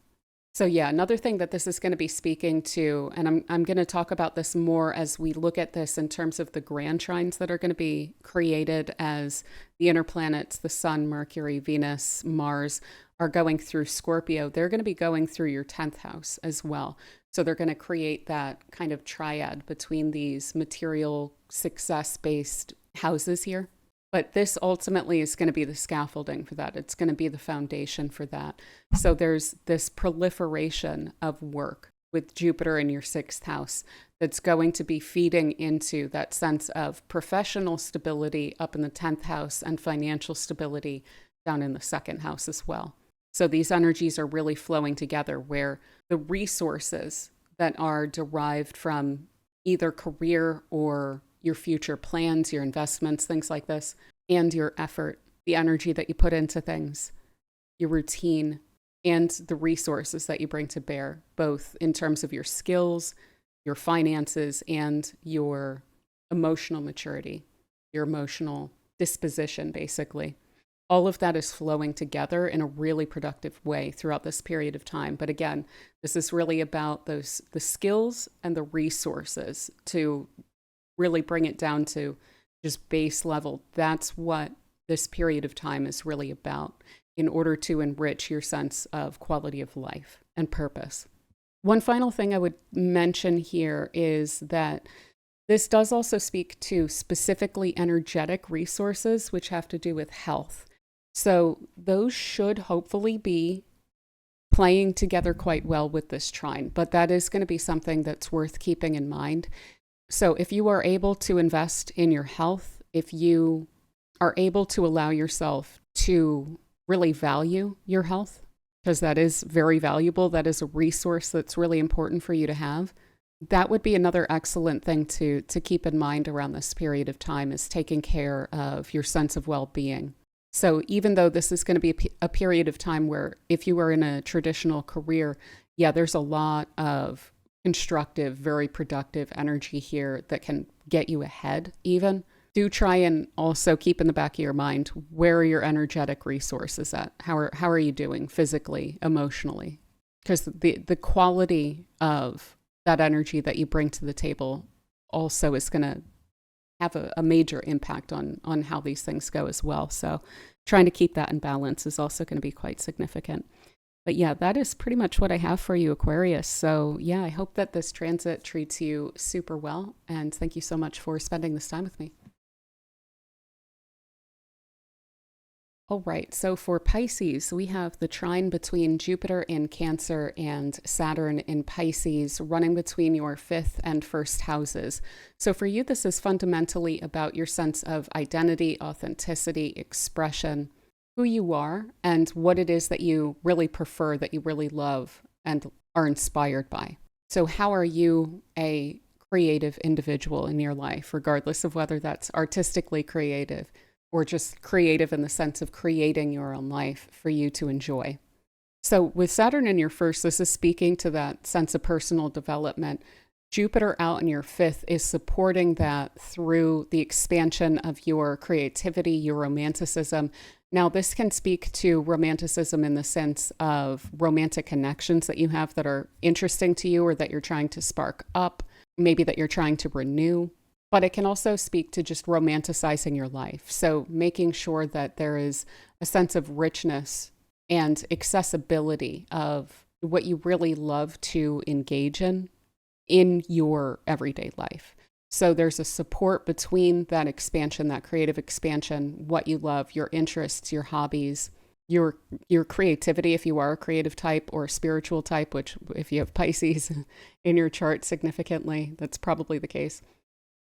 So yeah, another thing that this is going to be speaking to, and I'm going to talk about this more as we look at this in terms of the grand trines that are going to be created as the inner planets, the Sun, Mercury, Venus, Mars, are going through Scorpio. They're going to be going through your 10th house as well. So they're going to create that kind of triad between these material success-based houses here. But this ultimately is going to be the scaffolding for that. It's going to be the foundation for that. So there's this proliferation of work with Jupiter in your sixth house that's going to be feeding into that sense of professional stability up in the 10th house and financial stability down in the second house as well. So these energies are really flowing together where the resources that are derived from either career or your future plans, your investments, things like this, and your effort, the energy that you put into things, your routine, and the resources that you bring to bear, both in terms of your skills, your finances, and your emotional maturity, your emotional disposition, basically. All of that is flowing together in a really productive way throughout this period of time. But again, this is really about the skills and the resources to really bring it down to just base level. That's what this period of time is really about in order to enrich your sense of quality of life and purpose. One final thing I would mention here is that this does also speak to specifically energetic resources, which have to do with health. So those should hopefully be playing together quite well with this trine, but that is going to be something that's worth keeping in mind. So if you are able to invest in your health, if you are able to allow yourself to really value your health, because that is very valuable, that is a resource that's really important for you to have, that would be another excellent thing to keep in mind around this period of time, is taking care of your sense of well-being. So even though this is going to be a period of time where if you are in a traditional career, yeah, there's a lot of constructive, very productive energy here that can get you ahead even. Do try and also keep in the back of your mind, where are your energetic resources at? How are you doing physically, emotionally? Because the quality of that energy that you bring to the table also is going to have a major impact on how these things go as well. So trying to keep that in balance is also going to be quite significant. But yeah, that is pretty much what I have for you, Aquarius. So yeah, I hope that this transit treats you super well. And thank you so much for spending this time with me. All right, so for Pisces, we have the trine between Jupiter in Cancer and Saturn in Pisces running between your fifth and first houses. So for you, this is fundamentally about your sense of identity, authenticity, expression, who you are, and what it is that you really prefer, that you really love and are inspired by. So how are you a creative individual in your life, regardless of whether that's artistically creative or just creative in the sense of creating your own life for you to enjoy. So with Saturn in your first, this is speaking to that sense of personal development. Jupiter out in your fifth is supporting that through the expansion of your creativity, your romanticism. Now, this can speak to romanticism in the sense of romantic connections that you have that are interesting to you or that you're trying to spark up, maybe that you're trying to renew. But it can also speak to just romanticizing your life. So making sure that there is a sense of richness and accessibility of what you really love to engage in your everyday life. So there's a support between that expansion, that creative expansion, what you love, your interests, your hobbies, your creativity, if you are a creative type or a spiritual type, which if you have Pisces in your chart significantly, that's probably the case.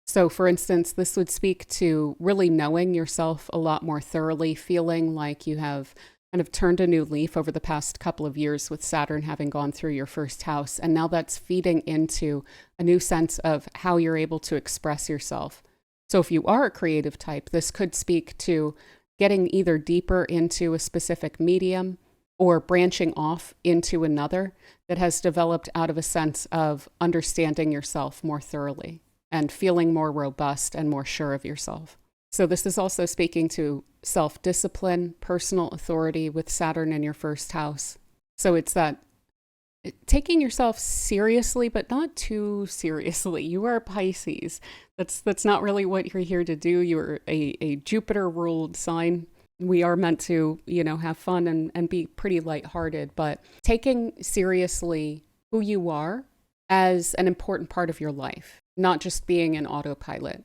So for instance, this would speak to really knowing yourself a lot more thoroughly, feeling like you have kind of turned a new leaf over the past couple of years with Saturn having gone through your first house. And now that's feeding into a new sense of how you're able to express yourself. So if you are a creative type, this could speak to getting either deeper into a specific medium or branching off into another that has developed out of a sense of understanding yourself more thoroughly and feeling more robust and more sure of yourself. So this is also speaking to self-discipline, personal authority with Saturn in your first house. So it's that taking yourself seriously, but not too seriously. You are Pisces. That's not really what you're here to do. You're a Jupiter-ruled sign. We are meant to, have fun and be pretty lighthearted, but taking seriously who you are as an important part of your life, not just being an autopilot.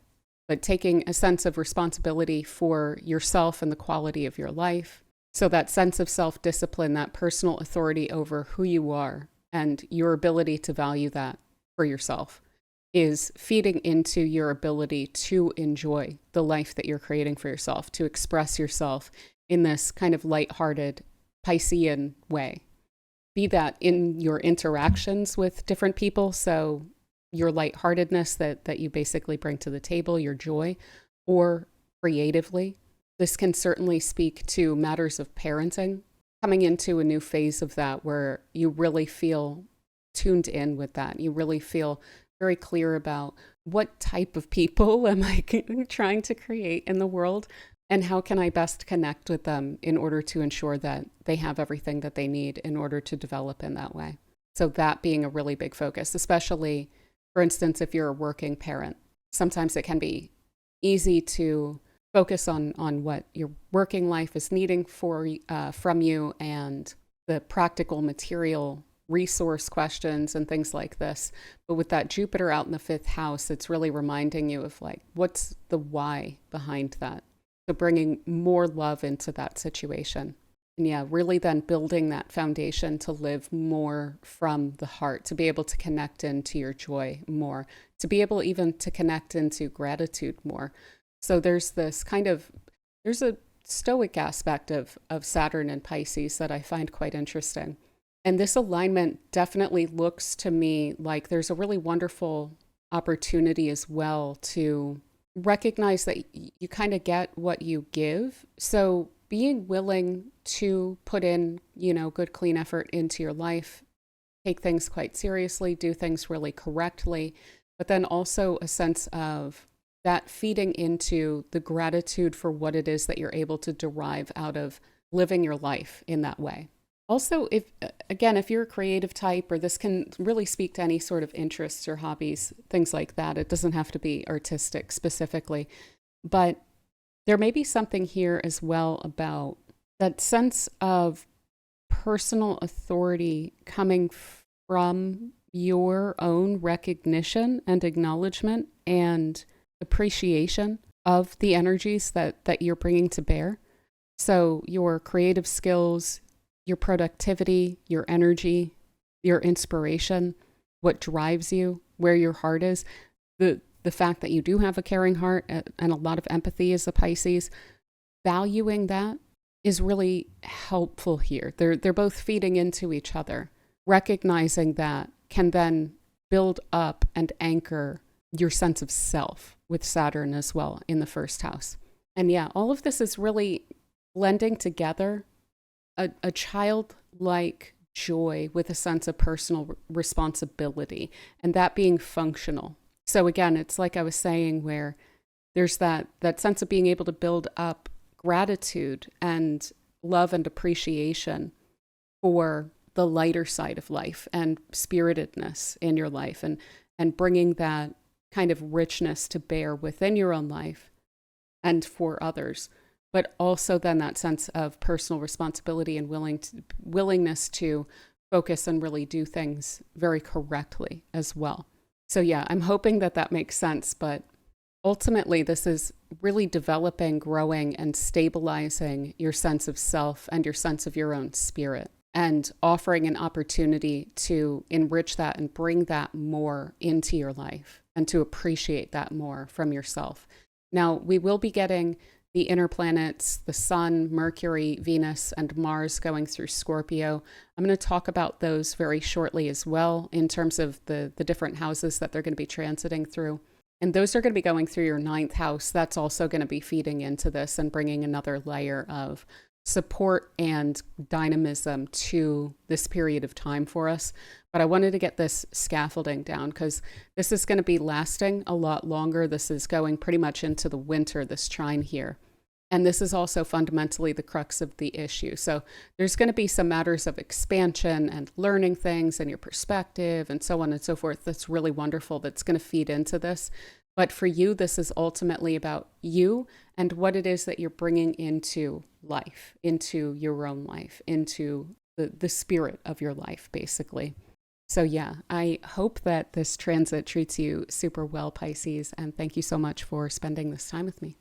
but taking a sense of responsibility for yourself and the quality of your life. So that sense of self-discipline, that personal authority over who you are and your ability to value that for yourself is feeding into your ability to enjoy the life that you're creating for yourself, to express yourself in this kind of lighthearted Piscean way. Be that in your interactions with different people, so your lightheartedness that you basically bring to the table, your joy, or creatively. This can certainly speak to matters of parenting, coming into a new phase of that where you really feel tuned in with that. You really feel very clear about what type of people am I trying to create in the world, and how can I best connect with them in order to ensure that they have everything that they need in order to develop in that way. So that being a really big focus, especially, for instance, if you're a working parent. Sometimes it can be easy to focus on what your working life is needing from you, and the practical material resource questions and things like this. But with that Jupiter out in the 5th house, it's really reminding you of like, what's the why behind that? So bringing more love into that situation. And yeah, really then building that foundation to live more from the heart, to be able to connect into your joy more, to be able even to connect into gratitude more. So there's this there's a stoic aspect of Saturn and Pisces that I find quite interesting. And this alignment definitely looks to me like there's a really wonderful opportunity as well to recognize that you kind of get what you give. So being willing to put in, good, clean effort into your life, take things quite seriously, do things really correctly, but then also a sense of that feeding into the gratitude for what it is that you're able to derive out of living your life in that way. Also, if you're a creative type, or this can really speak to any sort of interests or hobbies, things like that. It doesn't have to be artistic specifically, but there may be something here as well about that sense of personal authority coming from your own recognition and acknowledgement and appreciation of the energies that you're bringing to bear. So your creative skills, your productivity, your energy, your inspiration, what drives you, where your heart is, the fact that you do have a caring heart and a lot of empathy as a Pisces, valuing that is really helpful here. They're both feeding into each other. Recognizing that can then build up and anchor your sense of self with Saturn as well in the 1st house. And yeah, all of this is really blending together a childlike joy with a sense of personal responsibility, and that being functional. So again, it's like I was saying, where there's that sense of being able to build up gratitude and love and appreciation for the lighter side of life and spiritedness in your life, and bringing that kind of richness to bear within your own life and for others. But also then that sense of personal responsibility and willingness to focus and really do things very correctly as well. So yeah, I'm hoping that makes sense, but ultimately this is really developing, growing, and stabilizing your sense of self and your sense of your own spirit, and offering an opportunity to enrich that and bring that more into your life and to appreciate that more from yourself. Now, we will be getting the inner planets, the Sun, Mercury, Venus, and Mars going through Scorpio. I'm going to talk about those very shortly as well in terms of the different houses that they're going to be transiting through. And those are going to be going through your 9th house. That's also going to be feeding into this and bringing another layer of support and dynamism to this period of time for us. But I wanted to get this scaffolding down because this is going to be lasting a lot longer. This is going pretty much into the winter, this trine here. And this is also fundamentally the crux of the issue. So there's going to be some matters of expansion and learning things and your perspective and so on and so forth. That's really wonderful. That's going to feed into this. But for you, this is ultimately about you and what it is that you're bringing into life, into your own life, into the spirit of your life, basically. So yeah, I hope that this transit treats you super well, Pisces, and thank you so much for spending this time with me.